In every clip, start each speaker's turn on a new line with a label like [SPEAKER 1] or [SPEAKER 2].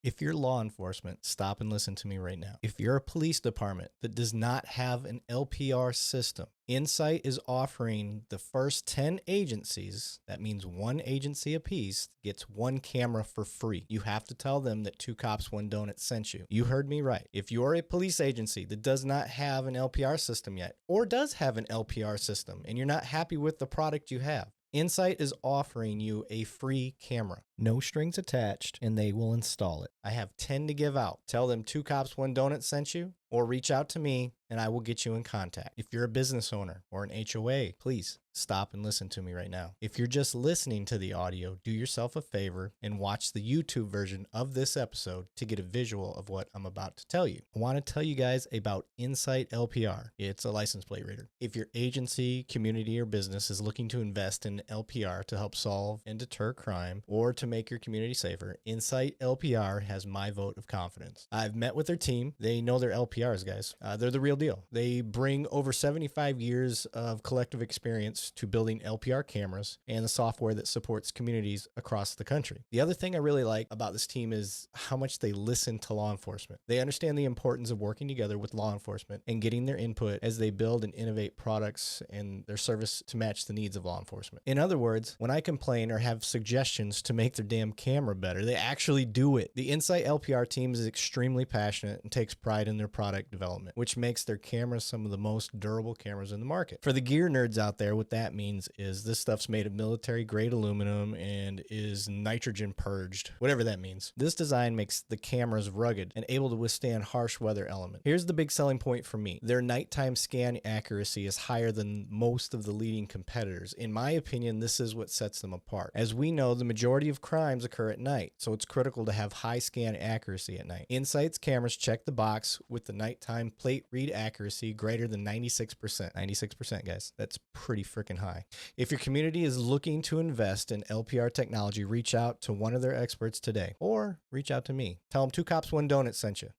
[SPEAKER 1] If you're law enforcement, stop and listen to me right now. If you're a police department that does not have an LPR system, Insight is offering the first 10 agencies, that means one agency apiece, gets one camera for free. You have to tell them that Two Cops, One Donut sent you. You heard me right. If you're a police agency that does not have an LPR system yet, or does have an LPR system, and you're not happy with the product you have, Insight is offering you a free camera. No strings attached, and they will install it. I have 10 to give out. Tell them Two Cops, One Donut sent you, or reach out to me, and I will get you in contact. If you're a business owner or an HOA, please stop and listen to me right now. If you're just listening to the audio, do yourself a favor and watch the YouTube version of this episode to get a visual of what I'm about to tell you. I want to tell you guys about Insight LPR. It's a license plate reader. If your agency, community, or business is looking to invest in LPR to help solve and deter crime or to make your community safer, Insight LPR has my vote of confidence. I've met with their team. They know their LPRs, guys. They're the real deal. They bring over 75 years of collective experience to building LPR cameras and the software that supports communities across the country. The other thing I really like about this team is how much they listen to law enforcement. They understand the importance of working together with law enforcement and getting their input as they build and innovate products and their service to match the needs of law enforcement. In other words, when I complain or have suggestions to make their damn camera better, they actually do it. The Insight LPR team is extremely passionate and takes pride in their product development, which makes their cameras some of the most durable cameras in the market. For the gear nerds out there, what that means is this stuff's made of military grade aluminum and is nitrogen purged, whatever that means. This design makes the cameras rugged and able to withstand harsh weather elements. Here's the big selling point for me. Their nighttime scan accuracy is higher than most of the leading competitors. In my opinion, this is what sets them apart. As we know, the majority of crimes occur at night, so it's critical to have high scan accuracy at night. Insight's cameras check the box with the nighttime plate read accuracy greater than 96%. 96%, guys. That's pretty freaking high. If your community is looking to invest in LPR technology, reach out to one of their experts today, or reach out to me. Tell them Two Cops, One Donut sent you.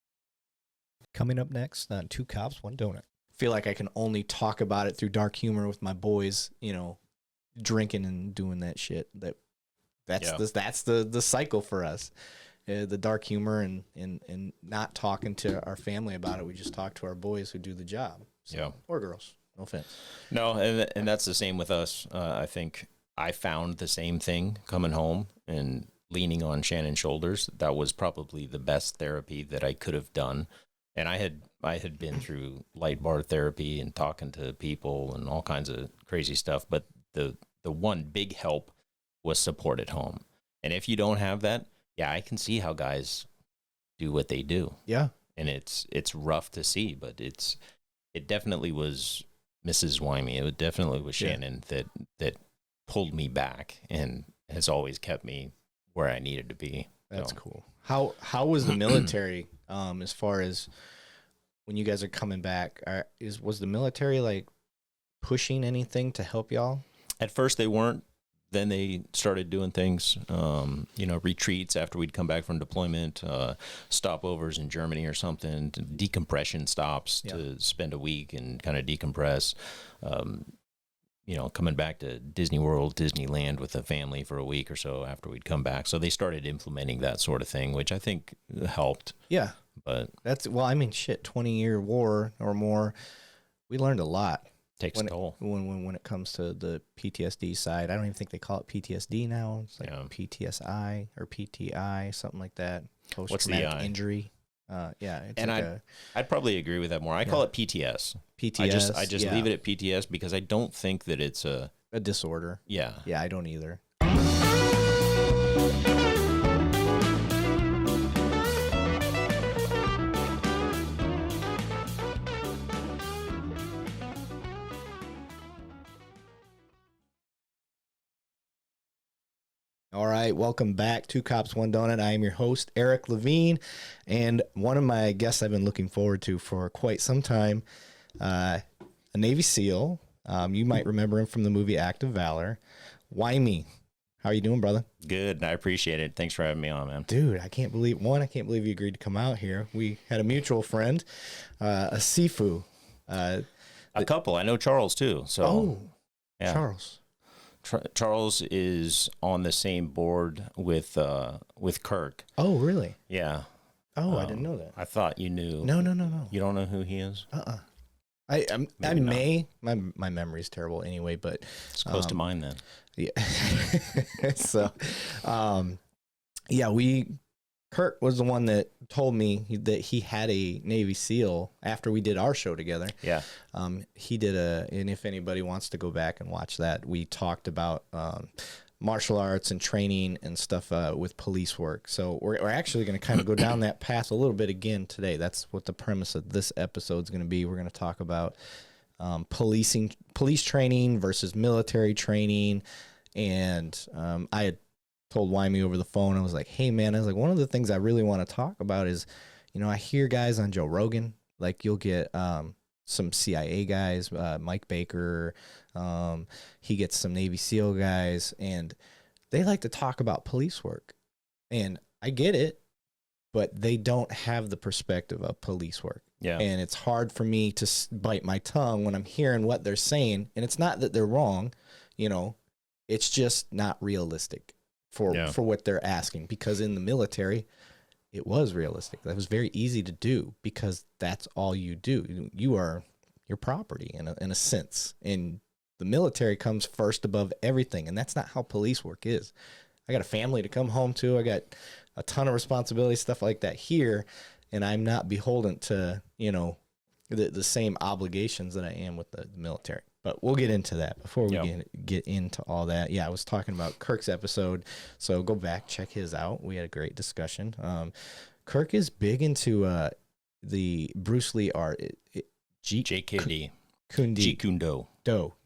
[SPEAKER 1] Coming up next on Two Cops, One Donut. I feel like I can only talk about it through dark humor with my boys, you know, drinking and doing that shit. That's the cycle for us. The dark humor and not talking to our family about it. We just talk to our boys who do the job. So, yeah. Or girls. No offense.
[SPEAKER 2] No, and that's the same with us. I think I found the same thing coming home and leaning on Shannon's shoulders. That was probably the best therapy that I could have done. And I had been through light bar therapy and talking to people and all kinds of crazy stuff. But the one big help was support at home. And if you don't have that, yeah, I can see how guys do what they do.
[SPEAKER 1] Yeah.
[SPEAKER 2] And it's rough to see, but it definitely was Mrs. Weimy. It definitely was Shannon that pulled me back and has always kept me where I needed to be.
[SPEAKER 1] That's cool. How was the military as far as when you guys are coming back? Was the military like pushing anything to help y'all?
[SPEAKER 2] At first they weren't. Then they started doing things, retreats after we'd come back from deployment, stopovers in Germany or something, decompression stops to spend a week and kind of decompress. Coming back to Disney World, Disneyland with a family for a week or so after we'd come back. So they started implementing that sort of thing, which I think helped.
[SPEAKER 1] Yeah.
[SPEAKER 2] But
[SPEAKER 1] 20-year war or more, we learned a lot.
[SPEAKER 2] Takes a toll.
[SPEAKER 1] When it comes to the PTSD side. I don't even think they call it PTSD now. It's like PTSI or PTI, something like that. Post-traumatic injury.
[SPEAKER 2] I'd probably agree with that more. I call it PTS.
[SPEAKER 1] PTS.
[SPEAKER 2] I just leave it at PTS because I don't think that it's a
[SPEAKER 1] disorder.
[SPEAKER 2] Yeah.
[SPEAKER 1] Yeah, I don't either. All right, welcome back. Two Cops, One Donut. I am your host, Eric Levine, and one of my guests I've been looking forward to for quite some time, a Navy SEAL. You might remember him from the movie Act of Valor. Weimy, how are you doing, brother?
[SPEAKER 2] Good. I appreciate it. Thanks for having me on, man.
[SPEAKER 1] Dude, I can't believe you agreed to come out here. We had a mutual friend, a Sifu.
[SPEAKER 2] A couple. I know Charles, too. So,
[SPEAKER 1] yeah. Charles.
[SPEAKER 2] Charles is on the same board with Kirk.
[SPEAKER 1] Oh, really?
[SPEAKER 2] Yeah.
[SPEAKER 1] Oh, I didn't know that.
[SPEAKER 2] I thought you knew.
[SPEAKER 1] No.
[SPEAKER 2] You don't know who he is?
[SPEAKER 1] I may. My memory's terrible anyway, but
[SPEAKER 2] It's close to mine then.
[SPEAKER 1] Yeah. So, Kurt was the one that told me that he had a Navy SEAL after we did our show together.
[SPEAKER 2] Yeah.
[SPEAKER 1] He did and if anybody wants to go back and watch that, we talked about martial arts and training and stuff with police work. So we're actually going to kind of go down that path a little bit again today. That's what the premise of this episode is going to be. We're going to talk about police training versus military training. And I had told Weimy over the phone, I was like, hey man, I was like, one of the things I really want to talk about is, I hear guys on Joe Rogan, like you'll get some CIA guys, Mike Baker, he gets some Navy SEAL guys, and they like to talk about police work. And I get it, but they don't have the perspective of police work.
[SPEAKER 2] Yeah.
[SPEAKER 1] And it's hard for me to bite my tongue when I'm hearing what they're saying. And it's not that they're wrong, it's just not realistic for what they're asking, because in the military, it was realistic. That was very easy to do because that's all you do. You are your property in a sense. And the military comes first above everything. And that's not how police work is. I got a family to come home to. I got a ton of responsibility, stuff like that here. And I'm not beholden to, the same obligations that I am with the military. But we'll get into that before we get into all that. Yeah, I was talking about Kirk's episode, so go back, check his out. We had a great discussion. Kirk is big into the Bruce Lee art.
[SPEAKER 2] JKD.
[SPEAKER 1] Kundi.
[SPEAKER 2] Jeet Kune Do.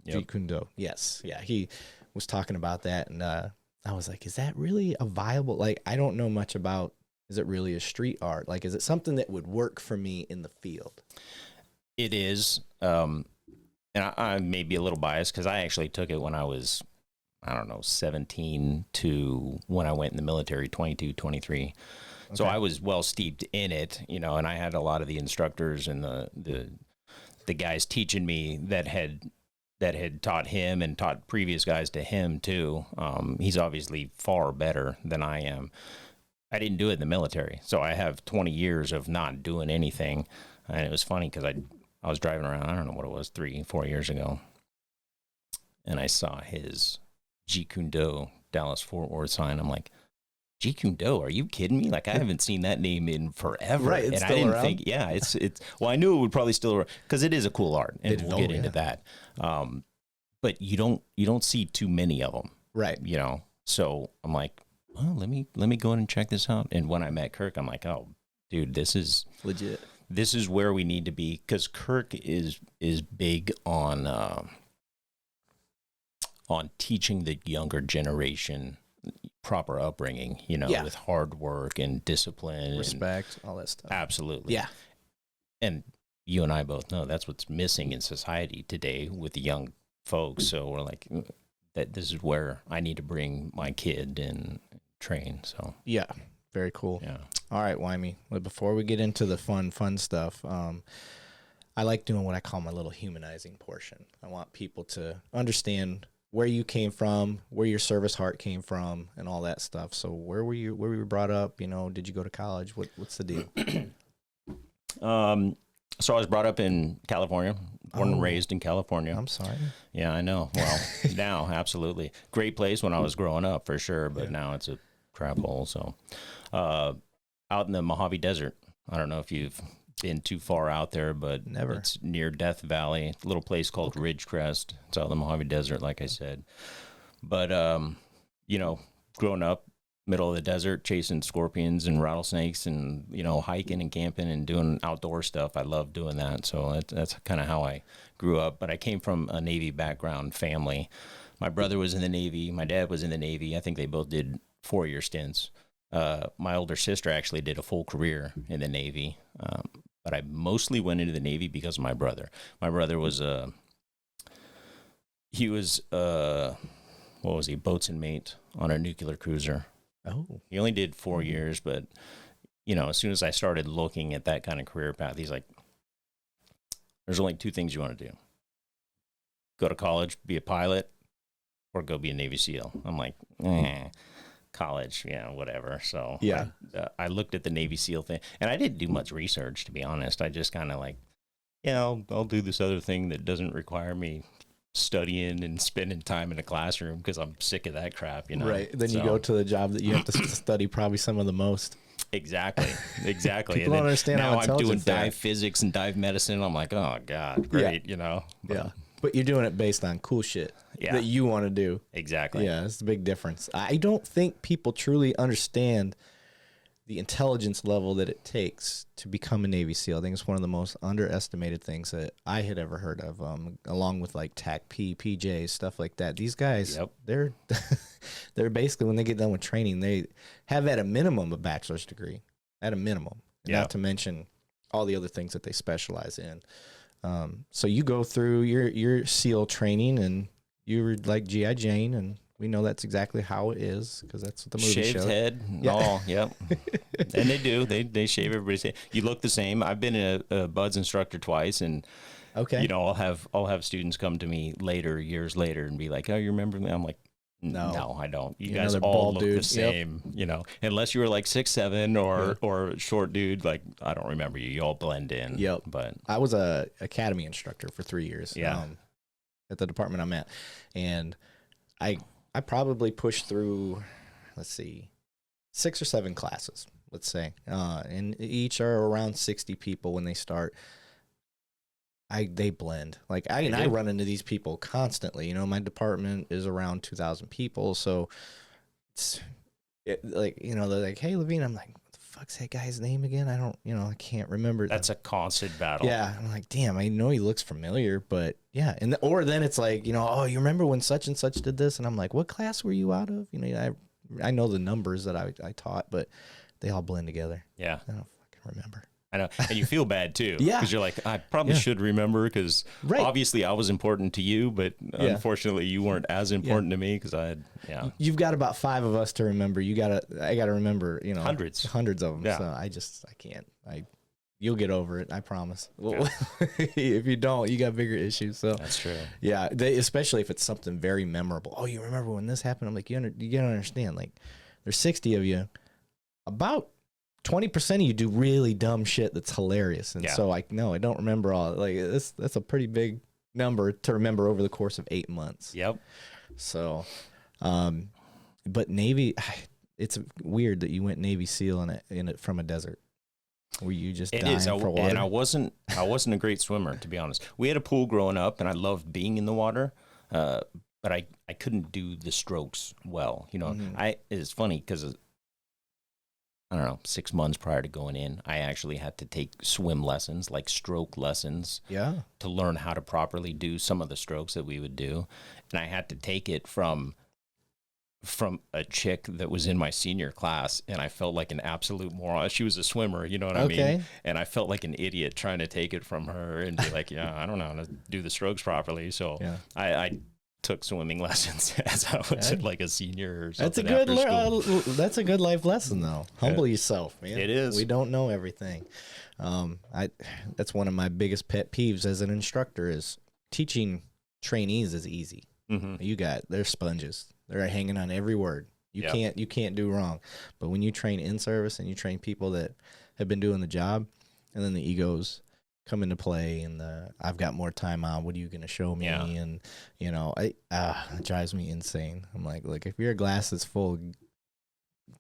[SPEAKER 1] Jeet Kune Do. Yes. Yeah, he was talking about that, and I was like, is that really a viable, like, I don't know much about, is it really a street art? Like, is it something that would work for me in the field?
[SPEAKER 2] It is. And I may be a little biased because I actually took it when I was, 17 to when I went in the military, 22, 23. Okay. So I was well steeped in it, and I had a lot of the instructors and the guys teaching me that had taught him and taught previous guys to him too. He's obviously far better than I am. I didn't do it in the military, so I have 20 years of not doing anything. And it was funny because I was driving around, I don't know what it was, 3-4 years ago, and I saw his Jeet Kune Do Dallas-Fort Worth sign. I'm like, Jeet Kune Do, are you kidding me? Like, I haven't seen that name in forever.
[SPEAKER 1] Right, it's
[SPEAKER 2] and
[SPEAKER 1] still
[SPEAKER 2] I didn't
[SPEAKER 1] around?
[SPEAKER 2] think, it's well, I knew it would probably still, because it is a cool art, and we'll get into that. But you don't see too many of them.
[SPEAKER 1] Right.
[SPEAKER 2] So I'm like, well, let me go in and check this out. And when I met Kirk, I'm like, oh, dude, this is
[SPEAKER 1] legit.
[SPEAKER 2] This is where we need to be, because Kirk is big on teaching the younger generation proper upbringing, with hard work and discipline,
[SPEAKER 1] respect, all that stuff.
[SPEAKER 2] Absolutely.
[SPEAKER 1] Yeah.
[SPEAKER 2] And you and I both know that's what's missing in society today with the young folks. So we're like, that this is where I need to bring my kid and train. So
[SPEAKER 1] yeah. Very cool.
[SPEAKER 2] Yeah.
[SPEAKER 1] All right, Weimy. Well, before we get into the fun stuff, I like doing what I call my little humanizing portion. I want people to understand where you came from, where your service heart came from, and all that stuff. So where were you brought up? Did you go to college? What's the deal?
[SPEAKER 2] So I was brought up in California, born and raised in California.
[SPEAKER 1] I'm sorry.
[SPEAKER 2] Yeah, I know. Well, now, absolutely. Great place when I was growing up, for sure, but now it's a crap hole. So out in the Mojave Desert. I don't know if you've been too far out there, but
[SPEAKER 1] never.
[SPEAKER 2] It's near Death Valley, a little place called Ridgecrest. It's out in the Mojave Desert, like I said. But, growing up, middle of the desert, chasing scorpions and rattlesnakes and, hiking and camping and doing outdoor stuff. I love doing that. So that's kind of how I grew up. But I came from a Navy background family. My brother was in the Navy. My dad was in the Navy. I think they both did 4-year stints. My older sister actually did a full career in the Navy. But I mostly went into the Navy because of my brother. My brother was boatswain mate on a nuclear cruiser.
[SPEAKER 1] Oh.
[SPEAKER 2] He only did 4 years, but, as soon as I started looking at that kind of career path, he's like, there's only 2 things you want to do. Go to college, be a pilot, or go be a Navy SEAL. I'm like, college, yeah, whatever. So
[SPEAKER 1] Yeah.
[SPEAKER 2] I looked at the Navy SEAL thing, and I didn't do much research, to be honest. I just kind of like, yeah, I'll do this other thing that doesn't require me studying and spending time in a classroom because I'm sick of that crap, you know.
[SPEAKER 1] Right. Then you go to the job that you have to study probably some of the most.
[SPEAKER 2] Exactly.
[SPEAKER 1] People don't understand how
[SPEAKER 2] now I'm doing
[SPEAKER 1] intelligent they are.
[SPEAKER 2] dive physics and dive medicine. I'm like, oh God, great, you know.
[SPEAKER 1] Yeah. But you're doing it based on cool shit that you want to do.
[SPEAKER 2] Exactly.
[SPEAKER 1] Yeah, it's a big difference. I don't think people truly understand the intelligence level that it takes to become a Navy SEAL. I think it's one of the most underestimated things that I had ever heard of, along with like TAC-P, PJs, stuff like that. These guys, they're basically, when they get done with training, they have at a minimum a bachelor's degree, at a minimum, not to mention all the other things that they specialize in. So you go through your SEAL training, and you're like G.I. Jane, and we know that's exactly how it is because that's what the movie
[SPEAKER 2] Shaved
[SPEAKER 1] showed.
[SPEAKER 2] head, all, yep. And they do. They shave everybody's head. You look the same. I've been a BUDS instructor twice, and you know, I'll have students come to me later, years later, and be like, "Oh, you remember me?" I'm like, No, I don't. You guys all look the same, you know, unless you were like 6'7" or a short dude. Like, I don't remember you. You all blend in.
[SPEAKER 1] Yep.
[SPEAKER 2] But
[SPEAKER 1] I was a academy instructor for 3 years.
[SPEAKER 2] Yeah.
[SPEAKER 1] At the department I'm at, and I probably pushed through, let's see, 6 or 7 classes, let's say, and each are around 60 people when they start. They blend. Like I run into these people constantly. You know, my department is around 2,000 people, so it's like, you know, they're like, "Hey, Levine," I'm like, "What the fuck's that guy's name again? I don't, you know, I can't remember."
[SPEAKER 2] That's a constant battle.
[SPEAKER 1] Yeah, I'm like, damn, I know he looks familiar, but yeah, and or then it's like, you know, "Oh, you remember when such and such did this?" And I'm like, "What class were you out of?" You know, I know the numbers that I taught, but they all blend together.
[SPEAKER 2] Yeah,
[SPEAKER 1] I don't fucking remember.
[SPEAKER 2] I know, and you feel bad too.
[SPEAKER 1] Yeah,
[SPEAKER 2] because you're like, I probably should remember because obviously I was important to you, but unfortunately you weren't as important to me because I had. Yeah,
[SPEAKER 1] you've got about 5 of us to remember. I gotta remember. You know, hundreds of them.
[SPEAKER 2] Yeah.
[SPEAKER 1] So I can't. You'll get over it. I promise. Well, if you don't, you got bigger issues. So
[SPEAKER 2] that's true.
[SPEAKER 1] Yeah, especially if it's something very memorable. "Oh, you remember when this happened?" I'm like, you gotta understand. Like, there's 60 of you. About 20% of you do really dumb shit that's hilarious, and so I don't remember all. Like, that's a pretty big number to remember over the course of 8 months.
[SPEAKER 2] Yep.
[SPEAKER 1] So, but Navy, it's weird that you went Navy SEAL in it from a desert. Were you just dying for water?
[SPEAKER 2] And I wasn't a great swimmer, to be honest. We had a pool growing up, and I loved being in the water, but I couldn't do the strokes well. You know, it's funny because I don't know, 6 months prior to going in, I actually had to take swim lessons, like stroke lessons, to learn how to properly do some of the strokes that we would do. And I had to take it from a chick that was in my senior class, and I felt like an absolute moron. She was a swimmer, you know what I mean? And I felt like an idiot trying to take it from her and be like, I don't know how to do the strokes properly. So I took swimming lessons as I was like a senior or something.
[SPEAKER 1] That's a good life lesson, though. Humble yourself, man.
[SPEAKER 2] It is.
[SPEAKER 1] We don't know everything. That's one of my biggest pet peeves as an instructor is teaching trainees is easy. They're sponges. They're hanging on every word. You can't do wrong. But when you train in service and you train people that have been doing the job, and then the egos come into play, and I've got more time on, what are you going to show me? And, you know, it drives me insane. I'm like, look, if your glass is full,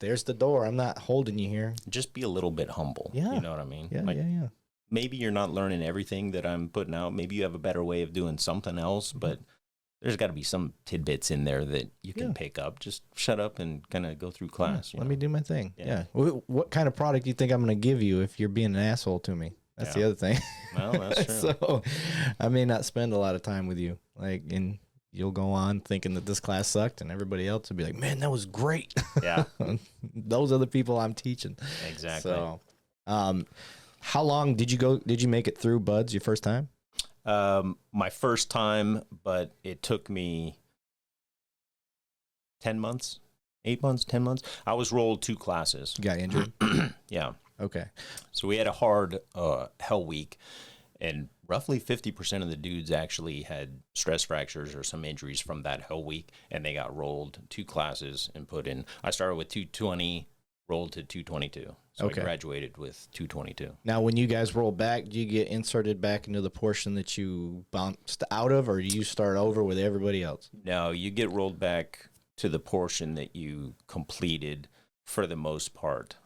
[SPEAKER 1] there's the door. I'm not holding you here.
[SPEAKER 2] Just be a little bit humble. You know what I mean?
[SPEAKER 1] Yeah.
[SPEAKER 2] Maybe you're not learning everything that I'm putting out. Maybe you have a better way of doing something else, but there's got to be some tidbits in there that you can pick up. Just shut up and kind of go through class.
[SPEAKER 1] Let me do my thing. Yeah. What kind of product do you think I'm going to give you if you're being an asshole to me? That's the other thing.
[SPEAKER 2] Well, that's true.
[SPEAKER 1] So I may not spend a lot of time with you. And you'll go on thinking that this class sucked, and everybody else will be like, "Man, that was great."
[SPEAKER 2] Yeah.
[SPEAKER 1] Those are the people I'm teaching.
[SPEAKER 2] Exactly.
[SPEAKER 1] So, how long did you make it through BUDS your first time?
[SPEAKER 2] My first time, but it took me 10 months, 8 months, 10 months. I was rolled 2 classes.
[SPEAKER 1] You got injured?
[SPEAKER 2] Yeah.
[SPEAKER 1] Okay.
[SPEAKER 2] So we had a hard hell week, and roughly 50% of the dudes actually had stress fractures or some injuries from that Hell Week, and they got rolled 2 classes and put in. I started with 220, rolled to 222. So
[SPEAKER 1] Okay.
[SPEAKER 2] I graduated with 222.
[SPEAKER 1] Now, when you guys roll back, do you get inserted back into the portion that you bounced out of, or do you start over with everybody else?
[SPEAKER 2] No, you get rolled back to the portion that you completed for the most part.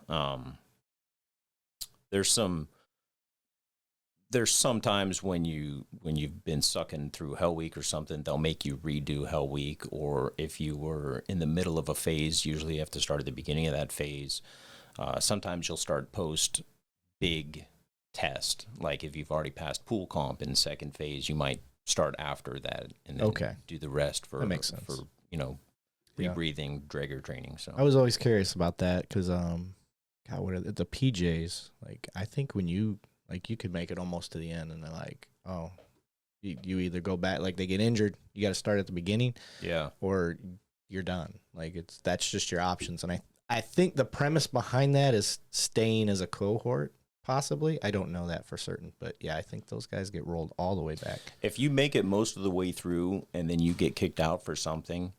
[SPEAKER 2] There's sometimes when you've been sucking through Hell Week or something, they'll make you redo Hell Week, or if you were in the middle of a phase, usually you have to start at the beginning of that phase. Sometimes you'll start post big test, like if you've already passed pool comp in second phase, you might start after that and then do the rest for
[SPEAKER 1] that makes sense.
[SPEAKER 2] for rebreathing, Draeger training. So
[SPEAKER 1] I was always curious about that because God, what are the PJs? Like, I think when you could make it almost to the end, and they're like, oh, you either go back, like they get injured, you got to start at the beginning, or you're done. Like that's just your options. And I think the premise behind that is staying as a cohort, possibly. I don't know that for certain, but yeah, I think those guys get rolled all the way back.
[SPEAKER 2] If you make it most of the way through and then you get kicked out for something,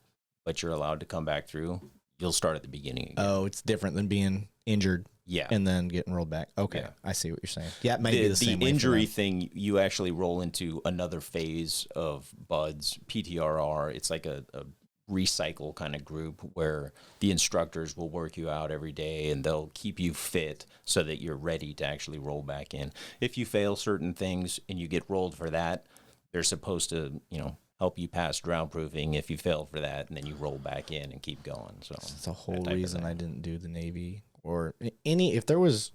[SPEAKER 2] but you're allowed to come back through, you'll start at the beginning again.
[SPEAKER 1] Oh, it's different than being injured.
[SPEAKER 2] Yeah.
[SPEAKER 1] And then getting rolled back. Okay. Yeah. I see what you're saying. Yeah, it might be the same
[SPEAKER 2] way.
[SPEAKER 1] The
[SPEAKER 2] injury thing, you actually roll into another phase of BUDS, PTRR. It's like a recycle kind of group where the instructors will work you out every day and they'll keep you fit so that you're ready to actually roll back in. If you fail certain things and you get rolled for that, they're supposed to, help you pass drown proofing if you fail for that, and then you roll back in and keep going. So
[SPEAKER 1] that's the whole reason I didn't do the Navy or any. If there was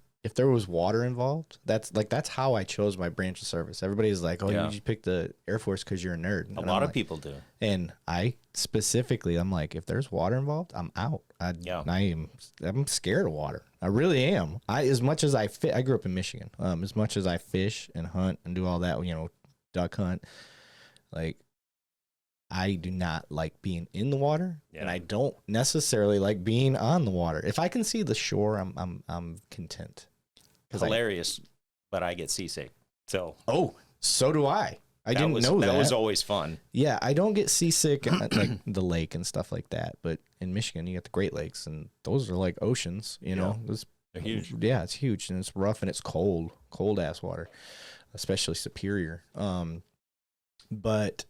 [SPEAKER 1] water involved, that's how I chose my branch of service. Everybody's like, "Oh, you just picked the Air Force because you're a nerd." And
[SPEAKER 2] a lot of people do.
[SPEAKER 1] And I specifically, I'm like, if there's water involved, I'm out. I'm scared of water. I really am. As much as I grew up in Michigan. As much as I fish and hunt and do all that, duck hunt, like. I do not like being in the water, and I don't necessarily like being on the water. If I can see the shore, I'm content.
[SPEAKER 2] Hilarious, but I get seasick. So
[SPEAKER 1] so do I. I didn't know that.
[SPEAKER 2] That was always fun.
[SPEAKER 1] Yeah, I don't get seasick at like the lake and stuff like that. But in Michigan, you got the Great Lakes, and those are like oceans. They're
[SPEAKER 2] huge.
[SPEAKER 1] Yeah, it's huge, and it's rough, and it's cold ass water, especially Superior. But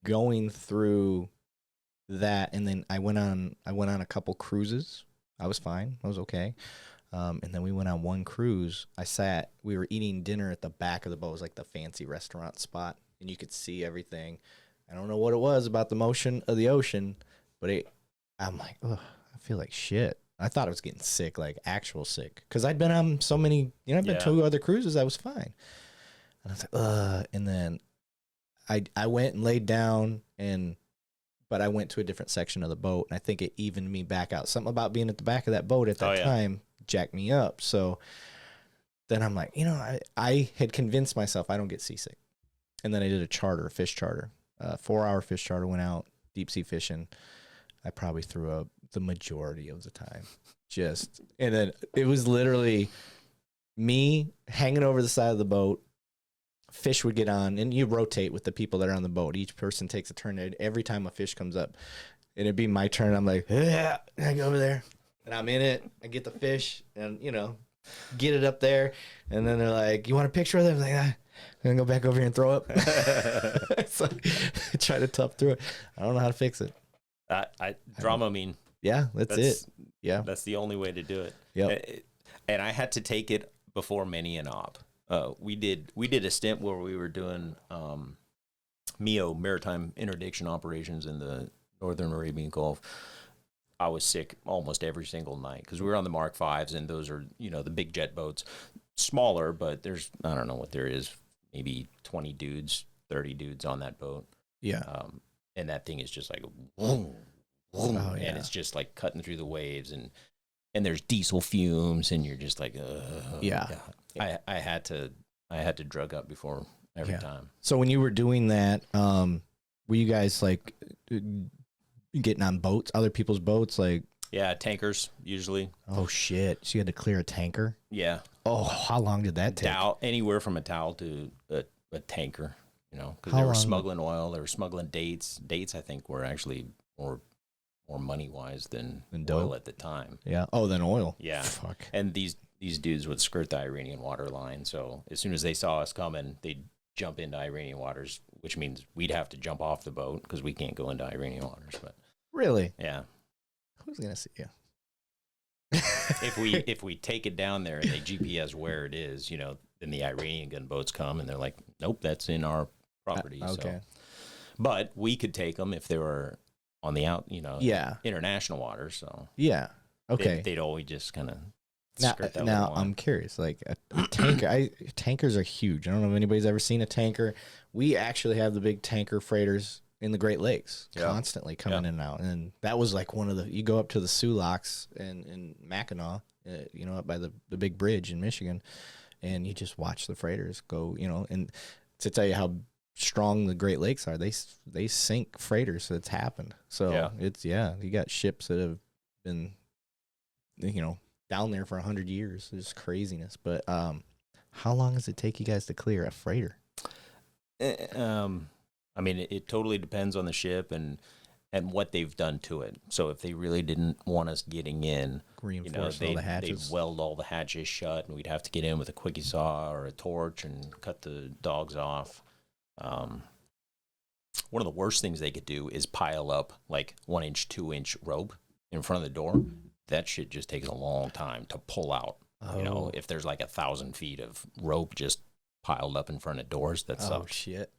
[SPEAKER 1] going through that, and then I went on a couple cruises. I was fine. I was okay. And then we went on one cruise. We were eating dinner at the back of the boat. It was like the fancy restaurant spot, and you could see everything. I don't know what it was about the motion of the ocean, but I'm like, ugh, I feel like shit. I thought I was getting sick, like actual sick, because I'd been on so many, I've been 2 other cruises. I was fine. And I was like, ugh. And then I went and laid down, but I went to a different section of the boat, and I think it evened me back out. Something about being at the back of that boat at that time jacked me up. So then I'm like, I had convinced myself I don't get seasick. And then I did a fish charter, 4-hour fish charter, went out deep sea fishing. I probably threw up the majority of the time. And then it was literally me hanging over the side of the boat. Fish would get on, and you rotate with the people that are on the boat. Each person takes a turn every time a fish comes up. And it'd be my turn. I'm like, yeah, I go over there. And I'm in it. I get the fish and, get it up there. And then they're like, you want a picture of them? I'm like, I'm going to go back over here and throw up. So I try to tough through it. I don't know how to fix it.
[SPEAKER 2] Dramamine.
[SPEAKER 1] Yeah, that's it. Yeah.
[SPEAKER 2] That's the only way to do it.
[SPEAKER 1] Yep.
[SPEAKER 2] And I had to take it before many an op. We did a stint where we were doing MEO, Maritime Interdiction Operations, in the Northern Arabian Gulf. I was sick almost every single night because we were on the Mark Vs, and those are, the big jet boats. Smaller, but there's, I don't know what there is, maybe 20 dudes, 30 dudes on that boat.
[SPEAKER 1] Yeah.
[SPEAKER 2] And that thing is just like, whoom, whoom, and it's just like cutting through the waves, and there's diesel fumes, and you're just like,
[SPEAKER 1] yeah.
[SPEAKER 2] I had to drug up before every time. So
[SPEAKER 1] when you were doing that, were you guys like getting on boats, other people's boats? Like,
[SPEAKER 2] Yeah, tankers usually.
[SPEAKER 1] Oh shit! So you had to clear a tanker.
[SPEAKER 2] Yeah.
[SPEAKER 1] Oh, how long did that take?
[SPEAKER 2] Anywhere from a towel to a tanker, you know, because
[SPEAKER 1] How
[SPEAKER 2] they were
[SPEAKER 1] long
[SPEAKER 2] smuggling oil, they were smuggling dates. Dates, I think, were actually more money wise than oil
[SPEAKER 1] dope?
[SPEAKER 2] at the time.
[SPEAKER 1] Yeah. Oh, then oil.
[SPEAKER 2] Yeah.
[SPEAKER 1] Fuck.
[SPEAKER 2] And these dudes would skirt the Iranian water line. So as soon as they saw us coming, they'd jump into Iranian waters, which means we'd have to jump off the boat because we can't go into Iranian waters. But
[SPEAKER 1] Really?
[SPEAKER 2] yeah,
[SPEAKER 1] Who's gonna see you?
[SPEAKER 2] if we take it down there and they GPS where it is, you know, then the Iranian gunboats come and they're like, nope, that's in our property.
[SPEAKER 1] Okay.
[SPEAKER 2] So. But we could take them if they were on the
[SPEAKER 1] Yeah.
[SPEAKER 2] international waters. So
[SPEAKER 1] Yeah. Okay.
[SPEAKER 2] they'd always just kind of skirt that
[SPEAKER 1] now
[SPEAKER 2] line.
[SPEAKER 1] I'm curious. Like a tanker, tankers are huge. I don't know if anybody's ever seen a tanker. We actually have the big tanker freighters in the Great Lakes constantly coming in and out. And that was like one of the, you go up to the Sulaks in Mackinac, you know, up by the big bridge in Michigan, and you just watch the freighters go, you know, and to tell you how strong the Great Lakes are, they sink freighters. So it's happened. So you got ships that have been, you know, down there for 100 years. It's craziness. But how long does it take you guys to clear a freighter?
[SPEAKER 2] I mean, it totally depends on the ship and what they've done to it. So if they really didn't want us getting in,
[SPEAKER 1] Reinforce all the hatches.
[SPEAKER 2] they'd weld all the hatches shut, and we'd have to get in with a quickie saw or a torch and cut the dogs off. One of the worst things they could do is pile up like 1-inch, 2-inch rope in front of the door. That shit just takes a long time to pull out. You know, if there's like 1,000 feet of rope just piled up in front of doors, that sucks.
[SPEAKER 1] Oh shit.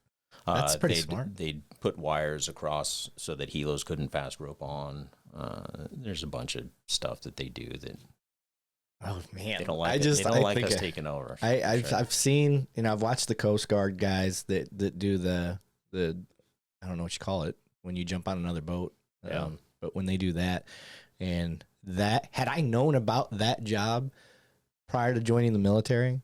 [SPEAKER 1] That's pretty smart.
[SPEAKER 2] They'd put wires across so that helos couldn't fast rope on. There's a bunch of stuff that they do that.
[SPEAKER 1] Oh man,
[SPEAKER 2] they don't like. They don't like us taking over.
[SPEAKER 1] I've seen, you know, I've watched the Coast Guard guys that do the I don't know what you call it when you jump on another boat. But when they do that, and that, had I known about that job prior to joining the military,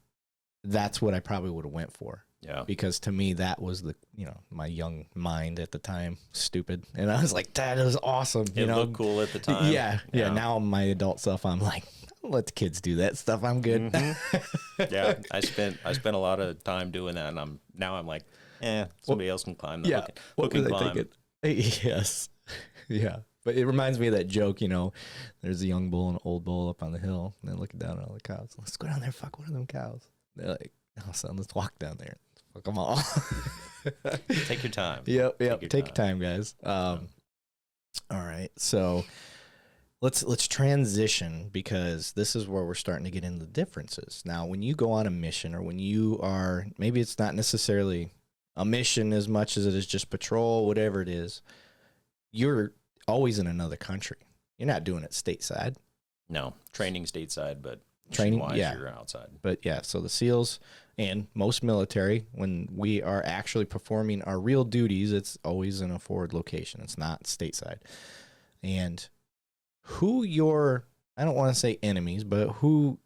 [SPEAKER 1] that's what I probably would have went for.
[SPEAKER 2] Yeah.
[SPEAKER 1] Because to me, that was the, you know, my young mind at the time, stupid. And I was like, that is awesome.
[SPEAKER 2] It looked cool at the time.
[SPEAKER 1] Yeah. Now my adult self, I'm like, I'll let the kids do that stuff. I'm good.
[SPEAKER 2] Mm-hmm. Yeah. I spent a lot of time doing that. And I'm like, somebody else can climb the hook and climb.
[SPEAKER 1] Yes. Yeah. But it reminds me of that joke, you know, there's a young bull and an old bull up on the hill, and they're looking down at all the cows. Let's go down there and fuck one of them cows. They're like, oh, son, let's walk down there. Fuck them all.
[SPEAKER 2] Take your time.
[SPEAKER 1] Yep. Take your time, guys. All right. So let's transition, because this is where we're starting to get into the differences. Now, when you go on a mission, or when you are, maybe it's not necessarily a mission as much as it is just patrol, whatever it is, you're always in another country. You're not doing it stateside.
[SPEAKER 2] No, training stateside, but
[SPEAKER 1] training-wise,
[SPEAKER 2] you're outside.
[SPEAKER 1] But yeah, so the SEALs and most military, when we are actually performing our real duties, it's always in a forward location. It's not stateside. And who your, I don't want to say enemies, but who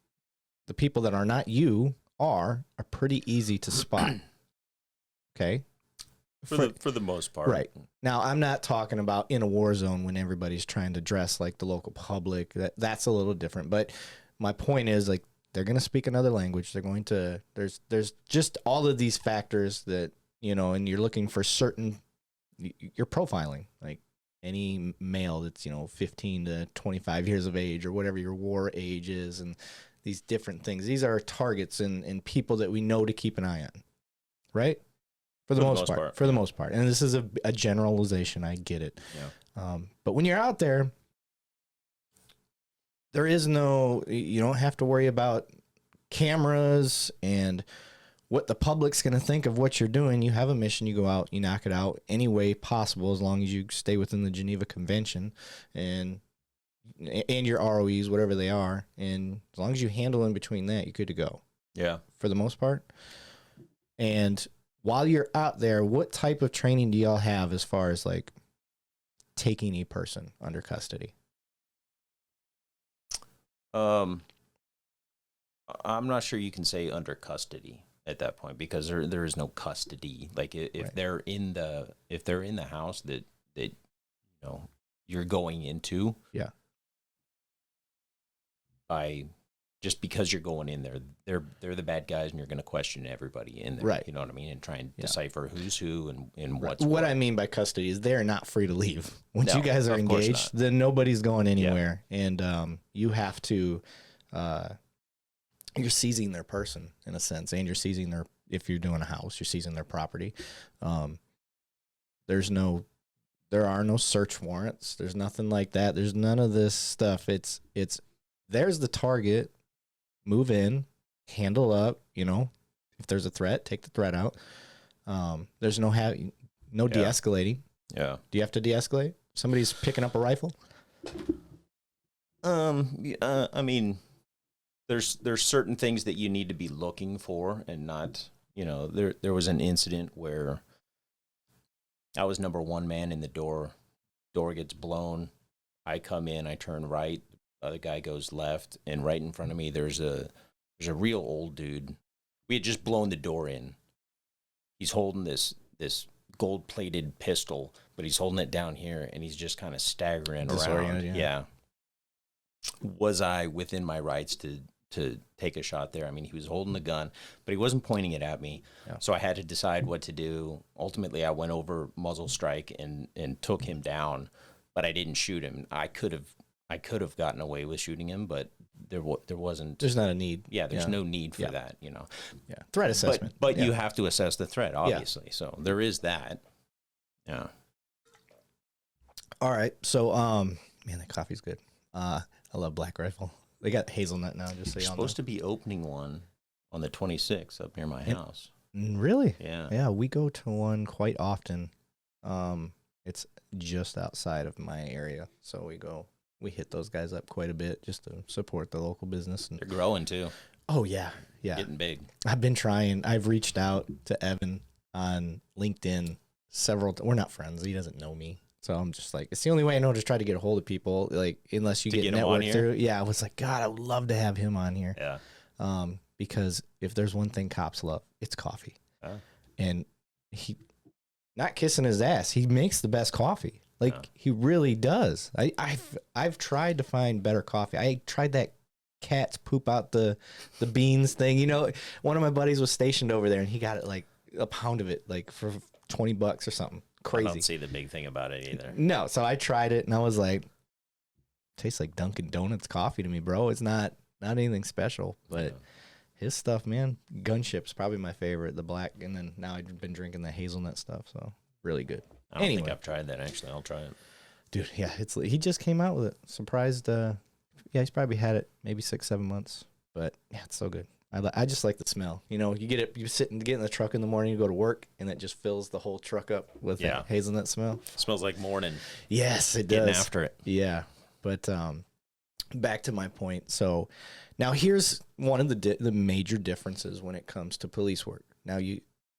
[SPEAKER 1] the people that are not you are pretty easy to spot. Okay?
[SPEAKER 2] For the most part.
[SPEAKER 1] Right. Now, I'm not talking about in a war zone when everybody's trying to dress like the local public. That's a little different. But my point is, like, they're going to speak another language. They're going to, there's just all of these factors that, you know, and you're looking for certain, you're profiling, like any male that's, you know, 15 to 25 years of age or whatever your war age is, and these different things. These are targets and people that we know to keep an eye on, right? For the most part. For the most part. And this is a generalization. I get it. Yeah. But when you're out there, there is no, you don't have to worry about cameras and what the public's going to think of what you're doing. You have a mission, you go out, you knock it out any way possible, as long as you stay within the Geneva Convention and your ROEs, whatever they are. And as long as you handle in between that, you're good to go.
[SPEAKER 2] Yeah.
[SPEAKER 1] For the most part. And while you're out there, what type of training do y'all have as far as like taking a person under custody?
[SPEAKER 2] I'm not sure you can say under custody at that point, because there is no custody. Like if they're in the house that you know you're going into, by just because you're going in there. They're the bad guys, and you're going to question everybody in there.
[SPEAKER 1] Right.
[SPEAKER 2] You know what I mean? And try and decipher who's who and what's
[SPEAKER 1] what
[SPEAKER 2] what.
[SPEAKER 1] I mean by custody is they're not free to leave. Once
[SPEAKER 2] No,
[SPEAKER 1] you guys are
[SPEAKER 2] of course
[SPEAKER 1] engaged,
[SPEAKER 2] not.
[SPEAKER 1] then nobody's going anywhere. And you have to, you're seizing their person in a sense, and you're seizing their, if you're doing a house, you're seizing their property. There are no search warrants. There's nothing like that. There's none of this stuff. It's there's the target. Move in, handle up. You know, if there's a threat, take the threat out. There's no de-escalating.
[SPEAKER 2] Yeah.
[SPEAKER 1] Do you have to de-escalate? Somebody's picking up a rifle.
[SPEAKER 2] I mean, there's certain things that you need to be looking for, and not. You know, there was an incident where I was number one man in the door. Door gets blown. I come in. I turn right. Other guy goes left, and right in front of me, there's a real old dude. We had just blown the door in. He's holding this gold-plated pistol, but he's holding it down here, and he's just kind of staggering around. Yeah. Was I within my rights to take a shot there? I mean, he was holding the gun, but he wasn't pointing it at me. Yeah. So I had to decide what to do. Ultimately, I went over muzzle strike and took him down, but I didn't shoot him. I could have gotten away with shooting him, but there wasn't.
[SPEAKER 1] There's not a need.
[SPEAKER 2] Yeah, there's no need for that, you know.
[SPEAKER 1] Yeah, threat assessment.
[SPEAKER 2] But you have to assess the threat, obviously. So there is that. Yeah.
[SPEAKER 1] All right. So, man, that coffee's good. I love Black Rifle. They got hazelnut now, just so y'all know.
[SPEAKER 2] Supposed to be opening one on the 26th up near my house.
[SPEAKER 1] Really?
[SPEAKER 2] Yeah.
[SPEAKER 1] Yeah, we go to one quite often. It's just outside of my area, so we hit those guys up quite a bit just to support the local business. And
[SPEAKER 2] they're growing too.
[SPEAKER 1] Oh yeah, yeah,
[SPEAKER 2] getting big.
[SPEAKER 1] I've reached out to Evan on LinkedIn we're not friends. He doesn't know me. So I'm just like, it's the only way I know to try to get a hold of people, like, unless you get networked through. Yeah, I was like, God, I would love to have him on here.
[SPEAKER 2] Yeah.
[SPEAKER 1] Because if there's one thing cops love, it's coffee. And he, not kissing his ass, he makes the best coffee. Like, he really does. I've tried to find better coffee. I tried that cats poop out the beans thing. You know, one of my buddies was stationed over there, and he got it, like, a pound of it, like, for $20 or something. Crazy.
[SPEAKER 2] I don't see the big thing about it either.
[SPEAKER 1] No, so I tried it, and I was like, tastes like Dunkin' Donuts coffee to me, bro. It's not anything special, but his stuff, man, Gunship's probably my favorite, the black, and then now I've been drinking the hazelnut stuff, so really good.
[SPEAKER 2] I don't think I've tried that, actually. I'll try it.
[SPEAKER 1] Dude, yeah, he just came out with it. Surprised, yeah, he's probably had it maybe 6-7 months, but yeah, it's so good. I just like the smell. You know, you get in the truck in the morning, you go to work, and it just fills the whole truck up with that hazelnut smell.
[SPEAKER 2] It smells like morning.
[SPEAKER 1] Yes, it
[SPEAKER 2] Getting
[SPEAKER 1] does.
[SPEAKER 2] after it.
[SPEAKER 1] Yeah, but back to my point. So now here's one of the major differences when it comes to police work. Now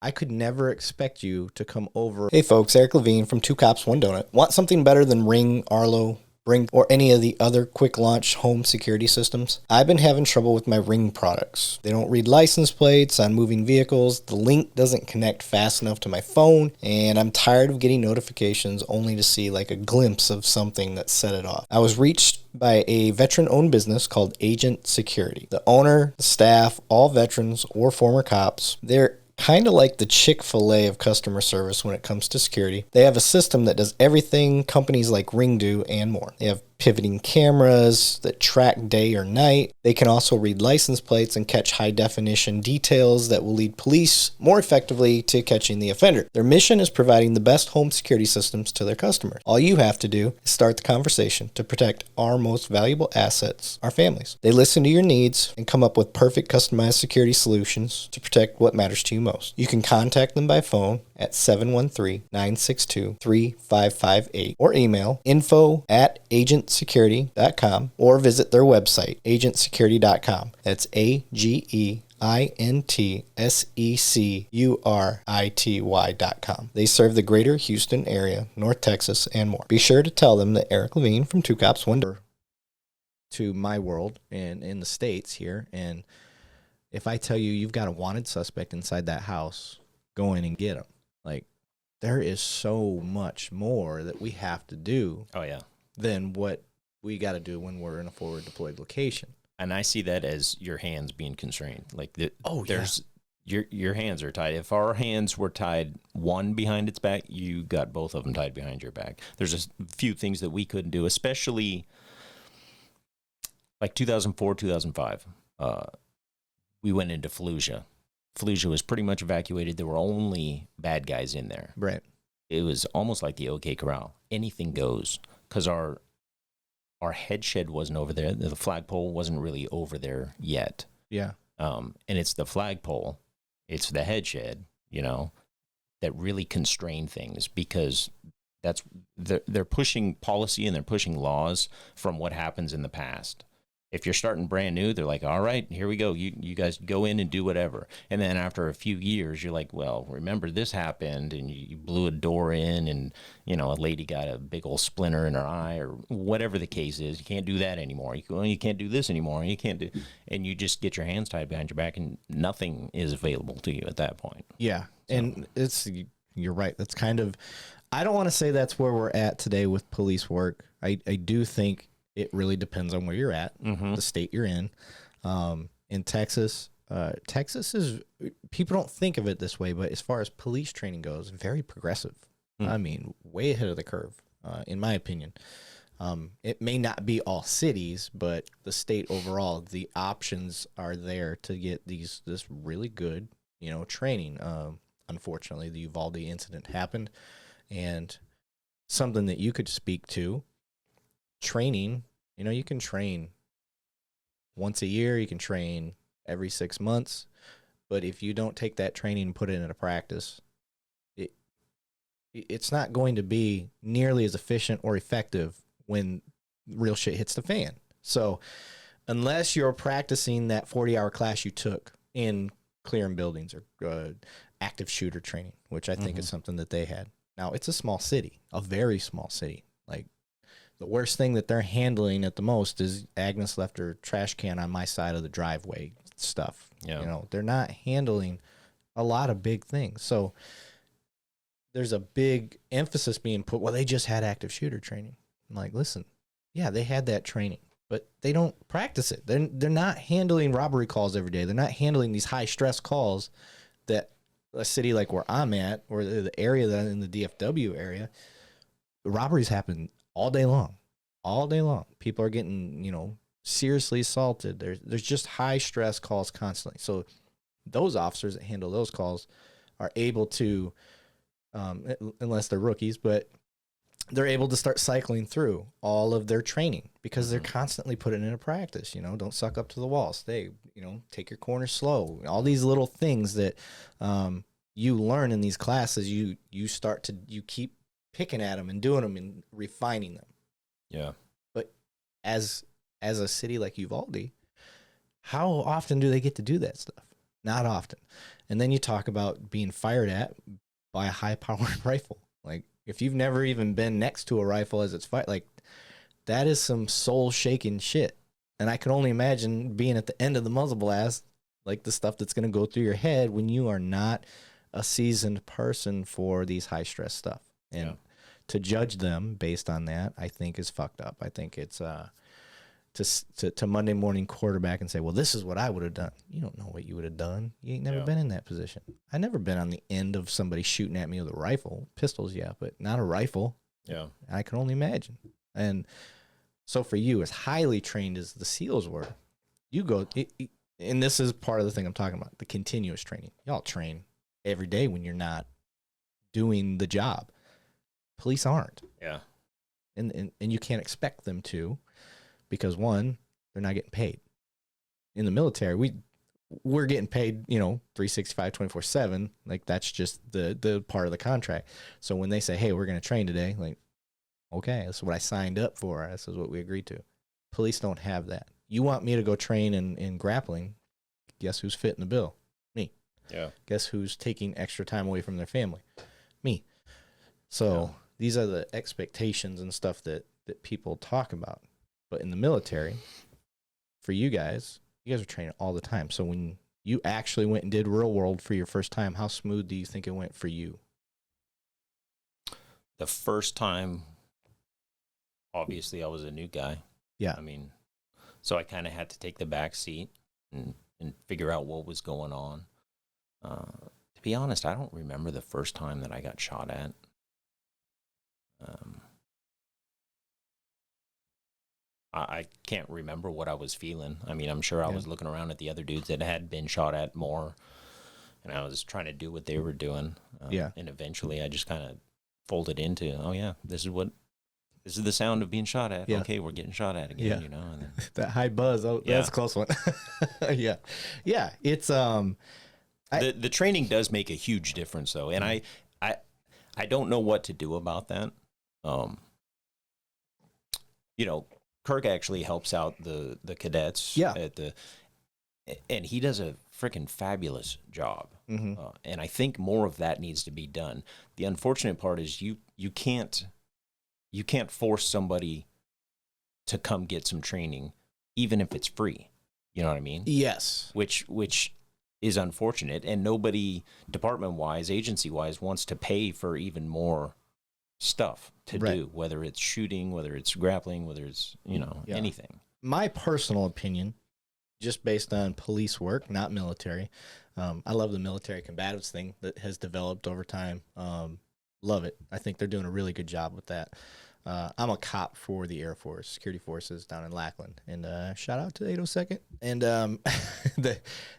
[SPEAKER 1] I could never expect you to come over. Hey folks, Eric Levine from 2 Cops 1 Donut. Want something better than Ring, Arlo, Brink, or any of the other quick launch home security systems? I've been having trouble with my Ring products. They don't read license plates on moving vehicles, the link doesn't connect fast enough to my phone, and I'm tired of getting notifications only to see like a glimpse of something that set it off. I was reached by a veteran-owned business called Agent Security. The owner, the staff, all veterans or former cops, they're kind of like the Chick-fil-A of customer service when it comes to security. They have a system that does everything companies like Ring do and more. They have pivoting cameras that track day or night. They can also read license plates and catch high-definition details that will lead police more effectively to catching the offender. Their mission is providing the best home security systems to their customers. All you have to do is start the conversation to protect our most valuable assets, our families. They listen to your needs and come up with perfect customized security solutions to protect what matters to you most. You can contact them by phone at 713-962-3558 or email info@agentsecurity.com or visit their website, agentsecurity.com. That's AGENTSECURITY.com. They serve the greater Houston area, North Texas, and more. Be sure to tell them that Eric Levine from 2 Cops 1 Donut to my world and in the States here, and if I tell you you've got a wanted suspect inside that house, go in and get him. Like, there is so much more that we have to do
[SPEAKER 2] than
[SPEAKER 1] what we got to do when we're in a forward deployed location.
[SPEAKER 2] And I see that as your hands being constrained. Like
[SPEAKER 1] Yeah.
[SPEAKER 2] Your hands are tied. If our hands were tied one behind its back, you got both of them tied behind your back. There's a few things that we couldn't do, especially like 2004, 2005. We went into Fallujah. Fallujah was pretty much evacuated. There were only bad guys in there.
[SPEAKER 1] Right.
[SPEAKER 2] It was almost like the OK Corral. Anything goes, because our head shed wasn't over there. The flagpole wasn't really over there yet.
[SPEAKER 1] Yeah.
[SPEAKER 2] And it's the flagpole, it's the head shed, that really constrain things, because they're pushing policy and they're pushing laws from what happens in the past. If you're starting brand new, they're like, all right, here we go. You guys go in and do whatever. And then after a few years, you're like, well, remember this happened, and you blew a door in, and, a lady got a big old splinter in her eye, or whatever the case is. You can't do that anymore. You can't do this anymore. You can't do, and you just get your hands tied behind your back, and nothing is available to you at that point.
[SPEAKER 1] Yeah. So. And you're right. That's kind of, I don't want to say that's where we're at today with police work. I do think it really depends on where you're at, the state you're in. In Texas, Texas is, people don't think of it this way, but as far as police training goes, very progressive. I mean, way ahead of the curve, in my opinion. It may not be all cities, but the state overall, the options are there to get this really good, training. Unfortunately, the Uvalde incident happened, and something that you could speak to. Training, you can train once a year, you can train every 6 months, but if you don't take that training and put it into practice, it's not going to be nearly as efficient or effective when real shit hits the fan. So unless you're practicing that 40-hour class you took in clearing buildings or active shooter training, which I think is something that they had. Now, it's a small city, a very small city. Like, the worst thing that they're handling at the most is Agnes left her trash can on my side of the driveway stuff.
[SPEAKER 2] Yeah.
[SPEAKER 1] They're not handling a lot of big things. So there's a big emphasis being put, well, they just had active shooter training. I'm like, listen, yeah, they had that training, but they don't practice it. They're not handling robbery calls every day. They're not handling these high stress calls that a city like where I'm at, or the area that in the DFW area, robberies happen all day long. All day long. People are getting, seriously assaulted. There's just high stress calls constantly. So those officers that handle those calls are able to, unless they're rookies, but they're able to start cycling through all of their training because they're constantly putting into practice. Don't suck up to the wall. Stay, take your corner slow. All these little things that you learn in these classes, you keep picking at them and doing them and refining them.
[SPEAKER 2] Yeah.
[SPEAKER 1] But as a city like Uvalde, how often do they get to do that stuff? Not often. And then you talk about being fired at by a high-powered rifle. Like, if you've never even been next to a rifle as it's fired, like, that is some soul-shaking shit. And I can only imagine being at the end of the muzzle blast, like the stuff that's going to go through your head when you are not a seasoned person for these high-stress stuff. And to judge them based on that, I think is fucked up. I think it's to Monday morning quarterback and say, well, this is what I would have done. You don't know what you would have done. You ain't never been in that position. I never been on the end of somebody shooting at me with a rifle. Pistols, yeah, but not a rifle.
[SPEAKER 2] Yeah.
[SPEAKER 1] I can only imagine. And so for you, as highly trained as the SEALs were, you go, and this is part of the thing I'm talking about, the continuous training. Y'all train every day when you're not doing the job. Police aren't. Yeah. And you can't expect them to, because one, they're not getting paid. In the military, we're getting paid, 365, 24/7. Like, that's just the part of the contract. So when they say, hey, we're going to train today, like, okay, this is what I signed up for. This is what we agreed to. Police don't have that. You want me to go train in grappling? Guess who's fitting the bill? Me. Yeah. Guess who's taking extra time away from their family? Me. So these are the expectations and stuff that people talk about. But in the military, for you guys are training all the time. So when you actually went and did real world for your first time, how smooth do you think it went for you?
[SPEAKER 2] The first time, obviously, I was a new guy.
[SPEAKER 1] Yeah.
[SPEAKER 2] I mean, So I kind of had to take the back seat and figure out what was going on. To be honest, I don't remember the first time that I got shot at. I can't remember what I was feeling. I mean, I'm sure I was looking around at the other dudes that had been shot at more, and I was trying to do what they were doing. And eventually I just kind of folded into, oh yeah, this is the sound of being shot at. Yeah. Okay, we're getting shot at again, you know. And then,
[SPEAKER 1] that high buzz. Oh, that's a close one. Yeah. It's
[SPEAKER 2] the training does make a huge difference though, and I don't know what to do about that. You know, Kirk actually helps out the cadets and he does a freaking fabulous job. And I think more of that needs to be done. The unfortunate part is you can't force somebody to come get some training, even if it's free. You know what I mean?
[SPEAKER 1] Yes.
[SPEAKER 2] Which is unfortunate, and nobody, department-wise, agency-wise, wants to pay for even more stuff to do, whether it's shooting, whether it's grappling, whether it's, anything.
[SPEAKER 1] My personal opinion, just based on police work, not military, I love the military combatives thing that has developed over time. Love it. I think they're doing a really good job with that. I'm a cop for the Air Force Security Forces down in Lackland, and shout out to the 802nd. And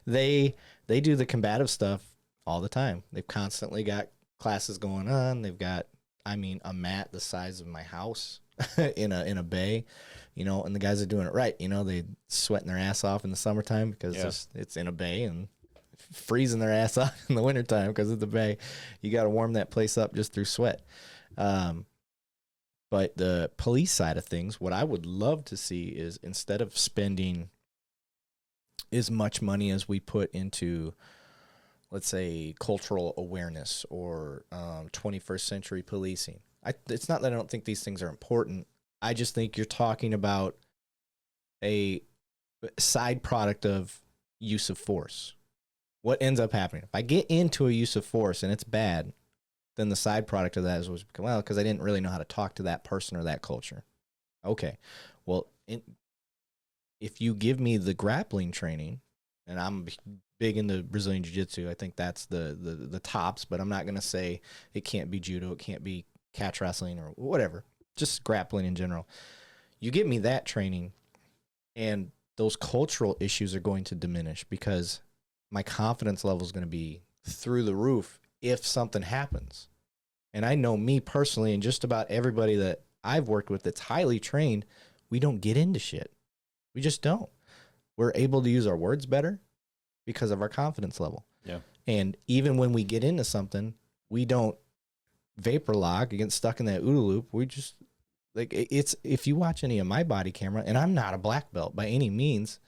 [SPEAKER 1] they do the combative stuff all the time. They've constantly got classes going on. They've got, a mat the size of my house in a bay, and the guys are doing it right. They sweating their ass off in the summertime because it's in a bay, and freezing their ass off in the wintertime because of the bay. You got to warm that place up just through sweat. But the police side of things, what I would love to see is, instead of spending as much money as we put into, let's say, cultural awareness or 21st century policing. It's not that I don't think these things are important. I just think you're talking about a side product of use of force. What ends up happening? If I get into a use of force and it's bad, then the side product of that is, well, because I didn't really know how to talk to that person or that culture. Okay, well, if you give me the grappling training, and I'm big into Brazilian Jiu-Jitsu, I think that's the tops, but I'm not going to say it can't be judo, it can't be catch wrestling or whatever, just grappling in general. You give me that training, and those cultural issues are going to diminish because my confidence level is going to be through the roof if something happens. And I know me personally, and just about everybody that I've worked with that's highly trained, we don't get into shit. We just don't. We're able to use our words better because of our confidence level.
[SPEAKER 2] Yeah.
[SPEAKER 1] And even when we get into something, we don't vapor lock and get stuck in that OODA loop. We just, it's, if you watch any of my body camera, and I'm not a black belt by any means,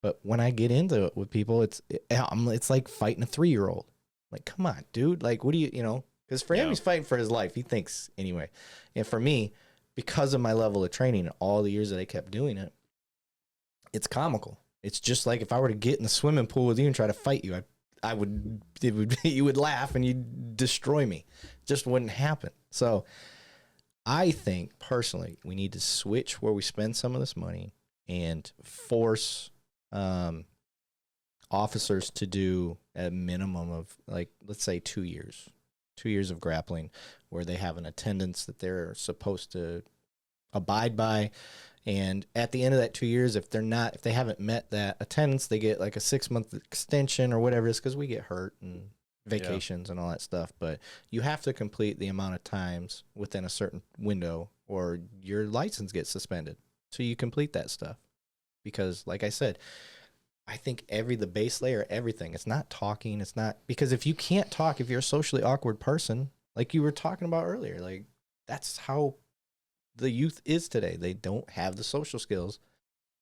[SPEAKER 1] but when I get into it with people, it's like fighting a 3-year-old. Like, come on, dude. Like, what do you, because for him, he's fighting for his life. He thinks anyway. And for me, because of my level of training, all the years that I kept doing it, it's comical. It's just like if I were to get in the swimming pool with you and try to fight you, you would laugh and you'd destroy me. It just wouldn't happen. So I think personally, we need to switch where we spend some of this money and force officers to do a minimum of, like, let's say 2 years of grappling, where they have an attendance that they're supposed to abide by. And at the end of that 2 years, if they haven't met that attendance, they get like a 6-month extension or whatever it is, because we get hurt and vacations and all that stuff. But you have to complete the amount of times within a certain window or your license gets suspended. So you complete that stuff. Because like I said, I think the base layer, everything, it's not talking. It's not, because if you can't talk, if you're a socially awkward person, like you were talking about earlier, like that's how the youth is today. They don't have the social skills.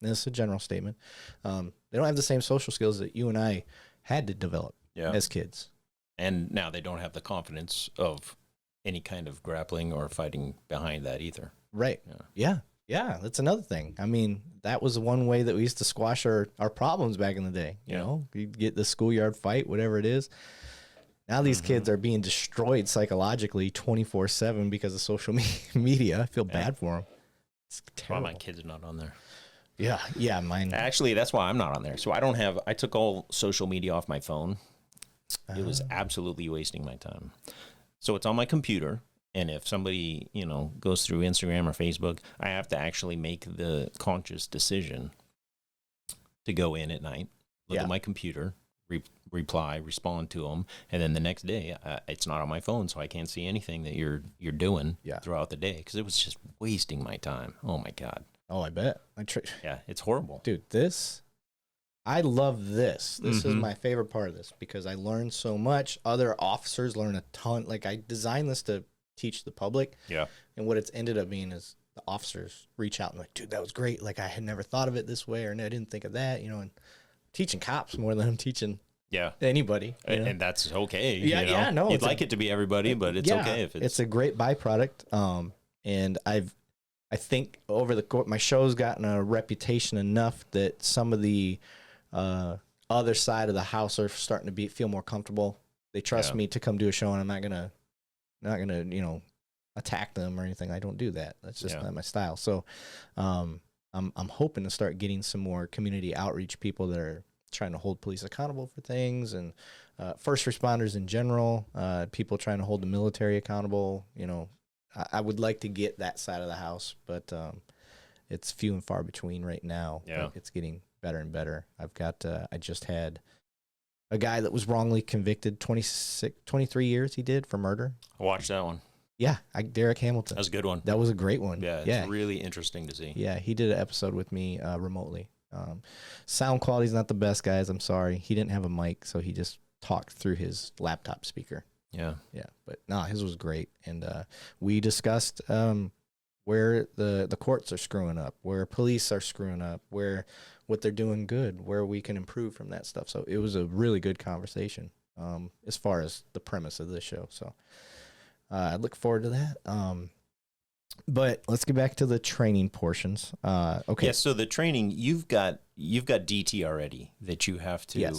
[SPEAKER 1] And this is a general statement. They don't have the same social skills that you and I had to develop as kids.
[SPEAKER 2] And now they don't have the confidence of any kind of grappling or fighting behind that either.
[SPEAKER 1] Right. Yeah, that's another thing. I mean, that was one way that we used to squash our problems back in the day. You know, you'd get the schoolyard fight, whatever it is. Now these kids are being destroyed psychologically 24/7 because of social media. I feel bad for them. It's terrible.
[SPEAKER 2] Why my kids are not on there?
[SPEAKER 1] Yeah, mine.
[SPEAKER 2] Actually, that's why I'm not on there. So I took all social media off my phone. It was absolutely wasting my time. So it's on my computer. And if somebody, goes through Instagram or Facebook, I have to actually make the conscious decision to go in at night, look at my computer, respond to them, and then the next day it's not on my phone, so I can't see anything that you're doing throughout the day, because it was just wasting my time. Oh my God.
[SPEAKER 1] Oh, I bet.
[SPEAKER 2] Yeah, it's horrible,
[SPEAKER 1] dude. I love this. This is my favorite part of this, because I learned so much. Other officers learn a ton. Like, I designed this to teach the public.
[SPEAKER 2] Yeah.
[SPEAKER 1] And what it's ended up being is the officers reach out and like, dude, that was great. Like, I had never thought of it this way, or no, I didn't think of that, and teaching cops more than I'm teaching anybody.
[SPEAKER 2] And that's okay.
[SPEAKER 1] Yeah, no.
[SPEAKER 2] You'd like it to be everybody, but it's okay if
[SPEAKER 1] it's a great byproduct. And I think over the course, my show's gotten a reputation enough that some of the other side of the house are starting to feel more comfortable. They trust me to come do a show, and I'm not gonna attack them or anything. I don't do that. That's just not my style. So I'm hoping to start getting some more community outreach people that are trying to hold police accountable for things, and first responders in general, people trying to hold the military accountable. I would like to get that side of the house, but it's few and far between right now.
[SPEAKER 2] Yeah.
[SPEAKER 1] It's getting better and better. I've got I just had a guy that was wrongly convicted, 23 years he did for murder.
[SPEAKER 2] I watched that one.
[SPEAKER 1] Yeah, Derek Hamilton.
[SPEAKER 2] That was a good one.
[SPEAKER 1] That was a great one.
[SPEAKER 2] Yeah, it's really interesting to see.
[SPEAKER 1] Yeah, he did an episode with me remotely. Sound quality's not the best, guys. I'm sorry. He didn't have a mic, so he just talked through his laptop speaker.
[SPEAKER 2] Yeah.
[SPEAKER 1] Yeah, but no, his was great. And we discussed where the courts are screwing up, where police are screwing up, what they're doing good, where we can improve from that stuff. So it was a really good conversation as far as the premise of this show. So I look forward to that. But let's get back to the training portions. Okay.
[SPEAKER 2] Yeah, so the training, you've got DT already that you have to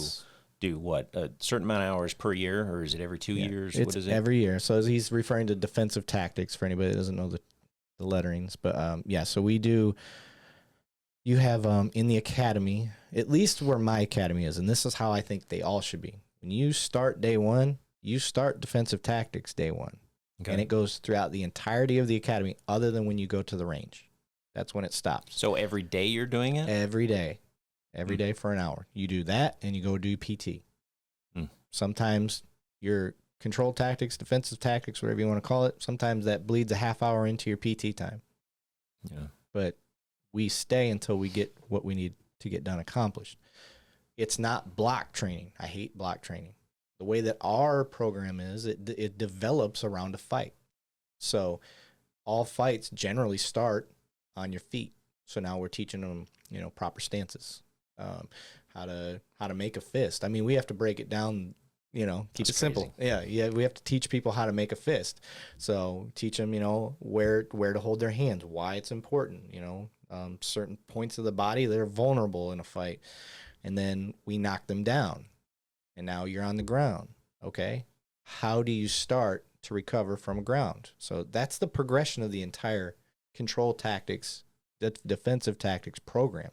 [SPEAKER 2] do what, a certain amount of hours per year, or is it every 2 years?
[SPEAKER 1] It's
[SPEAKER 2] what is it?
[SPEAKER 1] Every year. So he's referring to defensive tactics for anybody that doesn't know the letterings. But so we do. You have in the academy, at least where my academy is, and this is how I think they all should be. When you start day one, you start defensive tactics day one. Okay. And it goes throughout the entirety of the academy, other than when you go to the range. That's when it stops.
[SPEAKER 2] So every day you're doing it?
[SPEAKER 1] Every day. Every day for an hour. You do that, and you go do PT. Sometimes your control tactics, defensive tactics, whatever you want to call it, sometimes that bleeds a half hour into your PT time.
[SPEAKER 2] Yeah.
[SPEAKER 1] But we stay until we get what we need to get done accomplished. It's not block training. I hate block training. The way that our program is, it develops around a fight. So all fights generally start on your feet. So now we're teaching them, proper stances, how to make a fist. I mean, we have to break it down, keep it simple. Yeah. We have to teach people how to make a fist. So teach them, where to hold their hands, why it's important, certain points of the body that are vulnerable in a fight. And then we knock them down. And now you're on the ground. Okay. How do you start to recover from ground? So that's the progression of the entire control tactics, the defensive tactics program,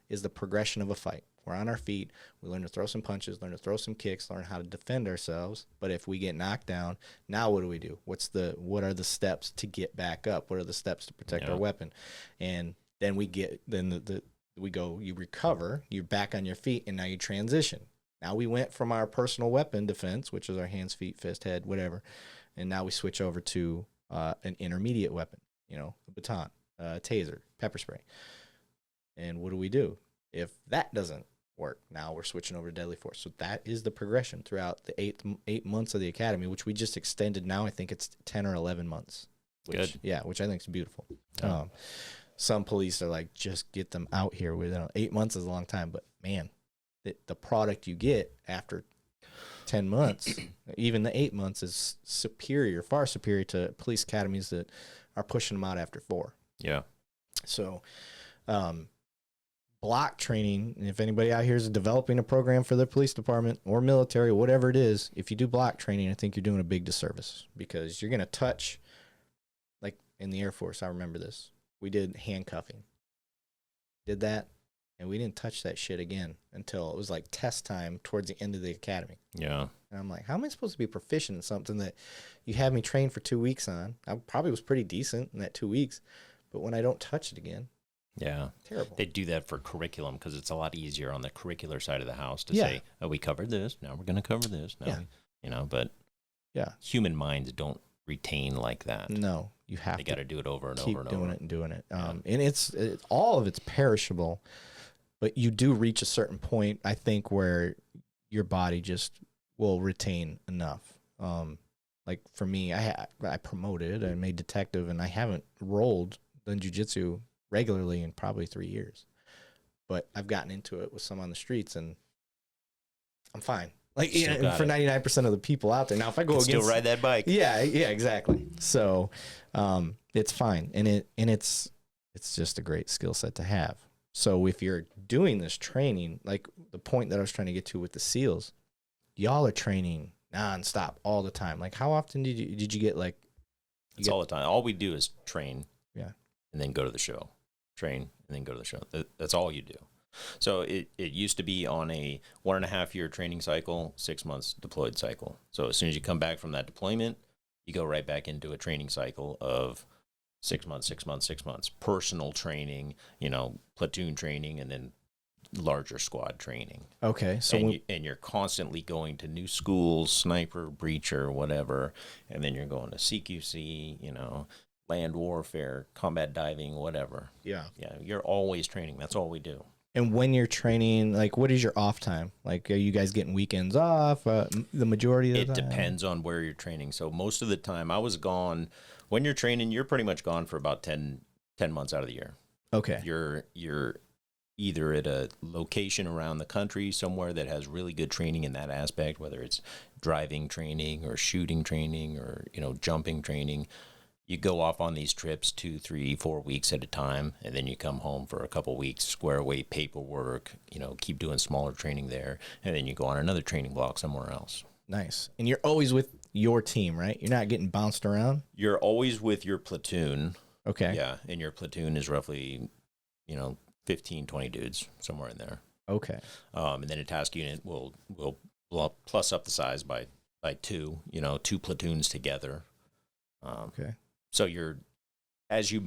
[SPEAKER 1] is the progression of a fight. We're on our feet. We learn to throw some punches, learn to throw some kicks, learn how to defend ourselves. But if we get knocked down, now what do we do? What are the steps to get back up? What are the steps to protect our weapon? And then you recover, you're back on your feet, and now you transition. Now we went from our personal weapon defense, which is our hands, feet, fist, head, whatever, and now we switch over to an intermediate weapon, a baton, taser, pepper spray. And what do? If that doesn't work, now we're switching over to deadly force. So that is the progression throughout the eight months of the academy, which we just extended now. I think it's 10 or 11 months. Which I think is beautiful. Yeah. Some police are like, just get them out here. 8 months is a long time, but man, the product you get after 10 months, even the 8 months, is far superior to police academies that are pushing them out after 4.
[SPEAKER 2] Yeah.
[SPEAKER 1] So, block training, if anybody out here is developing a program for their police department or military, whatever it is, if you do block training, I think you're doing a big disservice, because you're going to touch, like in the Air Force, I remember this. We did handcuffing. Did that. And we didn't touch that shit again until it was like test time towards the end of the academy.
[SPEAKER 2] Yeah.
[SPEAKER 1] And I'm like, how am I supposed to be proficient in something that you had me train for 2 weeks on? I probably was pretty decent in that 2 weeks, but when I don't touch it again,
[SPEAKER 2] yeah,
[SPEAKER 1] terrible.
[SPEAKER 2] They do that for curriculum because it's a lot easier on the curricular side of the house to say, oh, we covered this. Now we're going to cover this. Now, but human minds don't retain like that.
[SPEAKER 1] No, you have
[SPEAKER 2] they got to do it over and
[SPEAKER 1] keep
[SPEAKER 2] over and
[SPEAKER 1] doing
[SPEAKER 2] over.
[SPEAKER 1] it and doing it. And it's all of it's perishable, but you do reach a certain point, I think, where your body just will retain enough. Like for me, I promoted and made detective, and I haven't rolled done jiu-jitsu regularly in probably 3 years. But I've gotten into it with some on the streets, and I'm fine. Like for 99% of the people out there. Now, if I go against,
[SPEAKER 2] still ride that bike.
[SPEAKER 1] Yeah, exactly. So it's fine, and it's just a great skill set to have. So if you're doing this training, like the point that I was trying to get to with the SEALs, y'all are training nonstop all the time. Like how often did you get like?
[SPEAKER 2] It's all the time. All we do is train.
[SPEAKER 1] Yeah.
[SPEAKER 2] And then go to the show. Train and then go to the show. That's all you do. So it used to be on a 1.5 year training cycle, 6 months deployed cycle. So as soon as you come back from that deployment, you go right back into a training cycle of 6 months, 6 months, 6 months, personal training, platoon training, and then larger squad training.
[SPEAKER 1] Okay. So
[SPEAKER 2] and you're constantly going to new schools, sniper, breacher, whatever, and then you're going to CQC, land warfare, combat diving, whatever.
[SPEAKER 1] Yeah.
[SPEAKER 2] Yeah, you're always training. That's all we do.
[SPEAKER 1] And when you're training, like, what is your off time? Like, are you guys getting weekends off? The majority of the time?
[SPEAKER 2] It depends on where you're training. So most of the time, I was gone. When you're training, you're pretty much gone for about 10 months out of the year.
[SPEAKER 1] Okay.
[SPEAKER 2] You're either at a location around the country somewhere that has really good training in that aspect, whether it's driving training or shooting training or, jumping training. You go off on these trips 2, 3, 4 weeks at a time, and then you come home for a couple weeks, square away paperwork, keep doing smaller training there, and then you go on another training block somewhere else.
[SPEAKER 1] Nice. And you're always with your team, right? You're not getting bounced around?
[SPEAKER 2] You're always with your platoon.
[SPEAKER 1] Okay.
[SPEAKER 2] Yeah, and your platoon is roughly, 15, 20 dudes, somewhere in there.
[SPEAKER 1] Okay.
[SPEAKER 2] And then a task unit will plus up the size by 2, 2 platoons together.
[SPEAKER 1] Okay.
[SPEAKER 2] So as you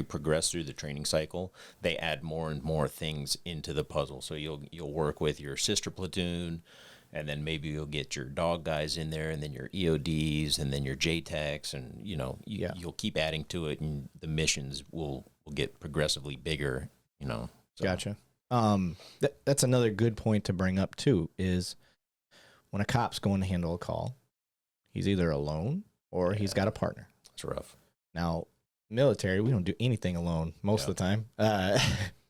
[SPEAKER 2] progress through the training cycle, they add more and more things into the puzzle. So you'll work with your sister platoon, and then maybe you'll get your dog guys in there, and then your EODs, and then your JTACs, and you'll keep adding to it, and the missions will get progressively bigger. So.
[SPEAKER 1] Gotcha. That's another good point to bring up too. Is when a cop's going to handle a call, he's either alone or he's got a partner.
[SPEAKER 2] It's rough.
[SPEAKER 1] Now, military, we don't do anything alone most of the time.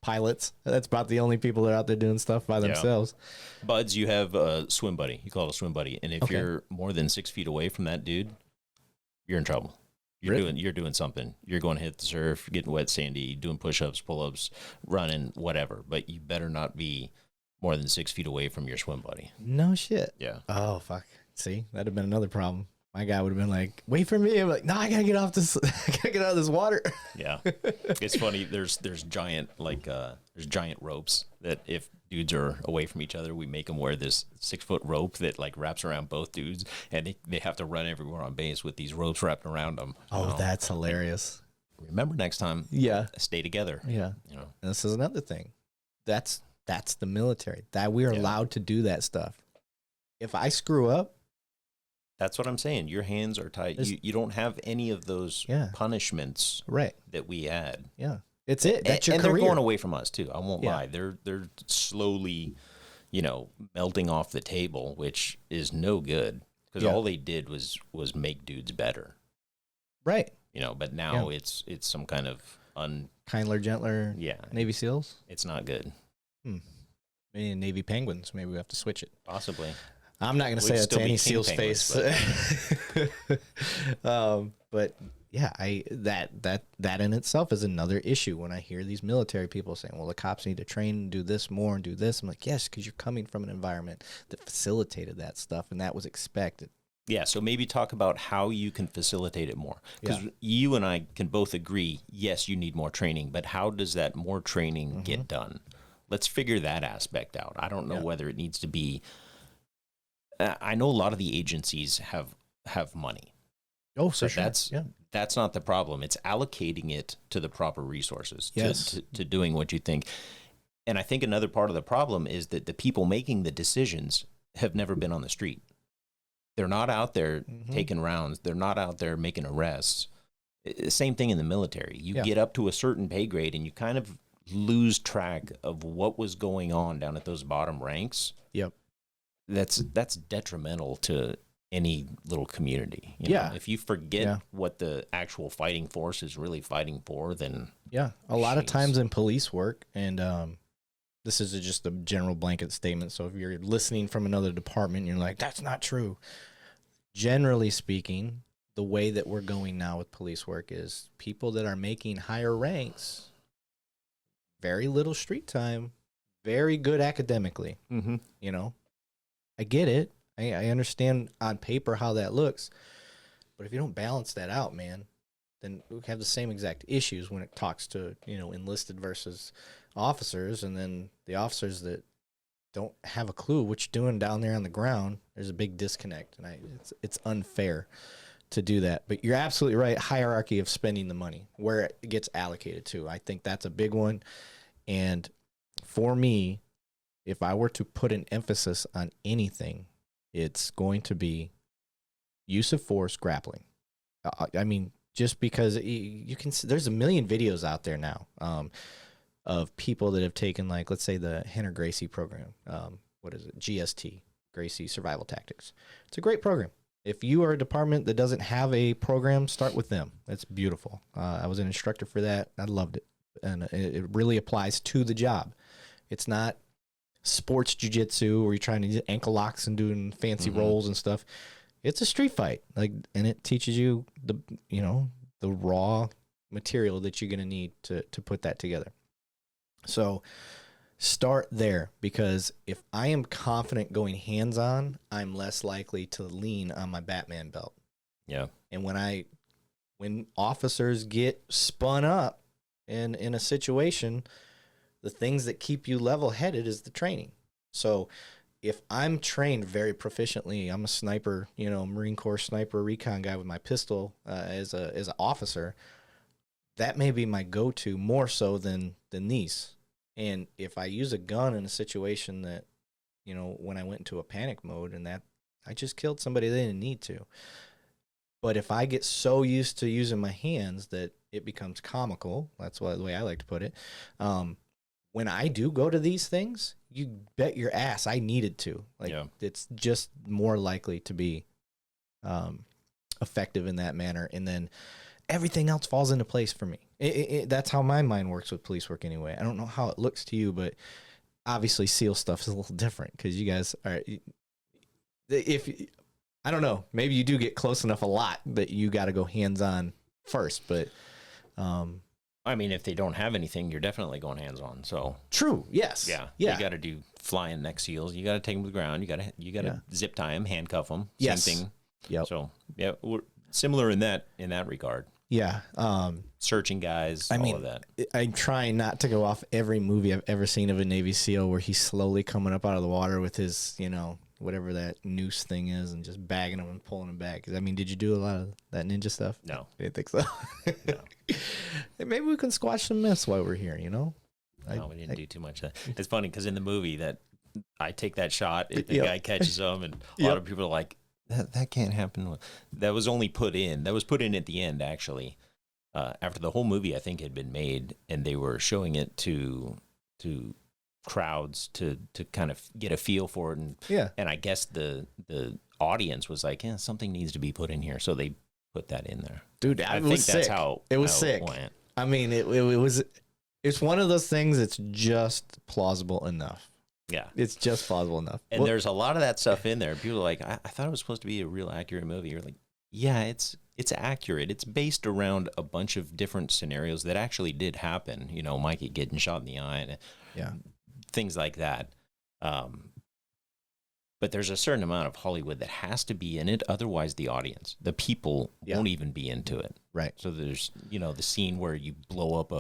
[SPEAKER 1] Pilots, that's about the only people that are out there doing stuff by themselves.
[SPEAKER 2] Buds, you have a swim buddy. You call it a swim buddy. And if you're more than 6 feet away from that dude, you're in trouble. You're doing something. You're going to hit the surf, getting wet, sandy, doing push-ups, pull-ups, running, whatever. But you better not be more than 6 feet away from your swim buddy.
[SPEAKER 1] No shit.
[SPEAKER 2] Yeah.
[SPEAKER 1] Oh, fuck. See, that'd have been another problem. My guy would have been like, wait for me. I'm like, no, I gotta get off this. I gotta get out of this water.
[SPEAKER 2] Yeah. It's funny. There's giant ropes that if dudes are away from each other, we make them wear this 6-foot rope that wraps around both dudes, and they have to run everywhere on base with these ropes wrapped around them.
[SPEAKER 1] Oh, that's hilarious.
[SPEAKER 2] Remember next time.
[SPEAKER 1] Yeah.
[SPEAKER 2] Stay together.
[SPEAKER 1] Yeah. And this is another thing. That's the military. That we are allowed to do that stuff. If I screw up,
[SPEAKER 2] that's what I'm saying. Your hands are tied. You don't have any of those punishments that we add.
[SPEAKER 1] Yeah. It's it. That's your
[SPEAKER 2] career.
[SPEAKER 1] They're
[SPEAKER 2] going away from us too. I won't lie. They're slowly, melting off the table, which is no good because all they did was make dudes better.
[SPEAKER 1] Right.
[SPEAKER 2] But now it's some kind of
[SPEAKER 1] kindler, gentler.
[SPEAKER 2] Yeah.
[SPEAKER 1] Navy SEALs.
[SPEAKER 2] It's not good.
[SPEAKER 1] Maybe Navy Penguins. Maybe we have to switch it.
[SPEAKER 2] Possibly.
[SPEAKER 1] I'm not going to say that to any SEAL's face. But yeah, that in itself is another issue when I hear these military people saying, well, the cops need to train and do this more and do this. I'm like, yes, because you're coming from an environment that facilitated that stuff, and that was expected.
[SPEAKER 2] Yeah, so maybe talk about how you can facilitate it more. Because you and I can both agree, yes, you need more training, but how does that more training get done? let's figure that aspect out. I don't know
[SPEAKER 1] Yeah.
[SPEAKER 2] whether it needs to be. I know a lot of the agencies have money.
[SPEAKER 1] Oh,
[SPEAKER 2] So
[SPEAKER 1] for sure.
[SPEAKER 2] that's not the problem. It's allocating it to the proper resources,
[SPEAKER 1] Yes.
[SPEAKER 2] to doing what you think. And I think another part of the problem is that the people making the decisions have never been on the street. They're not out there taking rounds. They're not out there making arrests. Same thing in the military. You get up to a certain pay grade and you kind of lose track of what was going on down at those bottom ranks.
[SPEAKER 1] Yep.
[SPEAKER 2] That's detrimental to any little community. You know? If you forget what the actual fighting force is really fighting for, then
[SPEAKER 1] a lot of times in police work, and this is just a general blanket statement, so if you're listening from another department and you're like, that's not true, generally speaking, the way that we're going now with police work is people that are making higher ranks, very little street time, very good academically. You know, I get it. I understand on paper how that looks, but if you don't balance that out, man, then we have the same exact issues when it talks to, you know, enlisted versus officers, and then the officers that don't have a clue what you're doing down there on the ground. There's a big disconnect, and it's unfair to do that. But you're absolutely right. Hierarchy of spending the money, where it gets allocated to. I think that's a big one. And for me, if I were to put an emphasis on anything, it's going to be use of force, grappling. I mean, just because you can, there's a million videos out there now of people that have taken, like, let's say the Henner Gracie program. What is it? GST, Gracie Survival Tactics. It's a great program. If you are a department that doesn't have a program, start with them. That's beautiful. I was an instructor for that. I loved it. And it really applies to the job. It's not sports jiu-jitsu where you're trying to do ankle locks and doing fancy rolls and stuff. It's a street fight, like, and it teaches you the raw material that you're going to need to put that together. So start there, because if I am confident going hands-on, I'm less likely to lean on my Batman belt.
[SPEAKER 2] Yeah.
[SPEAKER 1] And when officers get spun up in a situation, the things that keep you level-headed is the training. So if I'm trained very proficiently, I'm a sniper, you know, Marine Corps sniper recon guy with my pistol as an officer, that may be my go-to more so than these. And if I use a gun in a situation that, you know, when I went into a panic mode and that I just killed somebody they didn't need to. But if I get so used to using my hands that it becomes comical, that's the way I like to put it, when I do go to these things, you bet your ass I needed to. Like, it's just more likely to be effective in that manner. And then everything else falls into place for me. That's how my mind works with police work anyway. I don't know how it looks to you, but obviously SEAL stuff is a little different because you guys are, I don't know, maybe you do get close enough a lot that you got to go hands-on first, but
[SPEAKER 2] I mean, if they don't have anything, you're definitely going hands-on. So
[SPEAKER 1] true. Yes.
[SPEAKER 2] Yeah. You got to do flying neck seals. You got to take them to the ground. You got to zip tie them, handcuff them.
[SPEAKER 1] Yes.
[SPEAKER 2] Same thing.
[SPEAKER 1] Yep.
[SPEAKER 2] So yeah, we're similar in that regard.
[SPEAKER 1] Yeah.
[SPEAKER 2] Searching guys, all of that.
[SPEAKER 1] I'm trying not to go off every movie I've ever seen of a Navy SEAL where he's slowly coming up out of the water with his, you know, whatever that noose thing is and just bagging them and pulling them back. I mean, did you do a lot of that ninja stuff?
[SPEAKER 2] No.
[SPEAKER 1] I didn't think so. No. Maybe we can squash some myths while we're here, you know?
[SPEAKER 2] No, we didn't do too much of that. It's funny because in the movie that I take that shot, the guy catches him, and a lot of people are like, that can't happen. That was only put in. That was put in at the end, actually. After the whole movie, I think, had been made, and they were showing it to crowds to kind of get a feel for it. And I guess the audience was like, something needs to be put in here. So they put that in there.
[SPEAKER 1] Dude,
[SPEAKER 2] I think that's how
[SPEAKER 1] it was sick.
[SPEAKER 2] It went.
[SPEAKER 1] I mean, it's one of those things that's just plausible enough.
[SPEAKER 2] Yeah.
[SPEAKER 1] It's just plausible enough.
[SPEAKER 2] And there's a lot of that stuff in there. People are like, I thought it was supposed to be a real accurate movie. You're like, yeah, it's accurate. It's based around a bunch of different scenarios that actually did happen. You know, Mikey getting shot in the eye and things like that. But there's a certain amount of Hollywood that has to be in it. Otherwise, the audience, the people won't even be into it.
[SPEAKER 1] Right.
[SPEAKER 2] So there's, you know, the scene where you blow up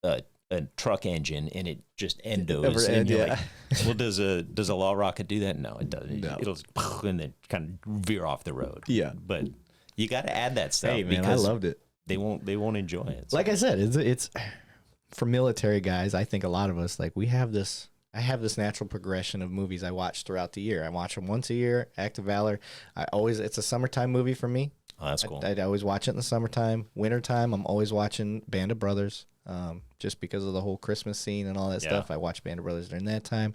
[SPEAKER 2] a a truck engine and it just endos, and you're like, well, does a law rocket do that? No, it doesn't.
[SPEAKER 1] No.
[SPEAKER 2] It'll and then kind of veer off the road.
[SPEAKER 1] Yeah,
[SPEAKER 2] but you got to add that stuff.
[SPEAKER 1] Hey man,
[SPEAKER 2] because
[SPEAKER 1] I loved it.
[SPEAKER 2] They won't enjoy it. So.
[SPEAKER 1] Like I said, it's for military guys. I think a lot of us like we have this. I have this natural progression of movies I watch throughout the year. I watch them once a year. Act of Valor. It's a summertime movie for me.
[SPEAKER 2] Oh, that's cool.
[SPEAKER 1] I always watch it in the summertime. Wintertime, I'm always watching Band of Brothers, just because of the whole Christmas scene and all that stuff. I watch Band of Brothers during that time.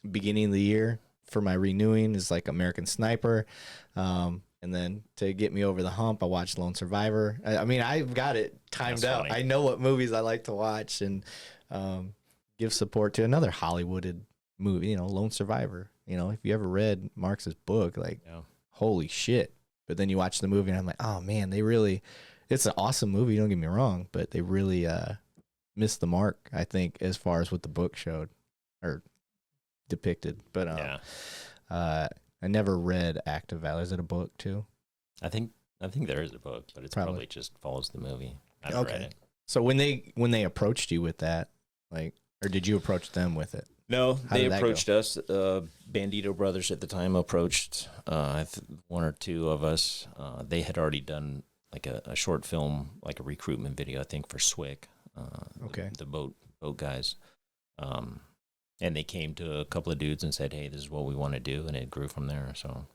[SPEAKER 1] Beginning of the year for my renewing is like American Sniper. And then to get me over the hump, I watch Lone Survivor. I mean, I've got it timed out.
[SPEAKER 2] Funny.
[SPEAKER 1] I know what movies I like to watch and give support to another Hollywooded movie, Lone Survivor. If you ever read Marx's book, like, holy shit. But then you watch the movie and I'm like, oh man, it's an awesome movie, don't get me wrong, but they really missed the mark, I think, as far as what the book showed or depicted. But I never read Act of Valor. Is it a book too?
[SPEAKER 2] I think there is a book, but it's probably just follows the movie. I haven't read it.
[SPEAKER 1] So when they approached you with that, like, or did you approach them with it?
[SPEAKER 2] No, they approached us. Bandito Brothers at the time approached one or two of us. They had already done like a short film, like a recruitment video, I think, for Swick. The boat guys. And they came to a couple of dudes and said, hey, this is what we want to do. And it grew from there. So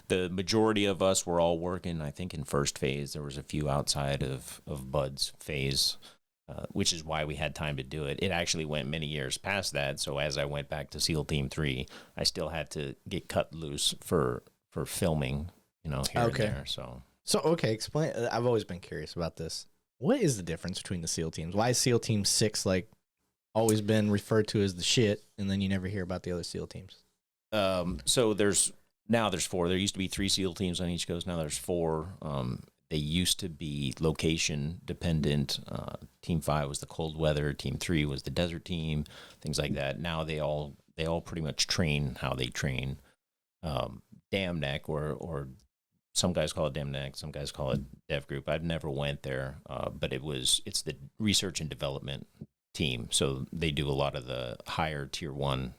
[SPEAKER 2] the majority of us were all working, I think, in first phase. There was a few outside of Bud's phase, which is why we had time to do it. It actually went many years past that. So as I went back to SEAL Team 3, I still had to get cut loose for filming, here and there. So
[SPEAKER 1] okay, explain. I've always been curious about this. What is the difference between the SEAL teams? Why is SEAL Team 6 like always been referred to as the shit, and then you never hear about the other SEAL teams?
[SPEAKER 2] So there's 4. There used to be 3 SEAL teams on each coast. Now there's 4. They used to be location dependent. Team 5 was the cold weather. Team 3 was the desert team. Things like that. Now they all pretty much train how they train. Dam Neck or some guys call it Dam Neck. Some guys call it Dev Group. I've never went there, but it's the research and development team, so they do a lot of the higher tier 1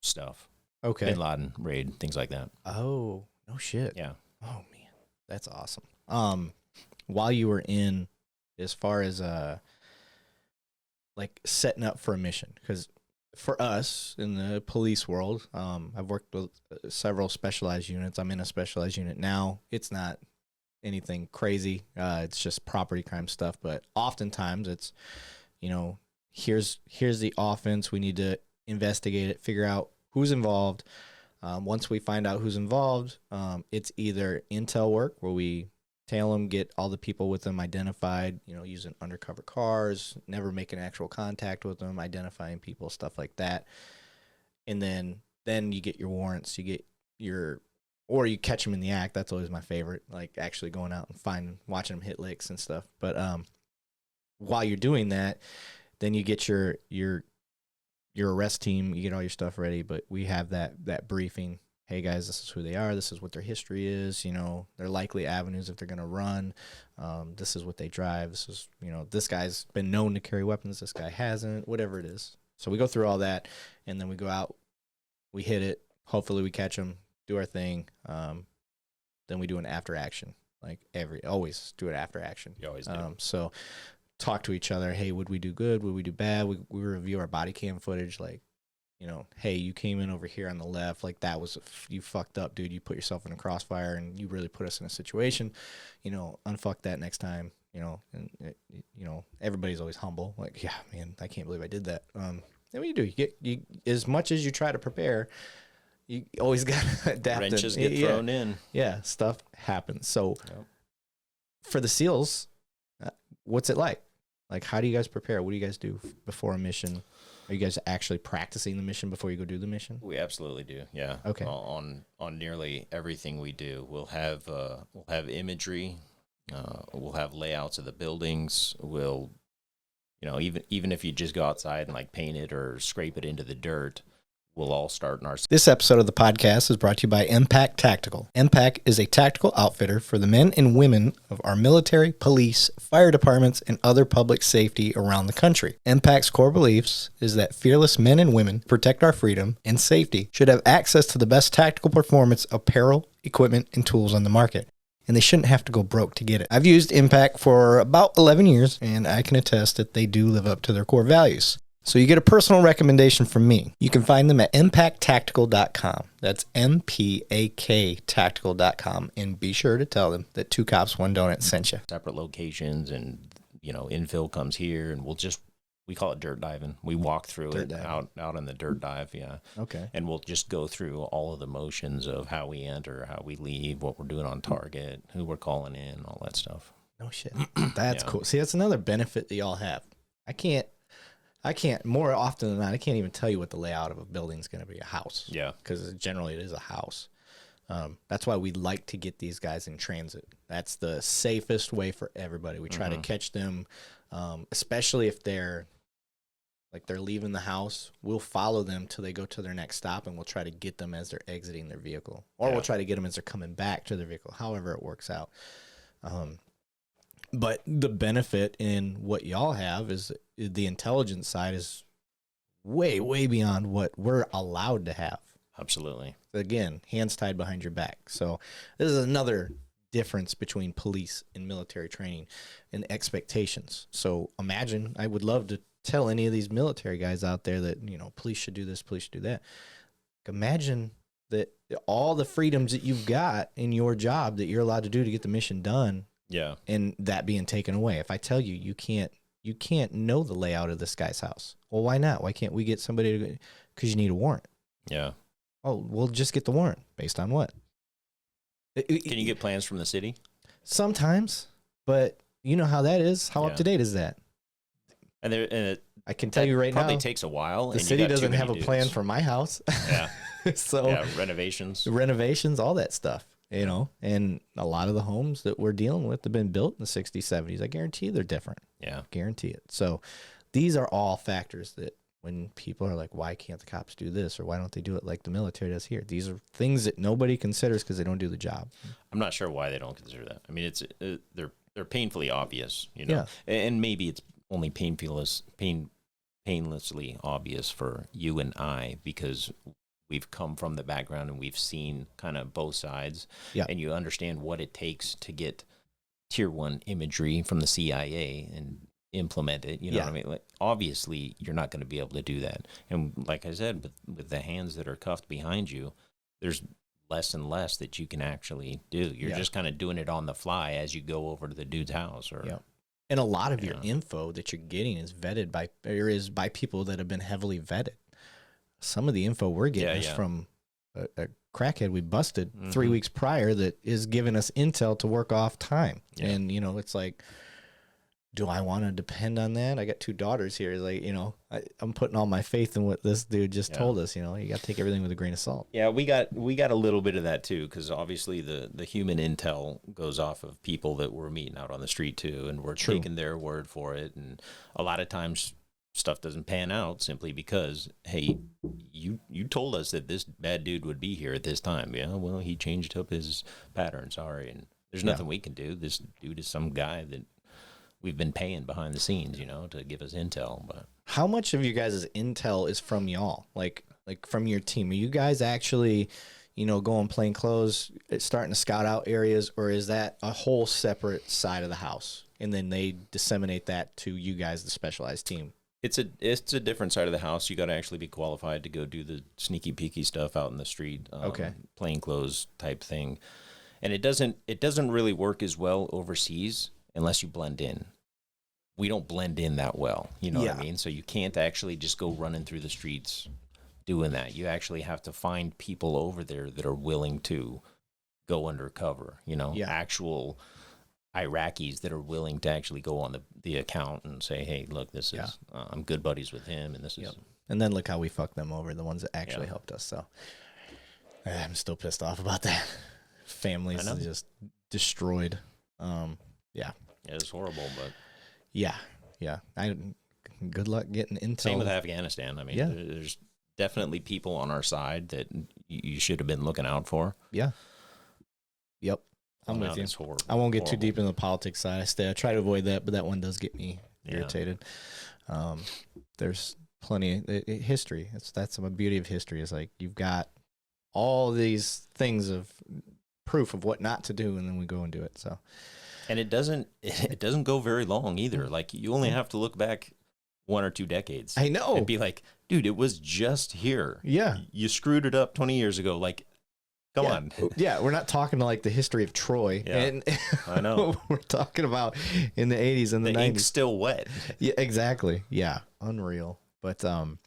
[SPEAKER 2] stuff.
[SPEAKER 1] Okay.
[SPEAKER 2] Bin Laden raid, things like that.
[SPEAKER 1] Oh, no shit.
[SPEAKER 2] Yeah.
[SPEAKER 1] Oh man, that's awesome. While you were in, as far as like setting up for a mission, because for us in the police world, I've worked with several specialized units. I'm in a specialized unit now. It's not anything crazy. It's just property crime stuff, but oftentimes it's, here's the offense. We need to investigate it, figure out who's involved. Once we find out who's involved, it's either intel work where we tail them, get all the people with them identified, using undercover cars, never making actual contact with them, identifying people, stuff like that. And then you get your warrants, or you catch them in the act. That's always my favorite, like actually going out and watching them hit licks and stuff. But while you're doing that, then you get your arrest team, you get all your stuff ready, but we have that briefing. Hey guys, this is who they are. This is what their history is. Their likely avenues if they're going to run. This is what they drive. This is, this guy's been known to carry weapons. This guy hasn't, whatever it is. So we go through all that and then we go out, we hit it. Hopefully we catch them, do our thing. Then we do an after action, always do it after action.
[SPEAKER 2] You always do.
[SPEAKER 1] So talk to each other. Hey, would we do good? Would we do bad? We review our body cam footage. Hey, you came in over here on the left. Like that was, you fucked up, dude. You put yourself in a crossfire and you really put us in a situation, unfuck that next time, everybody's always humble. Like, yeah, man, I can't believe I did that. Then what you do, you as much as you try to prepare, you always got to adapt.
[SPEAKER 2] Wrenches get thrown in.
[SPEAKER 1] Yeah. Stuff happens. So for the SEALs, what's it like? Like, how do you guys prepare? What do you guys do before a mission? Are you guys actually practicing the mission before you go do the mission?
[SPEAKER 2] We absolutely do. Yeah.
[SPEAKER 1] Okay.
[SPEAKER 2] On nearly everything we do, we'll have imagery. We'll have layouts of the buildings. We'll, even if you just go outside and like paint it or scrape it into the dirt, we'll all start in our.
[SPEAKER 1] This episode of the podcast is brought to you by Impact Tactical. Impact is a tactical outfitter for the men and women of our military, police, fire departments, and other public safety around the country. Impact's core beliefs is that fearless men and women protect our freedom and safety should have access to the best tactical performance apparel, equipment, and tools on the market. And they shouldn't have to go broke to get it. I've used Impact for about 11 years, and I can attest that they do live up to their core values. So you get a personal recommendation from me. You can find them at impacttactical.com. That's MPAK tactical.com. And be sure to tell them that 2 Cops, 1 Donut sent you.
[SPEAKER 2] Separate locations, and, infill comes here, and we call it dirt diving. We walk through out on the dirt dive, yeah.
[SPEAKER 1] Okay.
[SPEAKER 2] And we'll just go through all of the motions of how we enter, how we leave, what we're doing on target, who we're calling in, all that stuff.
[SPEAKER 1] No shit. That's cool. See, that's another benefit that y'all have. I can't, more often than not, I can't even tell you what the layout of a building is going to be, a house.
[SPEAKER 2] Yeah.
[SPEAKER 1] Because generally it is a house. That's why we like to get these guys in transit. That's the safest way for everybody. We try to catch them, especially if they're leaving the house. We'll follow them till they go to their next stop, and we'll try to get them as they're exiting their vehicle. Or we'll try to get them as they're coming back to their vehicle, however it works out. But the benefit in what y'all have is the intelligence side is way, way beyond what we're allowed to have.
[SPEAKER 2] Absolutely.
[SPEAKER 1] Again, hands tied behind your back. So this is another difference between police and military training and expectations. So imagine, I would love to tell any of these military guys out there that, police should do this, police should do that. Imagine that all the freedoms that you've got in your job that you're allowed to do to get the mission done.
[SPEAKER 2] Yeah.
[SPEAKER 1] And that being taken away. If I tell you, you can't know the layout of this guy's house. Well, why not? Why can't we get somebody to, because you need a warrant.
[SPEAKER 2] Yeah.
[SPEAKER 1] Oh, we'll just get the warrant. Based on what?
[SPEAKER 2] Can you get plans from the city?
[SPEAKER 1] Sometimes, but you know how that is. How up to date is that? I can tell you right now.
[SPEAKER 2] Probably takes a while.
[SPEAKER 1] The city doesn't have a plan for my house.
[SPEAKER 2] Yeah.
[SPEAKER 1] So
[SPEAKER 2] renovations,
[SPEAKER 1] all that stuff. And a lot of the homes that we're dealing with have been built in the 60s, 70s. I guarantee they're different.
[SPEAKER 2] Yeah.
[SPEAKER 1] Guarantee it. So these are all factors that when people are like, why can't the cops do this? Or why don't they do it like the military does here? These are things that nobody considers because they don't do the job.
[SPEAKER 2] I'm not sure why they don't consider that. I mean, they're painfully obvious,
[SPEAKER 1] Yeah.
[SPEAKER 2] And maybe it's only painlessly obvious for you and I because we've come from the background and we've seen kind of both sides.
[SPEAKER 1] Yeah.
[SPEAKER 2] And you understand what it takes to get tier 1 imagery from the CIA and implement it. You know what I mean? Like, obviously, you're not going to be able to do that. And like I said, with the hands that are cuffed behind you, there's less and less that you can actually do. You're just kind of doing it on the fly as you go over to the dude's house.
[SPEAKER 1] And a lot of your info that you're getting is vetted by people that have been heavily vetted. Some of the info we're getting is from a crackhead we busted 3 weeks prior that is giving us intel to work off time. Yeah. And, it's like, do I want to depend on that? I got 2 daughters here. Like, I'm putting all my faith in what this dude just told us. You got to take everything with a grain of salt.
[SPEAKER 2] Yeah, we got a little bit of that too, because obviously the human intel goes off of people that we're meeting out on the street too, and we're taking their word for it. And a lot of times stuff doesn't pan out simply because, hey, you told us that this bad dude would be here at this time. Yeah, well, he changed up his pattern. Sorry, and there's nothing we can do. This dude is some guy that we've been paying behind the scenes, to give us intel. But
[SPEAKER 1] how much of you guys' intel is from y'all? Like from your team? Are you guys actually, going plain clothes, starting to scout out areas, or is that a whole separate side of the house? And then they disseminate that to you guys, the specialized team.
[SPEAKER 2] It's a different side of the house. You got to actually be qualified to go do the sneaky peeky stuff out in the street. Plain clothes type thing. And it doesn't really work as well overseas unless you blend in. We don't blend in that well, what I mean? So you can't actually just go running through the streets doing that. You actually have to find people over there that are willing to go undercover, actual Iraqis that are willing to actually go on the account and say, hey, look, this is, I'm good buddies with him, and this is.
[SPEAKER 1] And then look how we fucked them over, the ones that actually helped us. So I'm still pissed off about that. Families just destroyed.
[SPEAKER 2] It's horrible, but good
[SPEAKER 1] good luck getting intel.
[SPEAKER 2] same with Afghanistan. I mean, there's definitely people on our side that you should have been looking out for.
[SPEAKER 1] Yeah. Yep. I'm with you. I won't get too deep into the politics side. I try to avoid that, but that one does get me irritated. There's plenty history. That's the beauty of history, is like you've got all these things of proof of what not to do, and then we go and do it. So,
[SPEAKER 2] and it doesn't go very long either. Like you only have to look back 1 or 2 decades.
[SPEAKER 1] I know.
[SPEAKER 2] And be like, dude, it was just here.
[SPEAKER 1] Yeah.
[SPEAKER 2] You screwed it up 20 years ago. Like, come on.
[SPEAKER 1] Yeah, we're not talking to like the history of Troy.
[SPEAKER 2] Yeah,
[SPEAKER 1] and
[SPEAKER 2] I know.
[SPEAKER 1] We're talking about in the 80s and the 90s.
[SPEAKER 2] Ink's still wet.
[SPEAKER 1] Yeah, exactly. Yeah, unreal. But all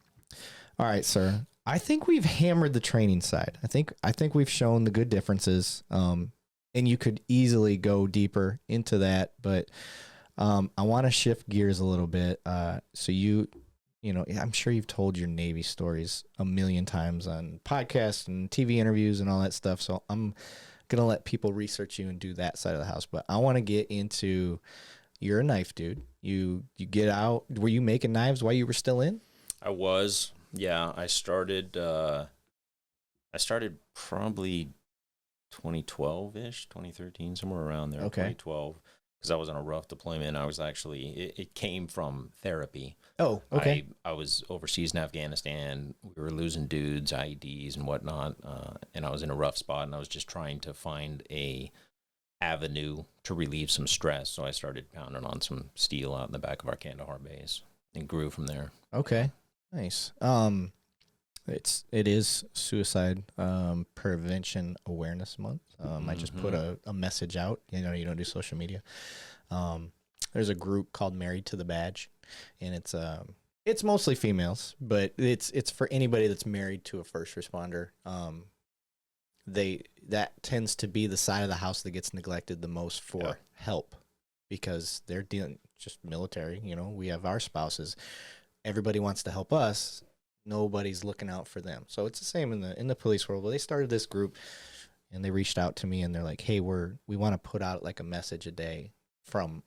[SPEAKER 1] right, sir. I think we've hammered the training side. I think we've shown the good differences. And you could easily go deeper into that, but I want to shift gears a little bit. So you know, I'm sure you've told your Navy stories a million times on podcasts and TV interviews and all that stuff. So I'm going to let people research you and do that side of the house. But I want to get into, you're a knife dude. You get out. Were you making knives while you were still in?
[SPEAKER 2] I was. Yeah, I started probably 2012-ish, 2013, somewhere around there.
[SPEAKER 1] Okay.
[SPEAKER 2] 2012. Because I was on a rough deployment. I was actually, it came from therapy.
[SPEAKER 1] Oh, okay.
[SPEAKER 2] I was overseas in Afghanistan. We were losing dudes, IEDs and whatnot. And I was in a rough spot, and I was just trying to find a avenue to relieve some stress. So I started pounding on some steel out in the back of our Kandahar base and grew from there.
[SPEAKER 1] Okay. Nice. It is Suicide Prevention Awareness Month. I just put a message out. You know, you don't do social media. There's a group called Married to the Badge, and it's mostly females, but it's for anybody that's married to a first responder. That tends to be the side of the house that gets neglected the most for help, because they're dealing just military. You know, we have our spouses. Everybody wants to help us. Nobody's looking out for them. So it's the same in the police world. Well, they started this group, and they reached out to me, and they're like, "Hey, we want to put out like a message a day from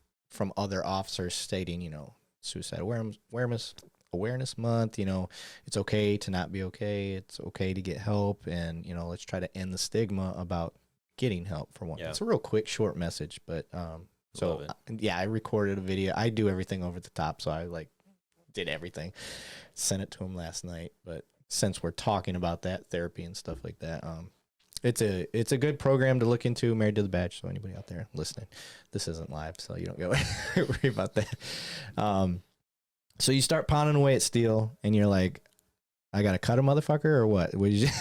[SPEAKER 1] other officers stating, you know, Suicide Awareness Month. You know, it's okay to not be okay. It's okay to get help, and you know, let's try to end the stigma about getting help for one." It's a real quick, short message, but I recorded a video. I do everything over the top, so I did everything. Sent it to him last night. But since we're talking about that therapy and stuff like that, it's a good program to look into. Married to the Badge. So anybody out there listening, this isn't live, so you don't go worry about that. So you start pounding away at steel, and you're like, I gotta cut a motherfucker, or what? What did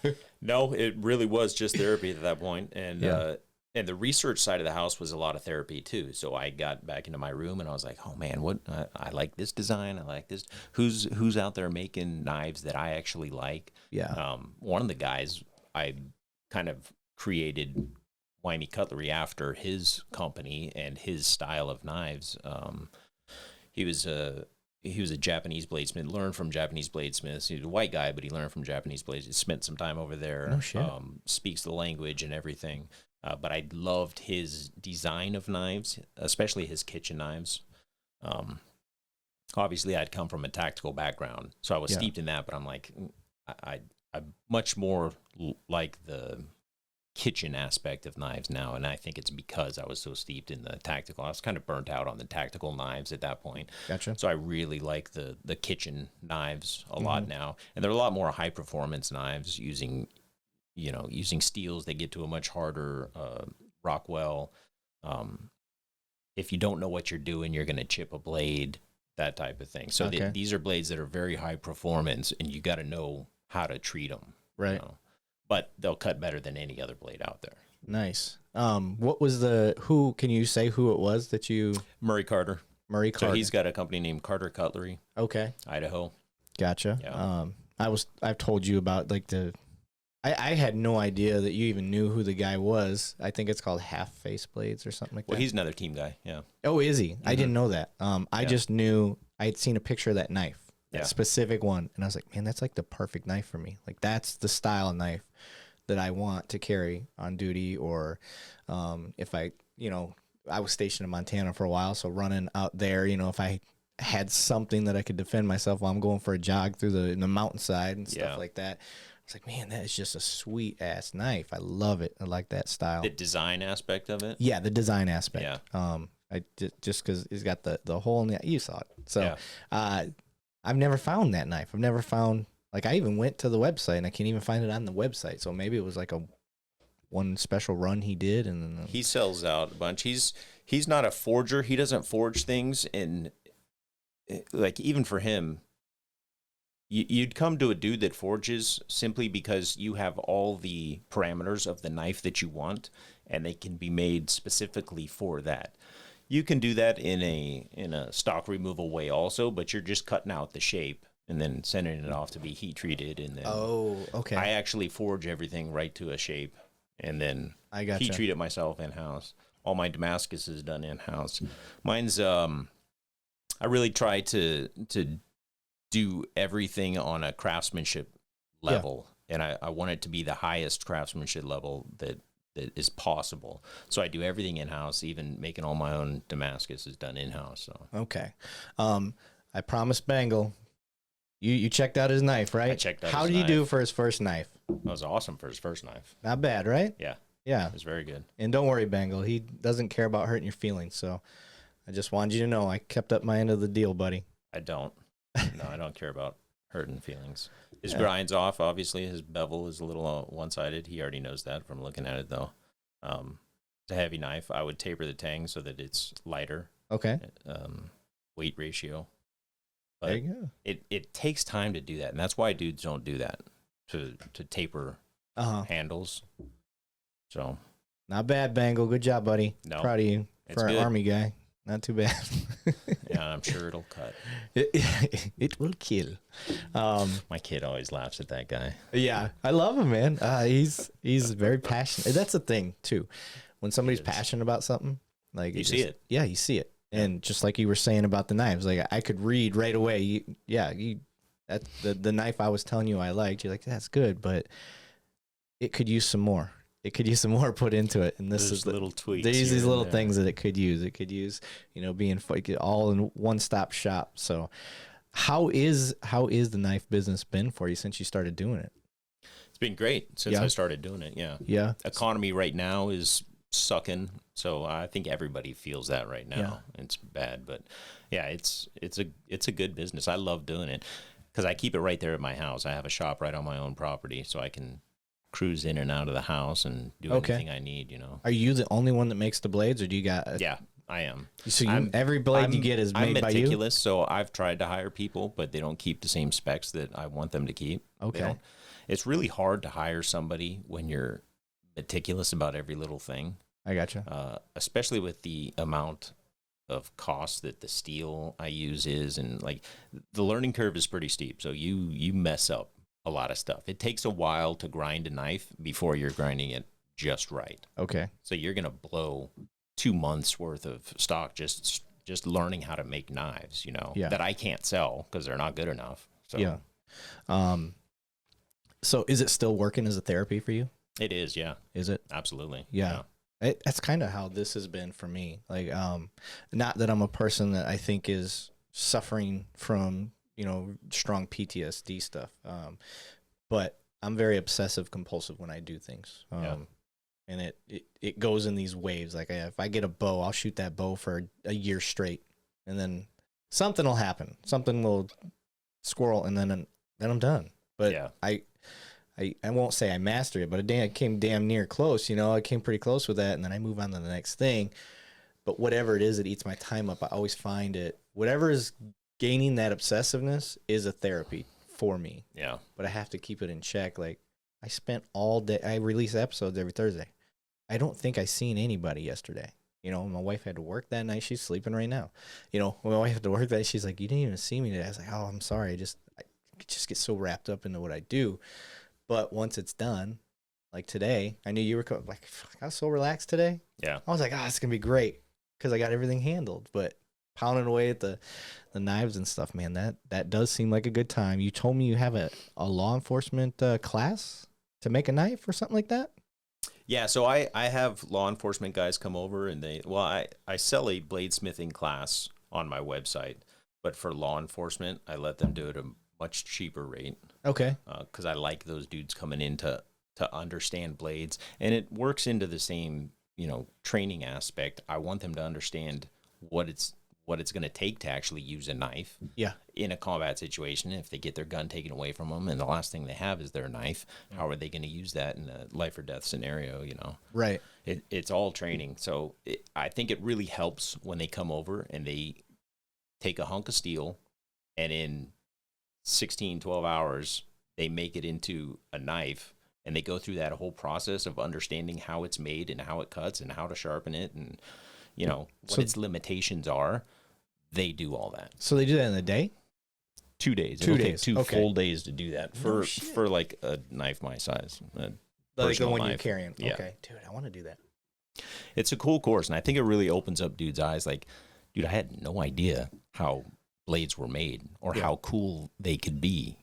[SPEAKER 1] you?
[SPEAKER 2] No, it really was just therapy at that point, and the research side of the house was a lot of therapy too. So I got back into my room, and I was like, oh man, what I like this design. I like this. Who's out there making knives that I actually like? Yeah. One of the guys, I kind of created Weimy Cutlery after his company and his style of knives. He was a Japanese bladesmith, learned from Japanese bladesmiths. He was a white guy, but he learned from Japanese bladesmiths. Spent some time over there.
[SPEAKER 1] No shit.
[SPEAKER 2] Speaks the language and everything. But I loved his design of knives, especially his kitchen knives. Obviously, I'd come from a tactical background, so I was steeped in that. But I'm like, I much more like the kitchen aspect of knives now, and I think it's because I was so steeped in the tactical. I was kind of burnt out on the tactical knives at that point.
[SPEAKER 1] Gotcha.
[SPEAKER 2] So I really like the kitchen knives a lot now, and they're a lot more high performance knives using steels. They get to a much harder Rockwell. If you don't know what you're doing, you're going to chip a blade, that type of thing. So these are blades that are very high performance, and you got to know how to treat them.
[SPEAKER 1] Right.
[SPEAKER 2] You know? But they'll cut better than any other blade out there.
[SPEAKER 1] Nice. What was can you say who it was that you?
[SPEAKER 2] Murray Carter.
[SPEAKER 1] So
[SPEAKER 2] he's got a company named Carter Cutlery.
[SPEAKER 1] Okay.
[SPEAKER 2] Idaho.
[SPEAKER 1] Gotcha.
[SPEAKER 2] Yeah.
[SPEAKER 1] I've told you about I had no idea that you even knew who the guy was. I think it's called Half Face Blades or something like that.
[SPEAKER 2] Well, he's another team guy. Yeah.
[SPEAKER 1] Oh, is he? I didn't know that. I just knew I had seen a picture of that knife, that specific one, and I was like, man, that's like the perfect knife for me. Like that's the style of knife that I want to carry on duty, or if I was stationed in Montana for a while, so running out there, if I had something that I could defend myself while I'm going for a jog through the mountainside and stuff
[SPEAKER 2] Yeah.
[SPEAKER 1] like that. It's like, man, that is just a sweet ass knife. I love it. I like that style.
[SPEAKER 2] The design aspect of it.
[SPEAKER 1] Yeah, the design aspect.
[SPEAKER 2] Yeah.
[SPEAKER 1] I just because it's got the hole in the, you saw it. So,
[SPEAKER 2] Yeah.
[SPEAKER 1] I've never found that knife. I've never found, like, I even went to the website and I can't even find it on the website. So maybe it was like a one special run he did, and then
[SPEAKER 2] He sells out a bunch. He's not a forger. He doesn't forge things, and like even for him, you'd come to a dude that forges simply because you have all the parameters of the knife that you want, and they can be made specifically for that. You can do that in a stock removal way also, but you're just cutting out the shape and then sending it off to be heat treated, and then
[SPEAKER 1] okay.
[SPEAKER 2] I actually forge everything right to a shape, and then
[SPEAKER 1] I gotcha.
[SPEAKER 2] heat treat it myself in house. All my Damascus is done in house. Mine's I really try to do everything on a craftsmanship level, and I want it to be the highest craftsmanship level that is possible. So I do everything in house, even making all my own Damascus is done in house. So
[SPEAKER 1] okay, I promised Bengal. You checked out his knife, right?
[SPEAKER 2] I checked out.
[SPEAKER 1] How
[SPEAKER 2] his
[SPEAKER 1] did he
[SPEAKER 2] knife.
[SPEAKER 1] do for his first knife?
[SPEAKER 2] That was awesome for his first knife.
[SPEAKER 1] Not bad, right?
[SPEAKER 2] Yeah,
[SPEAKER 1] Yeah.
[SPEAKER 2] it was very good.
[SPEAKER 1] And don't worry, Bengal. He doesn't care about hurting your feelings. So I just wanted you to know I kept up my end of the deal, buddy.
[SPEAKER 2] I don't. No, I don't care about hurting feelings. His grind's off. Obviously, his bevel is a little one-sided. He already knows that from looking at it, though. It's a heavy knife. I would taper the tang so that it's lighter.
[SPEAKER 1] Okay.
[SPEAKER 2] Weight ratio. But
[SPEAKER 1] There you go.
[SPEAKER 2] it takes time to do that, and that's why dudes don't do that, to taper handles. So
[SPEAKER 1] Not bad, Bengal. Good job, buddy.
[SPEAKER 2] No,
[SPEAKER 1] Proud of you.
[SPEAKER 2] it's
[SPEAKER 1] For an
[SPEAKER 2] good.
[SPEAKER 1] Army guy. Not too bad.
[SPEAKER 2] Yeah, I'm sure it'll cut.
[SPEAKER 1] It will kill.
[SPEAKER 2] My kid always laughs at that guy.
[SPEAKER 1] Yeah, I love him, man. He's very passionate. That's the thing too. When somebody's
[SPEAKER 2] is.
[SPEAKER 1] passionate about something, like
[SPEAKER 2] You see it.
[SPEAKER 1] Yeah, you see it. And just like you were saying about the knives, like I could read right away. That's the knife I was telling you I liked. You're like, that's good, but it could use some more. It could use some more put into it. And this
[SPEAKER 2] There's
[SPEAKER 1] is the
[SPEAKER 2] little tweaks.
[SPEAKER 1] these
[SPEAKER 2] here and
[SPEAKER 1] little
[SPEAKER 2] there.
[SPEAKER 1] things that it could use. It could use, being all in one-stop shop. So how is the knife business been for you since you started doing it?
[SPEAKER 2] It's been great since
[SPEAKER 1] Yeah.
[SPEAKER 2] I started doing it. Yeah.
[SPEAKER 1] Yeah.
[SPEAKER 2] Economy right now is sucking, so I think everybody feels that right now.
[SPEAKER 1] Yeah.
[SPEAKER 2] It's bad, but yeah, it's a good business. I love doing it because I keep it right there at my house. I have a shop right on my own property, so I can cruise in and out of the house and do anything I need.
[SPEAKER 1] Are you the only one that makes the blades, or do you got?
[SPEAKER 2] Yeah, I am.
[SPEAKER 1] So every blade you get is
[SPEAKER 2] I'm
[SPEAKER 1] made by you?
[SPEAKER 2] meticulous, so I've tried to hire people, but they don't keep the same specs that I want them to keep.
[SPEAKER 1] Okay.
[SPEAKER 2] It's really hard to hire somebody when you're meticulous about every little thing.
[SPEAKER 1] I gotcha.
[SPEAKER 2] Especially with the amount of cost that the steel I use is, and like the learning curve is pretty steep. So you mess up a lot of stuff. It takes a while to grind a knife before you're grinding it just right.
[SPEAKER 1] Okay.
[SPEAKER 2] So you're gonna blow 2 months worth of stock just learning how to make knives, that I can't sell because they're not good enough. So
[SPEAKER 1] Yeah. So is it still working as a therapy for you?
[SPEAKER 2] it is, yeah,
[SPEAKER 1] Is it?
[SPEAKER 2] absolutely.
[SPEAKER 1] Yeah. That's kind of how this has been for me. Like, not that I'm a person that I think is suffering from, strong PTSD stuff. But I'm very obsessive compulsive when I do things. And it goes in these waves. Like if I get a bow, I'll shoot that bow for a year straight, and then something will happen. Something will squirrel, and then I'm done. But
[SPEAKER 2] Yeah.
[SPEAKER 1] I won't say I mastered it, but I came damn near close. I came pretty close with that, and then I move on to the next thing. But whatever it is that eats my time up, I always find it. Whatever is gaining that obsessiveness is a therapy for me.
[SPEAKER 2] Yeah.
[SPEAKER 1] But I have to keep it in check. Like I spent all day. I release episodes every Thursday. I don't think I seen anybody yesterday. My wife had to work that night. She's sleeping right now. When my wife had to work that, she's like, "You didn't even see me today." I was like, "Oh, I'm sorry. I just get so wrapped up into what I do." But once it's done, like today, I knew you were coming. Like, I was so relaxed today.
[SPEAKER 2] Yeah.
[SPEAKER 1] I was like, it's going to be great because I got everything handled. But pounding away at the knives and stuff, man, that does seem like a good time. You told me you have a law enforcement class to make a knife or something like that?
[SPEAKER 2] Yeah, so I have law enforcement guys come over, and I sell a bladesmithing class on my website. But for law enforcement, I let them do it at a much cheaper rate.
[SPEAKER 1] Okay.
[SPEAKER 2] Because I like those dudes coming in to understand blades, and it works into the same, training aspect. I want them to understand what it's going to take to actually use a knife.
[SPEAKER 1] Yeah.
[SPEAKER 2] In a combat situation, if they get their gun taken away from them, and the last thing they have is their knife, how are they going to use that in a life or death scenario?
[SPEAKER 1] Right.
[SPEAKER 2] It's all training. So I think it really helps when they come over and they take a hunk of steel, and in 16, 12 hours, they make it into a knife, and they go through that whole process of understanding how it's made and how it cuts and how to sharpen it and, what its limitations are. They do all that.
[SPEAKER 1] So they do that in a day?
[SPEAKER 2] 2 days.
[SPEAKER 1] 2
[SPEAKER 2] It'll
[SPEAKER 1] days.
[SPEAKER 2] take 2
[SPEAKER 1] Okay.
[SPEAKER 2] full days to do that for like a knife my size.
[SPEAKER 1] Like the
[SPEAKER 2] personal
[SPEAKER 1] one you're
[SPEAKER 2] knife.
[SPEAKER 1] carrying.
[SPEAKER 2] Yeah.
[SPEAKER 1] Okay. Dude, I want to do that.
[SPEAKER 2] It's a cool course, and I think it really opens up dudes' eyes. Like, dude, I had no idea how blades were made or how cool they could be,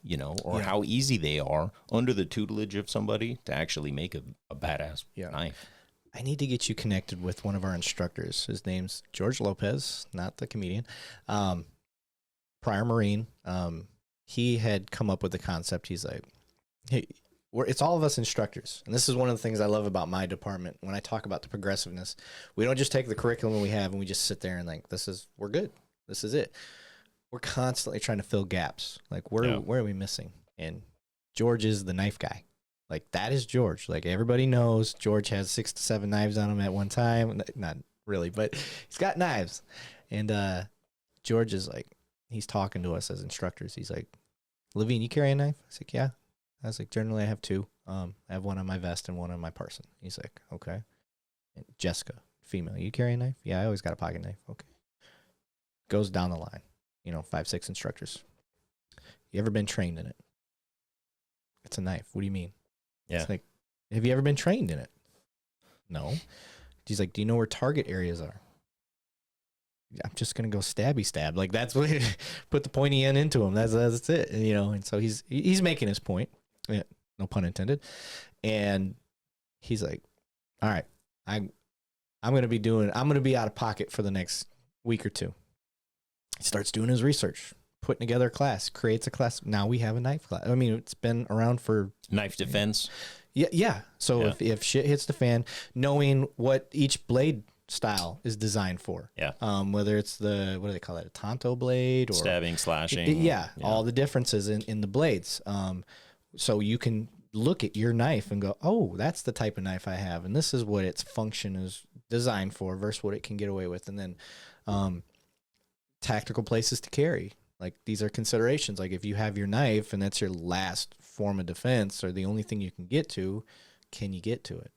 [SPEAKER 2] or how easy they are under the tutelage of somebody to actually make a badass knife.
[SPEAKER 1] I need to get you connected with one of our instructors. His name's George Lopez, not the comedian. Prior Marine. He had come up with the concept. He's like, hey, it's all of us instructors. And this is one of the things I love about my department. When I talk about the progressiveness, we don't just take the curriculum we have and we just sit there and like, we're good. This is it. We're constantly trying to fill gaps. Like, where are we missing? And George is the knife guy. Like, that is George. Like, everybody knows George has 6 to 7 knives on him at one time. Not really, but he's got knives. And George is like, he's talking to us as instructors. He's like, Levine, you carry a knife? I was like, yeah. I was like, generally I have 2. I have one on my vest and one on my person. He's like, okay. And Jessica, female, you carry a knife? Yeah, I always got a pocket knife. Okay. Goes down the line. 5, 6 instructors. You ever been trained in it? It's a knife. What do you mean?
[SPEAKER 2] Yeah.
[SPEAKER 1] It's like, have you ever been trained in it? No. He's like, do you know where target areas are? I'm just going to go stabby stab. Like, that's what put the pointy end into him. That's it. And, and so he's making his point. Yeah, no pun intended. And he's like, all right, I'm going to be out of pocket for the next week or 2. He starts doing his research, putting together a class, creates a class. Now we have a knife class. I mean, it's been around for
[SPEAKER 2] Knife defense.
[SPEAKER 1] Yeah. So if shit hits the fan, knowing what each blade style is designed for.
[SPEAKER 2] Yeah.
[SPEAKER 1] Whether it's what do they call it? A Tonto blade or
[SPEAKER 2] stabbing, slashing.
[SPEAKER 1] Yeah. All the differences in the blades. So you can look at your knife and go, oh, that's the type of knife I have. And this is what its function is designed for versus what it can get away with. And then, tactical places to carry. Like, these are considerations. Like, if you have your knife and that's your last form of defense or the only thing you can get to, can you get to it?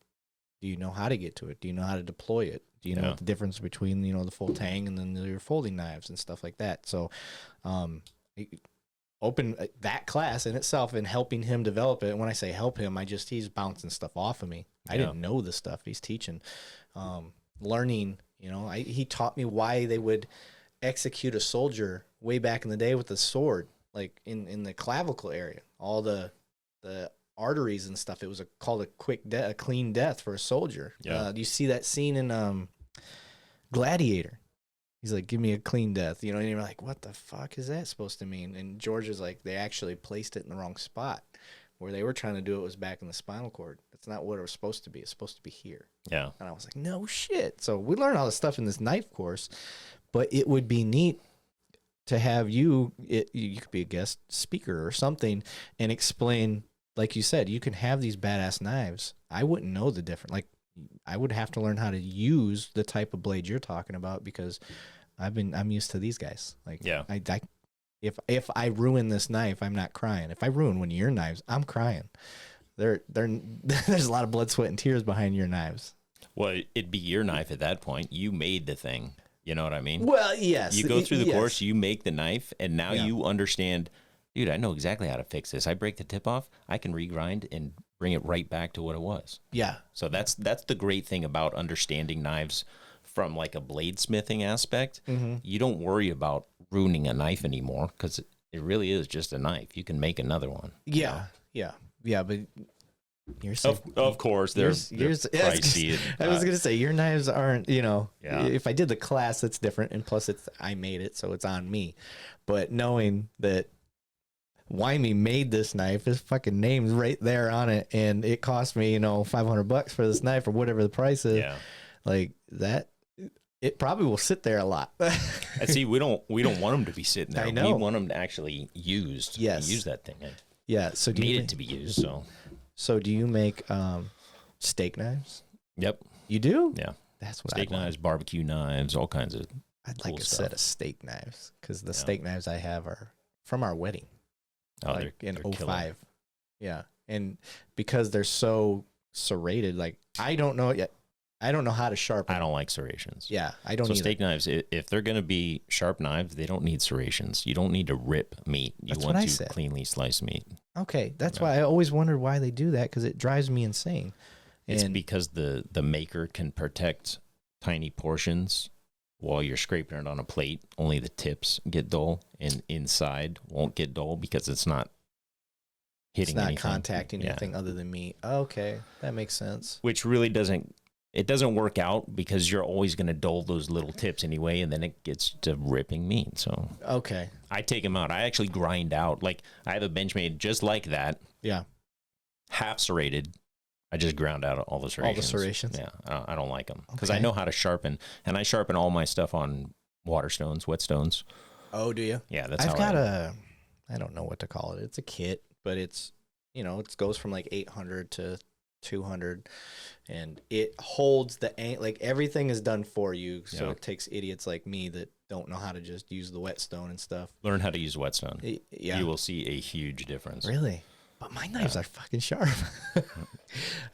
[SPEAKER 1] Do you know how to get to it? Do you know how to deploy it? Do you know what the difference between, the full tang and then your folding knives and stuff like that? So, open that class in itself and helping him develop it. And when I say help him, he's bouncing stuff off of me. I didn't know the stuff he's teaching. Learning, he taught me why they would execute a soldier way back in the day with a sword, like in the clavicle area, all the arteries and stuff. It was called a clean death for a soldier. You see that scene in Gladiator. He's like, give me a clean death, and you're like, what the fuck is that supposed to mean? And George is like, they actually placed it in the wrong spot. Where they were trying to do it was back in the spinal cord. That's not what it was supposed to be. It's supposed to be here.
[SPEAKER 2] Yeah.
[SPEAKER 1] And I was like, no shit. So we learned all this stuff in this knife course, but it would be neat to have you could be a guest speaker or something and explain, like you said, you can have these badass knives. I wouldn't know the difference. Like, I would have to learn how to use the type of blade you're talking about because I'm used to these guys. Like, if I ruin this knife, I'm not crying. If I ruin one of your knives, I'm crying. There's a lot of blood, sweat, and tears behind your knives.
[SPEAKER 2] Well, it'd be your knife at that point. You made the thing. You know what I mean?
[SPEAKER 1] Well, yes.
[SPEAKER 2] You go through the course, you make the knife, and now you understand, dude, I know exactly how to fix this. I break the tip off, I can regrind and bring it right back to what it was. Yeah. So that's the great thing about understanding knives from like a bladesmithing aspect. Mm-hmm. You don't worry about ruining a knife anymore because it really is just a knife. You can make another one.
[SPEAKER 1] Yeah. Yeah. Yeah. But You're
[SPEAKER 2] Of course, they're pricey.
[SPEAKER 1] I was gonna say your knives aren't.
[SPEAKER 2] Yeah.
[SPEAKER 1] If I did the class, that's different, and plus I made it, so it's on me. But knowing that Weimy made this knife, his fucking name's right there on it, and it cost me $500 for this knife or whatever the price is.
[SPEAKER 2] Yeah.
[SPEAKER 1] Like that. It probably will sit there a lot.
[SPEAKER 2] And see, we don't want them to be sitting there.
[SPEAKER 1] I know.
[SPEAKER 2] We want them to actually used.
[SPEAKER 1] Yes.
[SPEAKER 2] Use that thing.
[SPEAKER 1] Yeah. So
[SPEAKER 2] Need it to be used.
[SPEAKER 1] So do you make steak knives?
[SPEAKER 2] Yep.
[SPEAKER 1] You do?
[SPEAKER 2] Yeah.
[SPEAKER 1] That's what
[SPEAKER 2] steak knives, barbecue knives, all kinds of.
[SPEAKER 1] I'd
[SPEAKER 2] cool
[SPEAKER 1] like a
[SPEAKER 2] stuff.
[SPEAKER 1] set of steak knives because the steak knives I have are from our wedding.
[SPEAKER 2] Oh,
[SPEAKER 1] like in
[SPEAKER 2] they're
[SPEAKER 1] 05.
[SPEAKER 2] killer.
[SPEAKER 1] Yeah. And because they're so serrated, like I don't know yet. I don't know how to sharpen.
[SPEAKER 2] I don't like serrations.
[SPEAKER 1] Yeah, I don't.
[SPEAKER 2] So
[SPEAKER 1] either.
[SPEAKER 2] steak knives, if they're going to be sharp knives, they don't need serrations. You don't need to rip meat. You
[SPEAKER 1] That's
[SPEAKER 2] want
[SPEAKER 1] what I
[SPEAKER 2] to
[SPEAKER 1] said.
[SPEAKER 2] cleanly slice meat.
[SPEAKER 1] Okay, that's why I always wondered why they do that because it drives me insane.
[SPEAKER 2] It's because the maker can protect tiny portions while you're scraping it on a plate. Only the tips get dull, and inside won't get dull because it's not hitting.
[SPEAKER 1] It's not
[SPEAKER 2] anything.
[SPEAKER 1] contacting anything other than meat. Okay, that makes sense.
[SPEAKER 2] Which really doesn't work out because you're always going to dull those little tips anyway, and then it gets to ripping meat. So
[SPEAKER 1] Okay.
[SPEAKER 2] I take them out. I actually grind out. Like I have a Benchmade just like that.
[SPEAKER 1] Yeah.
[SPEAKER 2] Half serrated. I just ground out all the serrations.
[SPEAKER 1] All the serrations?
[SPEAKER 2] Yeah, I don't like them because
[SPEAKER 1] Okay.
[SPEAKER 2] I know how to sharpen, and I sharpen all my stuff on water stones, wet stones.
[SPEAKER 1] Oh, do you?
[SPEAKER 2] Yeah, that's
[SPEAKER 1] I've
[SPEAKER 2] how
[SPEAKER 1] got I don't know what to call it. It's a kit, but it's, it goes from like 800 to 200, and it holds like everything is done for you. So
[SPEAKER 2] Yeah.
[SPEAKER 1] it takes idiots like me that don't know how to just use the whetstone and stuff.
[SPEAKER 2] Learn how to use whetstone.
[SPEAKER 1] Yeah.
[SPEAKER 2] You will see a huge difference.
[SPEAKER 1] Really? But my knives are fucking sharp.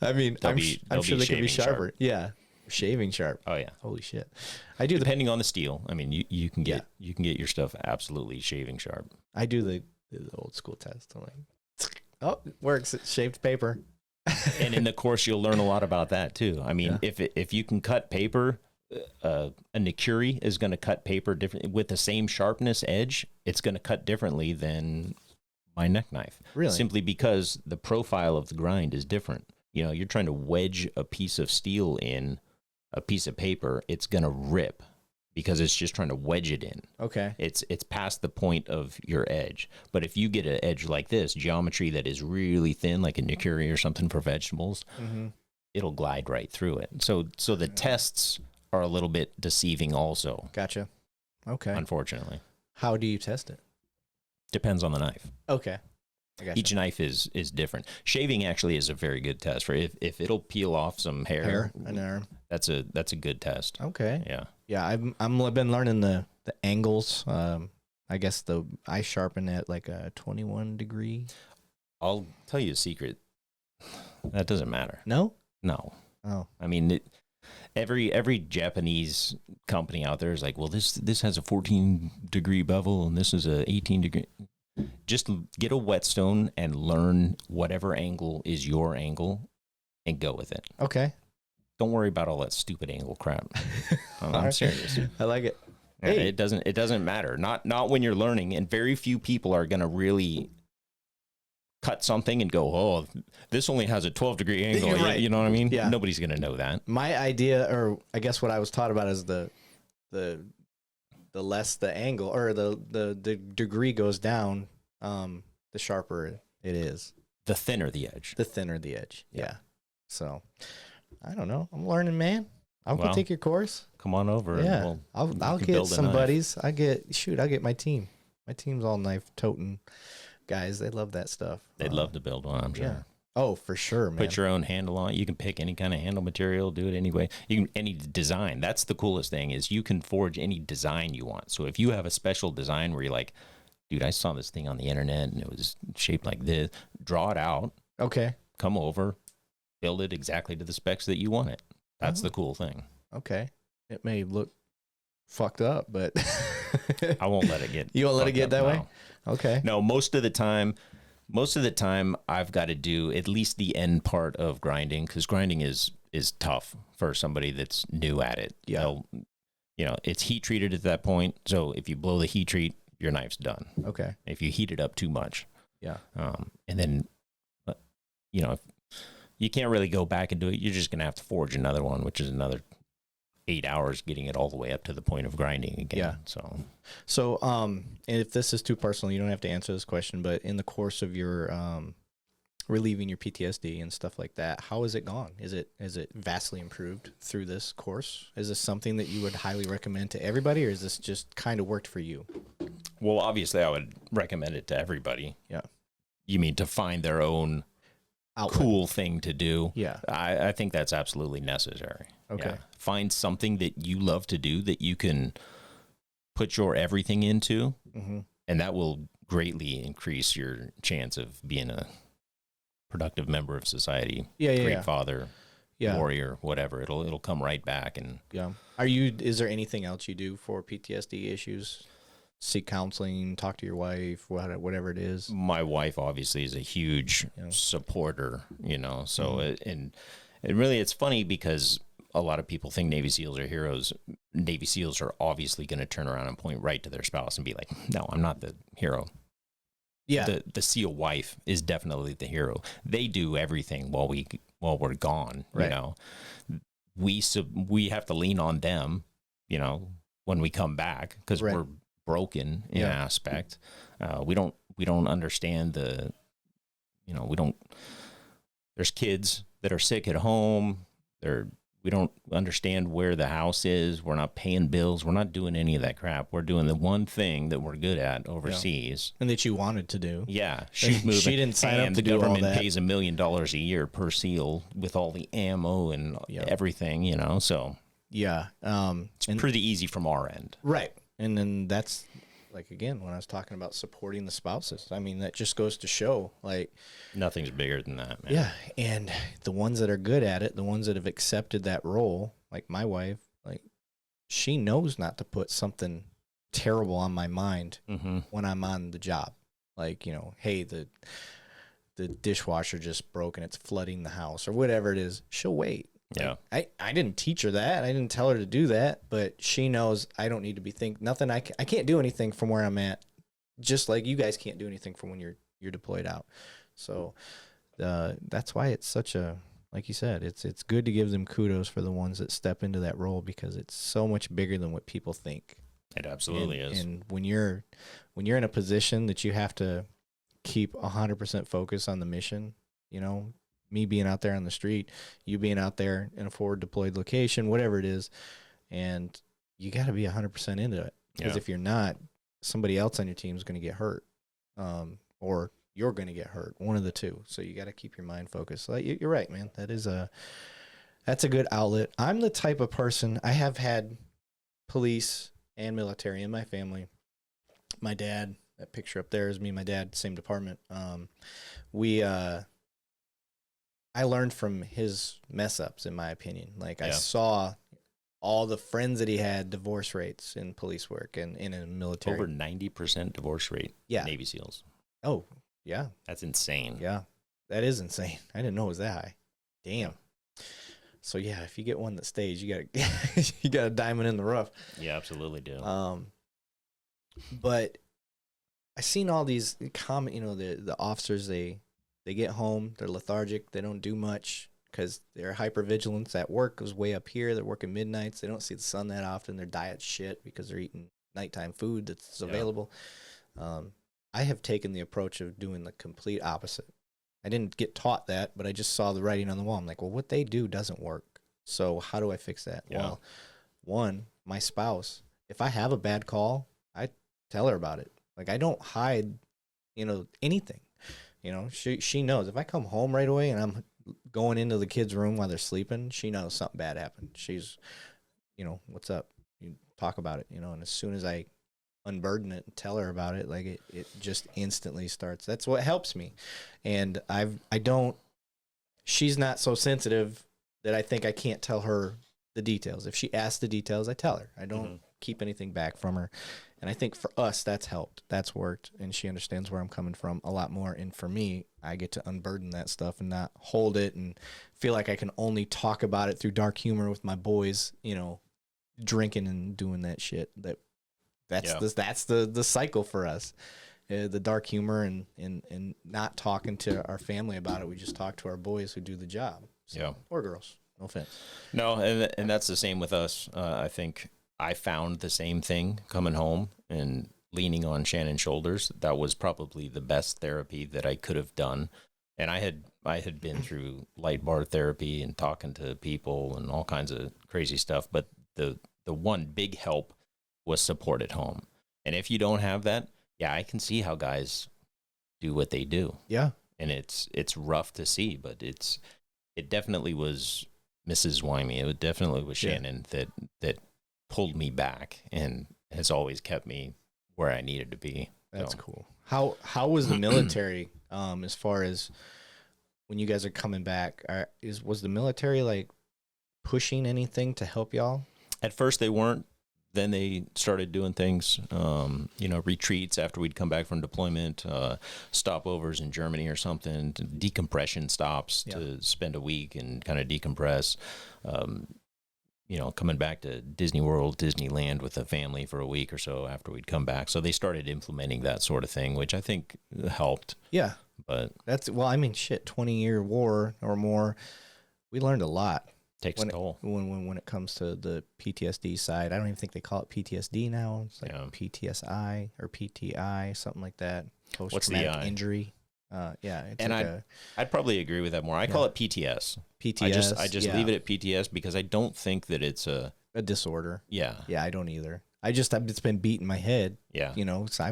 [SPEAKER 1] I mean,
[SPEAKER 2] They'll
[SPEAKER 1] I'm
[SPEAKER 2] be
[SPEAKER 1] sure they could be
[SPEAKER 2] shaving sharp.
[SPEAKER 1] sharper. Yeah. Shaving sharp.
[SPEAKER 2] Oh yeah.
[SPEAKER 1] Holy shit. I do
[SPEAKER 2] Depending on the steel. I mean, you can get your stuff absolutely shaving sharp.
[SPEAKER 1] I do the old school test. I'm like, oh, it works. It's shaved paper.
[SPEAKER 2] And in the course, you'll learn a lot about that too. I mean, if you can cut paper, a Nakuri is going to cut paper different with the same sharpness edge. It's going to cut differently than my neck knife.
[SPEAKER 1] Really?
[SPEAKER 2] Simply because the profile of the grind is different. You're trying to wedge a piece of steel in a piece of paper. It's going to rip because it's just trying to wedge it in.
[SPEAKER 1] Okay.
[SPEAKER 2] It's past the point of your edge. But if you get an edge like this, geometry that is really thin, like a Nakuri or something for vegetables, it'll glide right through it. So the tests are a little bit deceiving also.
[SPEAKER 1] Gotcha. Okay.
[SPEAKER 2] Unfortunately.
[SPEAKER 1] How do you test it?
[SPEAKER 2] Depends on the knife.
[SPEAKER 1] Okay. I gotcha.
[SPEAKER 2] Each knife is different. Shaving actually is a very good test for if it'll peel off some hair.
[SPEAKER 1] An arm.
[SPEAKER 2] That's a good test.
[SPEAKER 1] Okay.
[SPEAKER 2] Yeah.
[SPEAKER 1] Yeah, I've been learning the angles. I guess I sharpen at like a 21 degree.
[SPEAKER 2] I'll tell you a secret. That doesn't matter.
[SPEAKER 1] No?
[SPEAKER 2] No.
[SPEAKER 1] Oh.
[SPEAKER 2] I mean, every Japanese company out there is like, well, this has a 14 degree bevel and this is a 18 degree. Just get a whetstone and learn whatever angle is your angle and go with it.
[SPEAKER 1] Okay.
[SPEAKER 2] Don't worry about all that stupid angle crap. I'm serious.
[SPEAKER 1] I like it.
[SPEAKER 2] Yeah,
[SPEAKER 1] Hey.
[SPEAKER 2] it doesn't matter. Not when you're learning, and very few people are going to really cut something and go, oh, this only has a 12 degree angle.
[SPEAKER 1] You're right.
[SPEAKER 2] You know what I mean?
[SPEAKER 1] Yeah.
[SPEAKER 2] Nobody's going to know that.
[SPEAKER 1] My idea, or I guess what I was taught about is the less the angle or the degree goes down, the sharper it is.
[SPEAKER 2] The thinner the edge.
[SPEAKER 1] The thinner the edge.
[SPEAKER 2] Yeah.
[SPEAKER 1] Yeah. So I don't know. I'm learning, man. I'll go
[SPEAKER 2] Well,
[SPEAKER 1] take your course.
[SPEAKER 2] Come on over.
[SPEAKER 1] Yeah.
[SPEAKER 2] And
[SPEAKER 1] I'll
[SPEAKER 2] can
[SPEAKER 1] get
[SPEAKER 2] build a
[SPEAKER 1] some
[SPEAKER 2] knife.
[SPEAKER 1] buddies. I'll get my team. My team's all knife toting guys. They love that stuff.
[SPEAKER 2] They'd love to build one, I'm sure.
[SPEAKER 1] Yeah. Oh, for sure, man.
[SPEAKER 2] Put your own handle on it. You can pick any kind of handle material, do it anyway. You can any design. That's the coolest thing is you can forge any design you want. So if you have a special design where you're like, dude, I saw this thing on the internet and it was shaped like this, draw it out,
[SPEAKER 1] Okay.
[SPEAKER 2] come over, build it exactly to the specs that you want it. That's the cool thing.
[SPEAKER 1] Okay. It may look fucked up, but
[SPEAKER 2] I won't let it get.
[SPEAKER 1] You won't let it
[SPEAKER 2] fucked
[SPEAKER 1] get
[SPEAKER 2] up,
[SPEAKER 1] that
[SPEAKER 2] no.
[SPEAKER 1] way? Okay.
[SPEAKER 2] No, most of the time I've got to do at least the end part of grinding because grinding is tough for somebody that's new at it.
[SPEAKER 1] Yeah.
[SPEAKER 2] It's heat treated at that point. So if you blow the heat treat, your knife's done.
[SPEAKER 1] Okay.
[SPEAKER 2] If you heat it up too much.
[SPEAKER 1] Yeah.
[SPEAKER 2] And then, you can't really go back and do it. You're just going to have to forge another one, which is another 8 hours getting it all the way up to the point of grinding again.
[SPEAKER 1] Yeah. So, and if this is too personal, you don't have to answer this question, but in the course of your relieving your PTSD and stuff like that, how has it gone? Is it vastly improved through this course? Is this something that you would highly recommend to everybody, or is this just kind of worked for you?
[SPEAKER 2] Well, obviously, I would recommend it to everybody.
[SPEAKER 1] Yeah.
[SPEAKER 2] You mean to find their own
[SPEAKER 1] outlet.
[SPEAKER 2] Cool thing to do?
[SPEAKER 1] Yeah.
[SPEAKER 2] I think that's absolutely necessary.
[SPEAKER 1] Okay.
[SPEAKER 2] Yeah. Find something that you love to do that you can put your everything into, and that will greatly increase your chance of being a productive member of society. Great father, warrior, whatever. It'll come right back. And
[SPEAKER 1] is there anything else you do for PTSD issues? Seek counseling, talk to your wife, whatever it is.
[SPEAKER 2] My wife obviously is a huge supporter, so and really it's funny because a lot of people think Navy SEALs are heroes. Navy SEALs are obviously going to turn around and point right to their spouse and be like, no, I'm not the hero. Yeah. The SEAL wife is definitely the hero. They do everything while we're gone,
[SPEAKER 1] right.
[SPEAKER 2] We have to lean on them, when we come back, because we're broken in an aspect. We don't understand there's kids that are sick at home. We don't understand where the house is. We're not paying bills. We're not doing any of that crap. We're doing the one thing that we're good at overseas.
[SPEAKER 1] And that you wanted to do.
[SPEAKER 2] Yeah. She's moving.
[SPEAKER 1] She didn't sign up to do all that.
[SPEAKER 2] The government pays $1 million a year per SEAL with all the ammo and everything, so.
[SPEAKER 1] Yeah.
[SPEAKER 2] It's pretty easy from our end.
[SPEAKER 1] Right. And then that's, like, again, when I was talking about supporting the spouses, I mean, that just goes to show, like,
[SPEAKER 2] nothing's bigger than that, man.
[SPEAKER 1] Yeah. And the ones that are good at it, the ones that have accepted that role, like my wife, like, she knows not to put something terrible on my mind when I'm on the job. Like, hey, the dishwasher just broke and it's flooding the house or whatever it is. She'll wait.
[SPEAKER 2] Yeah.
[SPEAKER 1] I didn't teach her that. I didn't tell her to do that, but she knows I don't need to be nothing. I can't do anything from where I'm at, just like you guys can't do anything from when you're deployed out. So that's why it's such a, like you said, it's good to give them kudos for the ones that step into that role, because it's so much bigger than what people think.
[SPEAKER 2] It absolutely is.
[SPEAKER 1] And when you're in a position that you have to keep 100% focus on the mission, me being out there on the street, you being out there in a forward deployed location, whatever it is, and you got to be 100% into it. Because if you're not, somebody else on your team is going to get hurt, or you're going to get hurt, one of the two. So you got to keep your mind focused. So you're right, man. That's a good outlet. I'm the type of person, I have had police and military in my family. My dad, that picture up there is me and my dad, same department. I learned from his mess ups, in my opinion. Like, I saw all the friends that he had, divorce rates in police work and in a military.
[SPEAKER 2] Over 90% divorce rate. Navy SEALs.
[SPEAKER 1] Oh, yeah.
[SPEAKER 2] That's insane.
[SPEAKER 1] Yeah, that is insane. I didn't know it was that high. Damn. So yeah, if you get one that stays, you got a diamond in the rough.
[SPEAKER 2] You absolutely do.
[SPEAKER 1] But I seen all these the officers, they get home, they're lethargic, they don't do much because their hypervigilance at work is way up here. They're working midnights. They don't see the sun that often. Their diet's shit because they're eating nighttime food that's available. I have taken the approach of doing the complete opposite. I didn't get taught that, but I just saw the writing on the wall. I'm like, well, what they do doesn't work. So how do I fix that?
[SPEAKER 2] Yeah.
[SPEAKER 1] Well, one, my spouse, if I have a bad call, I tell her about it. Like, I don't hide, anything. She knows if I come home right away and I'm going into the kids' room while they're sleeping, she knows something bad happened. She's, what's up? You talk about it, and as soon as I unburden it and tell her about it, like it just instantly starts. That's what helps me. And she's not so sensitive that I think I can't tell her the details. If she asks the details, I tell her. I don't keep anything back from her. And I think for us, that's helped. That's worked. And she understands where I'm coming from a lot more. And for me, I get to unburden that stuff and not hold it and feel like I can only talk about it through dark humor with my boys, drinking and doing that shit. That's the cycle for us. the dark humor and not talking to our family about it. We just talk to our boys who do the job. So,
[SPEAKER 2] Yeah.
[SPEAKER 1] Or girls. No offense.
[SPEAKER 2] No, and that's the same with us. I think I found the same thing coming home and leaning on Shannon's shoulders. That was probably the best therapy that I could have done. And I had been through light bar therapy and talking to people and all kinds of crazy stuff. But the one big help was support at home. And if you don't have that, yeah, I can see how guys do what they do.
[SPEAKER 1] Yeah.
[SPEAKER 2] And it's rough to see, but it definitely was Mrs. Weimy. It definitely was Shannon that pulled me back and has always kept me where I needed to be.
[SPEAKER 1] That's cool. How was the military as far as when you guys are coming back? Was the military like pushing anything to help y'all?
[SPEAKER 2] At first they weren't. Then they started doing things, retreats after we'd come back from deployment, stopovers in Germany or something, decompression stops to spend a week and kind of decompress. Coming back to Disney World, Disneyland with the family for a week or so after we'd come back. So they started implementing that sort of thing, which I think helped.
[SPEAKER 1] Yeah.
[SPEAKER 2] But
[SPEAKER 1] 20-year war or more, we learned a lot.
[SPEAKER 2] Takes a toll.
[SPEAKER 1] When it comes to the PTSD side. I don't even think they call it PTSD now. It's like PTSI or PTI, something like that. Post-traumatic injury.
[SPEAKER 2] I'd probably agree with that more. I call it PTS.
[SPEAKER 1] PTS.
[SPEAKER 2] I just leave it at PTS because I don't think that it's a
[SPEAKER 1] disorder.
[SPEAKER 2] Yeah.
[SPEAKER 1] Yeah, I don't either. It's been beating my head.
[SPEAKER 2] Yeah.
[SPEAKER 1] So I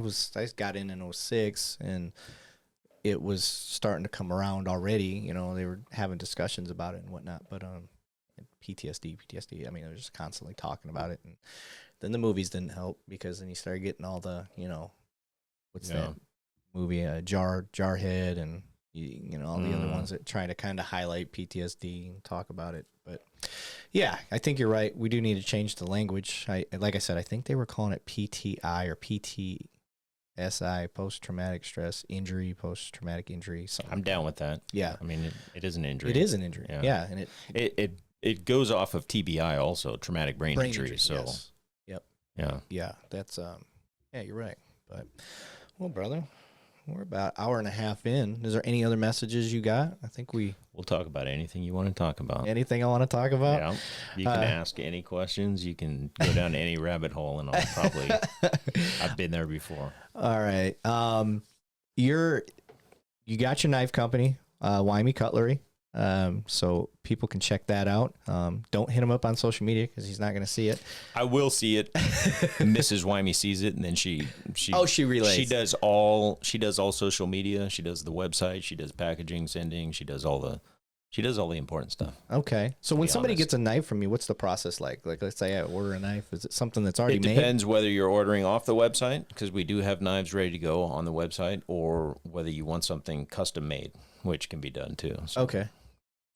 [SPEAKER 1] got in 2006 and it was starting to come around already. They were having discussions about it and whatnot, but PTSD. I mean, they were just constantly talking about it, and then the movies didn't help because then you started getting all the, what's that movie, Jarhead, and all the other ones that try to kind of highlight PTSD and talk about it. But yeah, I think you're right. We do need to change the language. Like I said, I think they were calling it PTI or PTSI, post-traumatic stress injury, post-traumatic injury.
[SPEAKER 2] I'm down with that.
[SPEAKER 1] Yeah,
[SPEAKER 2] I mean, it is an injury.
[SPEAKER 1] It is an injury. Yeah, and
[SPEAKER 2] it goes off of TBI also, traumatic brain injury. So,
[SPEAKER 1] yes. Yep. Yeah. That's you're right. But well, brother, we're about an hour and a half in. Is there any other messages you got? I think we'll
[SPEAKER 2] talk about anything you want to talk about.
[SPEAKER 1] Anything I want to talk about?
[SPEAKER 2] Yeah. You can ask any questions. You can go down any rabbit hole, and I'll probably. I've been there before.
[SPEAKER 1] All right. You got your knife company, Weimy Cutlery. So people can check that out. Don't hit him up on social media because he's not going to see it.
[SPEAKER 2] I will see it. Mrs. Weimy sees it, and then she
[SPEAKER 1] relays.
[SPEAKER 2] She does all social media. She does the website. She does packaging, sending. She does all the important stuff.
[SPEAKER 1] Okay. So when somebody gets a knife from you, what's the process like? Like, let's say I order a knife. Is it something that's already made?
[SPEAKER 2] It depends whether you're ordering off the website, because we do have knives ready to go on the website, or whether you want something custom made, which can be done too. So.
[SPEAKER 1] Okay.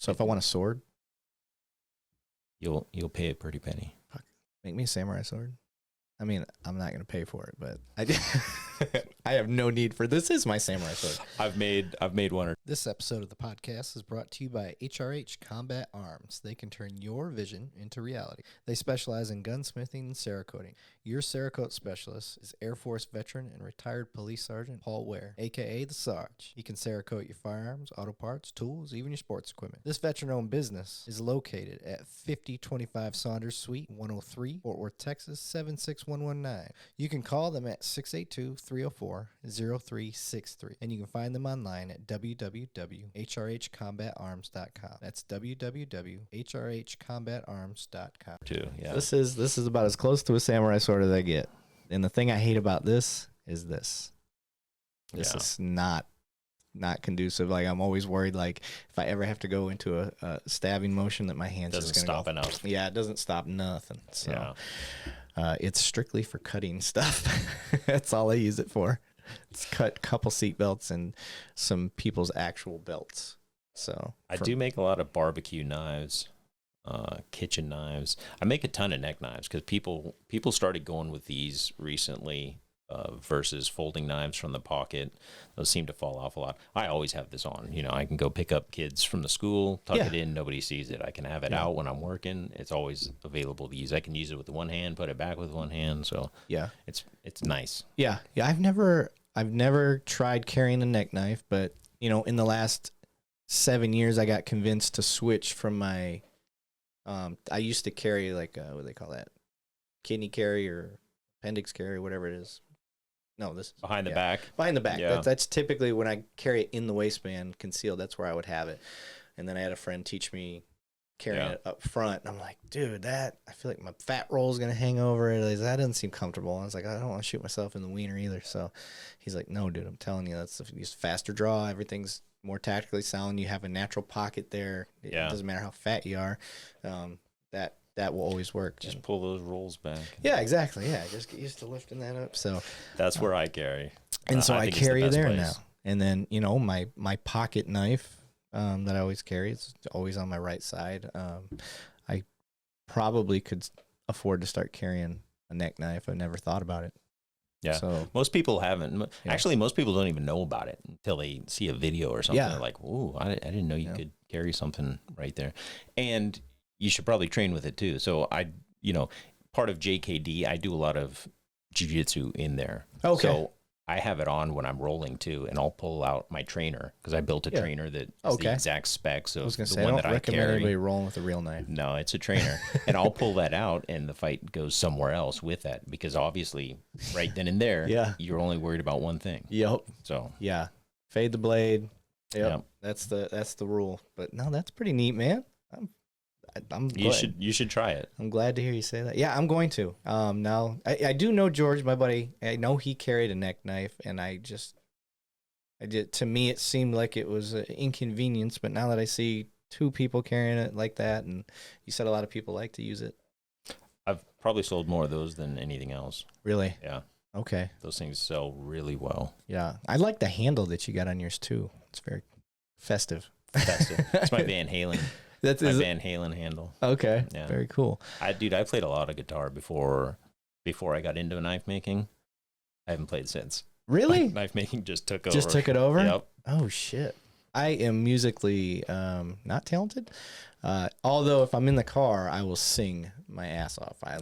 [SPEAKER 1] So if I want a sword,
[SPEAKER 2] you'll pay a pretty penny.
[SPEAKER 1] Make me a samurai sword. I mean, I'm not going to pay for it, but I have no need for this. Is my samurai sword.
[SPEAKER 2] I've made one.
[SPEAKER 1] This episode of the podcast is brought to you by HRH Combat Arms. They can turn your vision into reality. They specialize in gunsmithing and Cerakoting. Your Cerakote specialist is Air Force veteran and retired police sergeant Paul Ware, a.k.a. the Sarge. He can Cerakote your firearms, auto parts, tools, even your sports equipment. This veteran-owned business is located at 5025 Saunders Suite, 103, Fort Worth, Texas, 76119. You can call them at 682-304-0363, and you can find them online at www.hrhcombatarms.com. That's www.hrhcombatarms.com.
[SPEAKER 2] Yeah.
[SPEAKER 1] This is about as close to a samurai sword as I get. And the thing I hate about this is this. This is not conducive. Like, I'm always worried, like, if I ever have to go into a stabbing motion, that my hands
[SPEAKER 2] doesn't
[SPEAKER 1] just gonna
[SPEAKER 2] stop enough.
[SPEAKER 1] Yeah, it doesn't stop nothing. So it's strictly for cutting stuff. That's all I use it for. It's cut a couple seat belts and some people's actual belts. So
[SPEAKER 2] I do make a lot of barbecue knives, kitchen knives. I make a ton of neck knives because people started going with these recently versus folding knives from the pocket. Those seem to fall off a lot. I always have this on. I can go pick up kids from the school, tuck it in, nobody sees it. I can have it out when I'm working. It's always available to use. I can use it with one hand, put it back with one hand. So it's nice.
[SPEAKER 1] Yeah. I've never tried carrying a neck knife, but you know, in the last 7 years, I got convinced to switch from my. I used to carry like what do they call that, kidney carry or appendix carry, whatever it is. No, this
[SPEAKER 2] behind the back.
[SPEAKER 1] Behind the back.
[SPEAKER 2] Yeah.
[SPEAKER 1] That's typically when I carry it in the waistband, concealed. That's where I would have it. And then I had a friend teach me carrying it up front. And I'm like, dude, I feel like my fat roll is going to hang over it. That doesn't seem comfortable. I was like, I don't want to shoot myself in the wiener either. So he's like, no, dude, I'm telling you, that's just faster draw. Everything's more tactically sound. You have a natural pocket there. It doesn't matter how fat you are. That will always work.
[SPEAKER 2] Just pull those rolls back.
[SPEAKER 1] Yeah, exactly. Yeah, just get used to lifting that up. So
[SPEAKER 2] that's where I carry.
[SPEAKER 1] And so I carry there
[SPEAKER 2] place.
[SPEAKER 1] now. And then, you know, my pocket knife that I always carry, it's always on my right side. I probably could afford to start carrying a neck knife. I've never thought about it.
[SPEAKER 2] Yeah. So, most people haven't. Actually, most people don't even know about it until they see a video or something. Yeah. They're like, "Ooh, I didn't know you could carry something right there." And you should probably train with it too. So part of JKD, I do a lot of jiu-jitsu in there. Okay. So I have it on when I'm rolling too, and I'll pull out my trainer because I built a trainer that is the exact specs of the one that I carry. I don't recommend anybody
[SPEAKER 1] rolling with a real knife.
[SPEAKER 2] No, it's a trainer. And I'll pull that out, and the fight goes somewhere else with that because obviously right then and there, you're only worried about one thing.
[SPEAKER 1] Yep.
[SPEAKER 2] So
[SPEAKER 1] fade the blade. Yep. That's the rule. But no, that's pretty neat, man.
[SPEAKER 2] You should try it.
[SPEAKER 1] I'm glad to hear you say that. Yeah, I'm going to. Now I do know George, my buddy. I know he carried a neck knife, and to me it seemed like it was an inconvenience. But now that I see two people carrying it like that, and you said a lot of people like to use it.
[SPEAKER 2] I've probably sold more of those than anything else.
[SPEAKER 1] Really?
[SPEAKER 2] Yeah.
[SPEAKER 1] Okay.
[SPEAKER 2] Those things sell really well.
[SPEAKER 1] Yeah, I like the handle that you got on yours too. It's very festive.
[SPEAKER 2] It's my Van Halen. That's my Van Halen handle.
[SPEAKER 1] Okay. Yeah. Very cool.
[SPEAKER 2] I played a lot of guitar before I got into knife making. I haven't played since.
[SPEAKER 1] Really?
[SPEAKER 2] Knife making just took over.
[SPEAKER 1] Just took it over?
[SPEAKER 2] Yep.
[SPEAKER 1] Oh shit. I am musically not talented. Although if I'm in the car, I will sing my ass off. I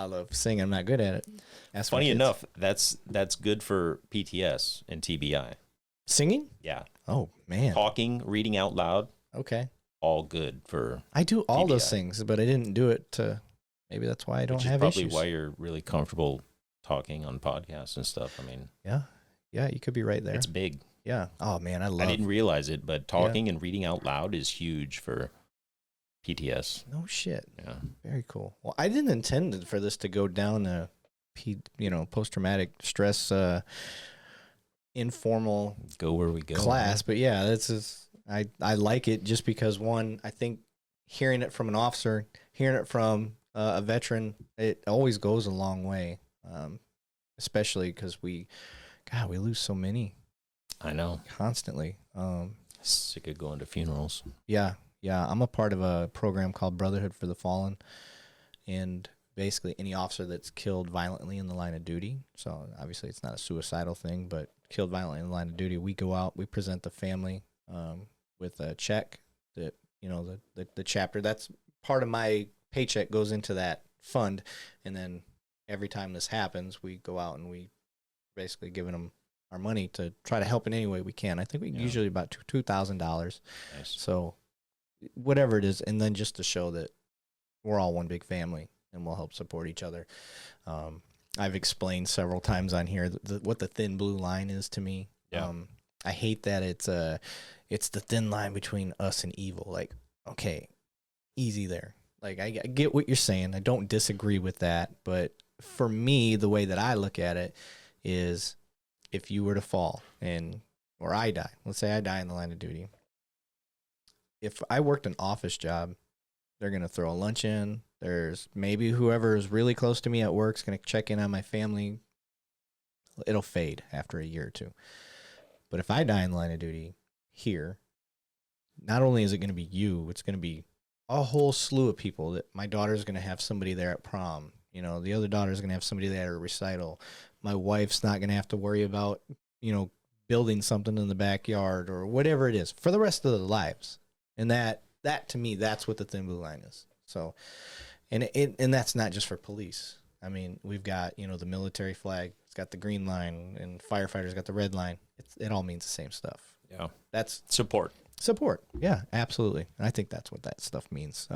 [SPEAKER 1] love singing. I'm not good at it.
[SPEAKER 2] Funny enough, that's good for PTS and TBI.
[SPEAKER 1] Singing?
[SPEAKER 2] Yeah.
[SPEAKER 1] Oh man.
[SPEAKER 2] Talking, reading out loud.
[SPEAKER 1] Okay.
[SPEAKER 2] All good for
[SPEAKER 1] I do all TBI. Those things, but I didn't do it to maybe that's why I don't have issues.
[SPEAKER 2] Which is probably why you're really comfortable talking on podcasts and stuff. I mean,
[SPEAKER 1] yeah, you could be right there.
[SPEAKER 2] It's big.
[SPEAKER 1] Yeah. Oh man, I
[SPEAKER 2] didn't realize it, but talking and reading out loud is huge for PTS.
[SPEAKER 1] No shit.
[SPEAKER 2] Yeah.
[SPEAKER 1] Very cool. Well, I didn't intend for this to go down a post-traumatic stress informal
[SPEAKER 2] go where we go
[SPEAKER 1] class, but yeah, this is I like it just because one, I think hearing it from an officer, hearing it from a veteran, it always goes a long way, especially because we lose so many.
[SPEAKER 2] I know.
[SPEAKER 1] Constantly.
[SPEAKER 2] Sick of going to funerals.
[SPEAKER 1] Yeah. I'm a part of a program called Brotherhood for the Fallen, and basically any officer that's killed violently in the line of duty, so obviously it's not a suicidal thing, but killed violently in the line of duty, we go out, we present the family with a check that, the chapter, that's part of my paycheck goes into that fund. And then every time this happens, we go out and we basically giving them our money to try to help in any way we can. I think we usually about $2,000. Nice. So whatever it is. And then just to show that we're all one big family and we'll help support each other. I've explained several times on here what the thin blue line is to me. Yeah. I hate that it's the thin line between us and evil. Like, okay, easy there. Like, I get what you're saying. I don't disagree with that. But for me, the way that I look at it is if you were to fall or I die, let's say I die in the line of duty. If I worked an office job, they're going to throw a lunch in. There's maybe whoever is really close to me at work is going to check in on my family. It'll fade after a year or two. But if I die in the line of duty here, not only is it going to be you, it's going to be a whole slew of people. That my daughter's going to have somebody there at prom. The other daughter's going to have somebody there at a recital. My wife's not going to have to worry about, building something in the backyard or whatever it is for the rest of their lives. And that to me, that's what the thin blue line is. So, and that's not just for police. I mean, we've got, you know, the military flag. It's got the green line, and firefighters got the red line. It all means the same stuff.
[SPEAKER 2] Yeah.
[SPEAKER 1] That's
[SPEAKER 2] Support.
[SPEAKER 1] Yeah, absolutely. And I think that's what that stuff means.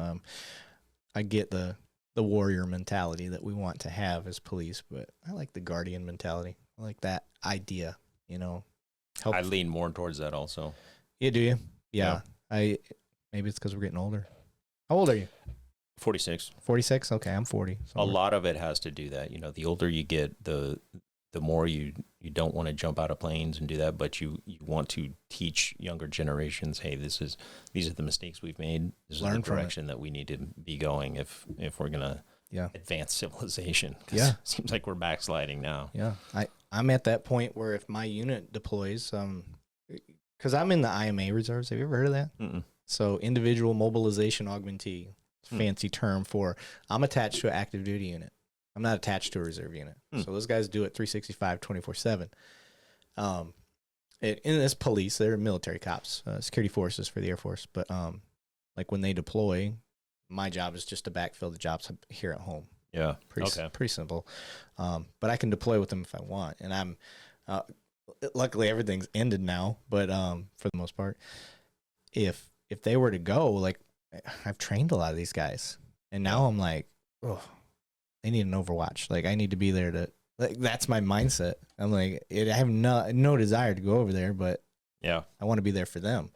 [SPEAKER 1] I get the warrior mentality that we want to have as police, but I like the guardian mentality. I like that idea, you know.
[SPEAKER 2] I lean more towards that also.
[SPEAKER 1] Yeah, do you? Yeah. Maybe it's because we're getting older. How old are you?
[SPEAKER 2] 46.
[SPEAKER 1] 46? Okay, I'm 40. So
[SPEAKER 2] a lot of it has to do that. You know, the older you get, the more you don't want to jump out of planes and do that, but you want to teach younger generations, hey, these are the mistakes we've made. This is the direction that we need to be going if we're gonna advance civilization.
[SPEAKER 1] Yeah,
[SPEAKER 2] it seems like we're backsliding now.
[SPEAKER 1] Yeah, I'm at that point where if my unit deploys, because I'm in the IMA reserves. Have you ever heard of that?
[SPEAKER 2] Mm-mm.
[SPEAKER 1] So individual mobilization augmentee, fancy term for I'm attached to an active duty unit. I'm not attached to a reserve unit. So those guys do it 365, 24/7. In this police, they're military cops, security forces for the Air Force. But like when they deploy, my job is just to backfill the jobs here at home.
[SPEAKER 2] Yeah.
[SPEAKER 1] Pretty simple. But I can deploy with them if I want. And I'm luckily everything's ended now, but for the most part, if they were to go, like I've trained a lot of these guys, and now I'm like, oh, they need an Overwatch. Like I need to be there to. Like that's my mindset. I'm like, I have no desire to go over there, but
[SPEAKER 2] yeah,
[SPEAKER 1] I want to be there for them,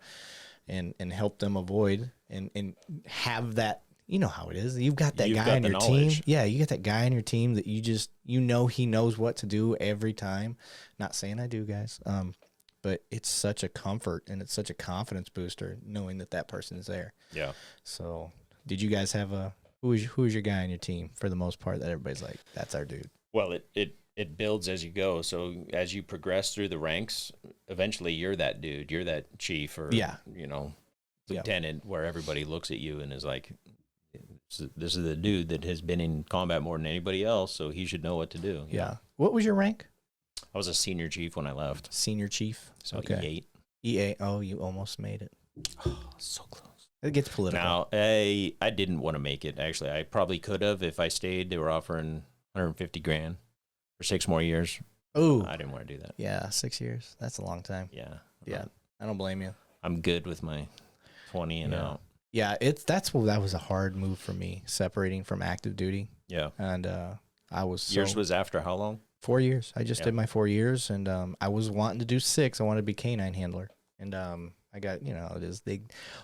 [SPEAKER 1] and help them avoid and have that. You know how it is. You've got that guy on your team. Yeah, you got that guy on your team that you know he knows what to do every time. Not saying I do, guys. But it's such a comfort and it's such a confidence booster knowing that person is there.
[SPEAKER 2] Yeah.
[SPEAKER 1] So, did you guys have who's your guy on your team for the most part that everybody's like, that's our dude?
[SPEAKER 2] Well, it builds as you go. So as you progress through the ranks, eventually you're that dude. You're that chief or lieutenant where everybody looks at you and is like, this is the dude that has been in combat more than anybody else, so he should know what to do.
[SPEAKER 1] Yeah. What was your rank?
[SPEAKER 2] I was a senior chief when I left.
[SPEAKER 1] Senior chief.
[SPEAKER 2] So
[SPEAKER 1] okay. EA. Oh, you almost made it.
[SPEAKER 2] Oh, so close.
[SPEAKER 1] It gets political.
[SPEAKER 2] Now, I didn't want to make it. Actually, I probably could have if I stayed. They were offering $150,000 for 6 more years.
[SPEAKER 1] Oh,
[SPEAKER 2] I didn't want to do that.
[SPEAKER 1] Yeah, 6 years. That's a long time.
[SPEAKER 2] Yeah.
[SPEAKER 1] Yeah. I don't blame you.
[SPEAKER 2] I'm good with my 20 and out.
[SPEAKER 1] Yeah, that was a hard move for me, separating from active duty. Yeah. And I was
[SPEAKER 2] yours was after how long?
[SPEAKER 1] 4 years. I just did my 4 years, and I was wanting to do 6. I wanted to be canine handler, and I got, you know, it is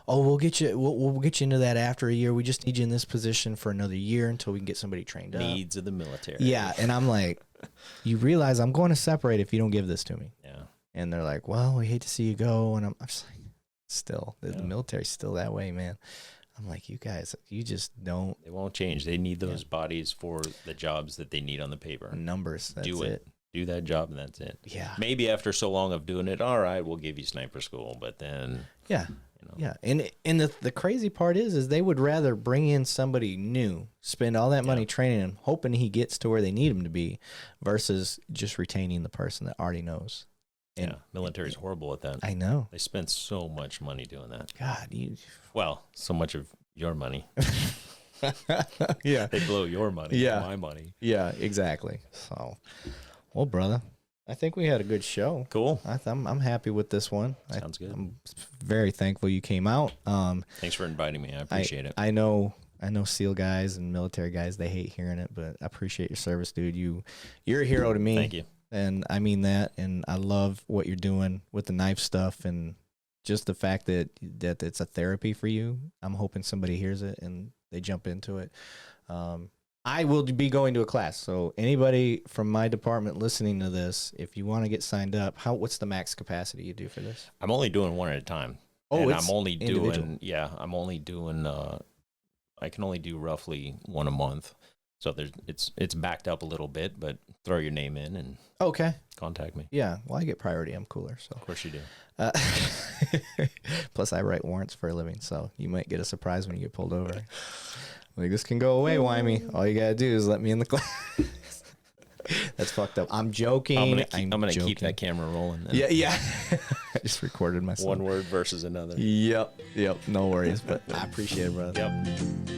[SPEAKER 1] we'll get you into that after a year. We just need you in this position for another year until we can get somebody trained up.
[SPEAKER 2] Needs of the military.
[SPEAKER 1] Yeah, and I'm like, you realize I'm going to separate if you don't give this to me.
[SPEAKER 2] Yeah.
[SPEAKER 1] And they're like, well, we hate to see you go, and I'm just like, still, the military's still that way, man. I'm like, you guys, you just don't.
[SPEAKER 2] They won't change. They need those bodies for the jobs that they need on the paper.
[SPEAKER 1] Numbers. That's it.
[SPEAKER 2] Do that job, and that's it.
[SPEAKER 1] Yeah.
[SPEAKER 2] Maybe after so long of doing it, all right, we'll give you sniper school, but then.
[SPEAKER 1] Yeah. You know. Yeah. And the crazy part is they would rather bring in somebody new, spend all that money training him, hoping he gets to where they need him to be, versus just retaining the person that already knows.
[SPEAKER 2] And, military's horrible at that.
[SPEAKER 1] I know.
[SPEAKER 2] They spend so much money doing that.
[SPEAKER 1] God,
[SPEAKER 2] so much of your money.
[SPEAKER 1] Yeah.
[SPEAKER 2] They blow your money. Yeah. My money.
[SPEAKER 1] Yeah, exactly. So, well, brother, I think we had a good show.
[SPEAKER 2] Cool.
[SPEAKER 1] I'm happy with this one.
[SPEAKER 2] Sounds good.
[SPEAKER 1] I'm very thankful you came out.
[SPEAKER 2] Thanks for inviting me. I appreciate it.
[SPEAKER 1] I know SEAL guys and military guys, they hate hearing it, but I appreciate your service, dude. You're a hero to me.
[SPEAKER 2] Thank you.
[SPEAKER 1] And I mean that, and I love what you're doing with the knife stuff, and just the fact that it's a therapy for you. I'm hoping somebody hears it and they jump into it. I will be going to a class, so anybody from my department listening to this, if you want to get signed up, what's the max capacity you do for this?
[SPEAKER 2] I'm only doing one at a time.
[SPEAKER 1] Oh,
[SPEAKER 2] and
[SPEAKER 1] it's
[SPEAKER 2] I'm only
[SPEAKER 1] individual.
[SPEAKER 2] doing I can only do roughly one a month. So it's backed up a little bit, but throw your name in and contact me.
[SPEAKER 1] Yeah, well, I get priority. I'm cooler, so
[SPEAKER 2] of course you do.
[SPEAKER 1] Plus, I write warrants for a living, so you might get a surprise when you get pulled over. Like, this can go away, Weimy. All you gotta do is let me in the class. That's fucked up. I'm joking.
[SPEAKER 2] I'm gonna keep that camera rolling. Then.
[SPEAKER 1] Yeah. I just recorded myself.
[SPEAKER 2] One word versus another.
[SPEAKER 1] Yep. No worries, but I appreciate it, brother.
[SPEAKER 2] Yep.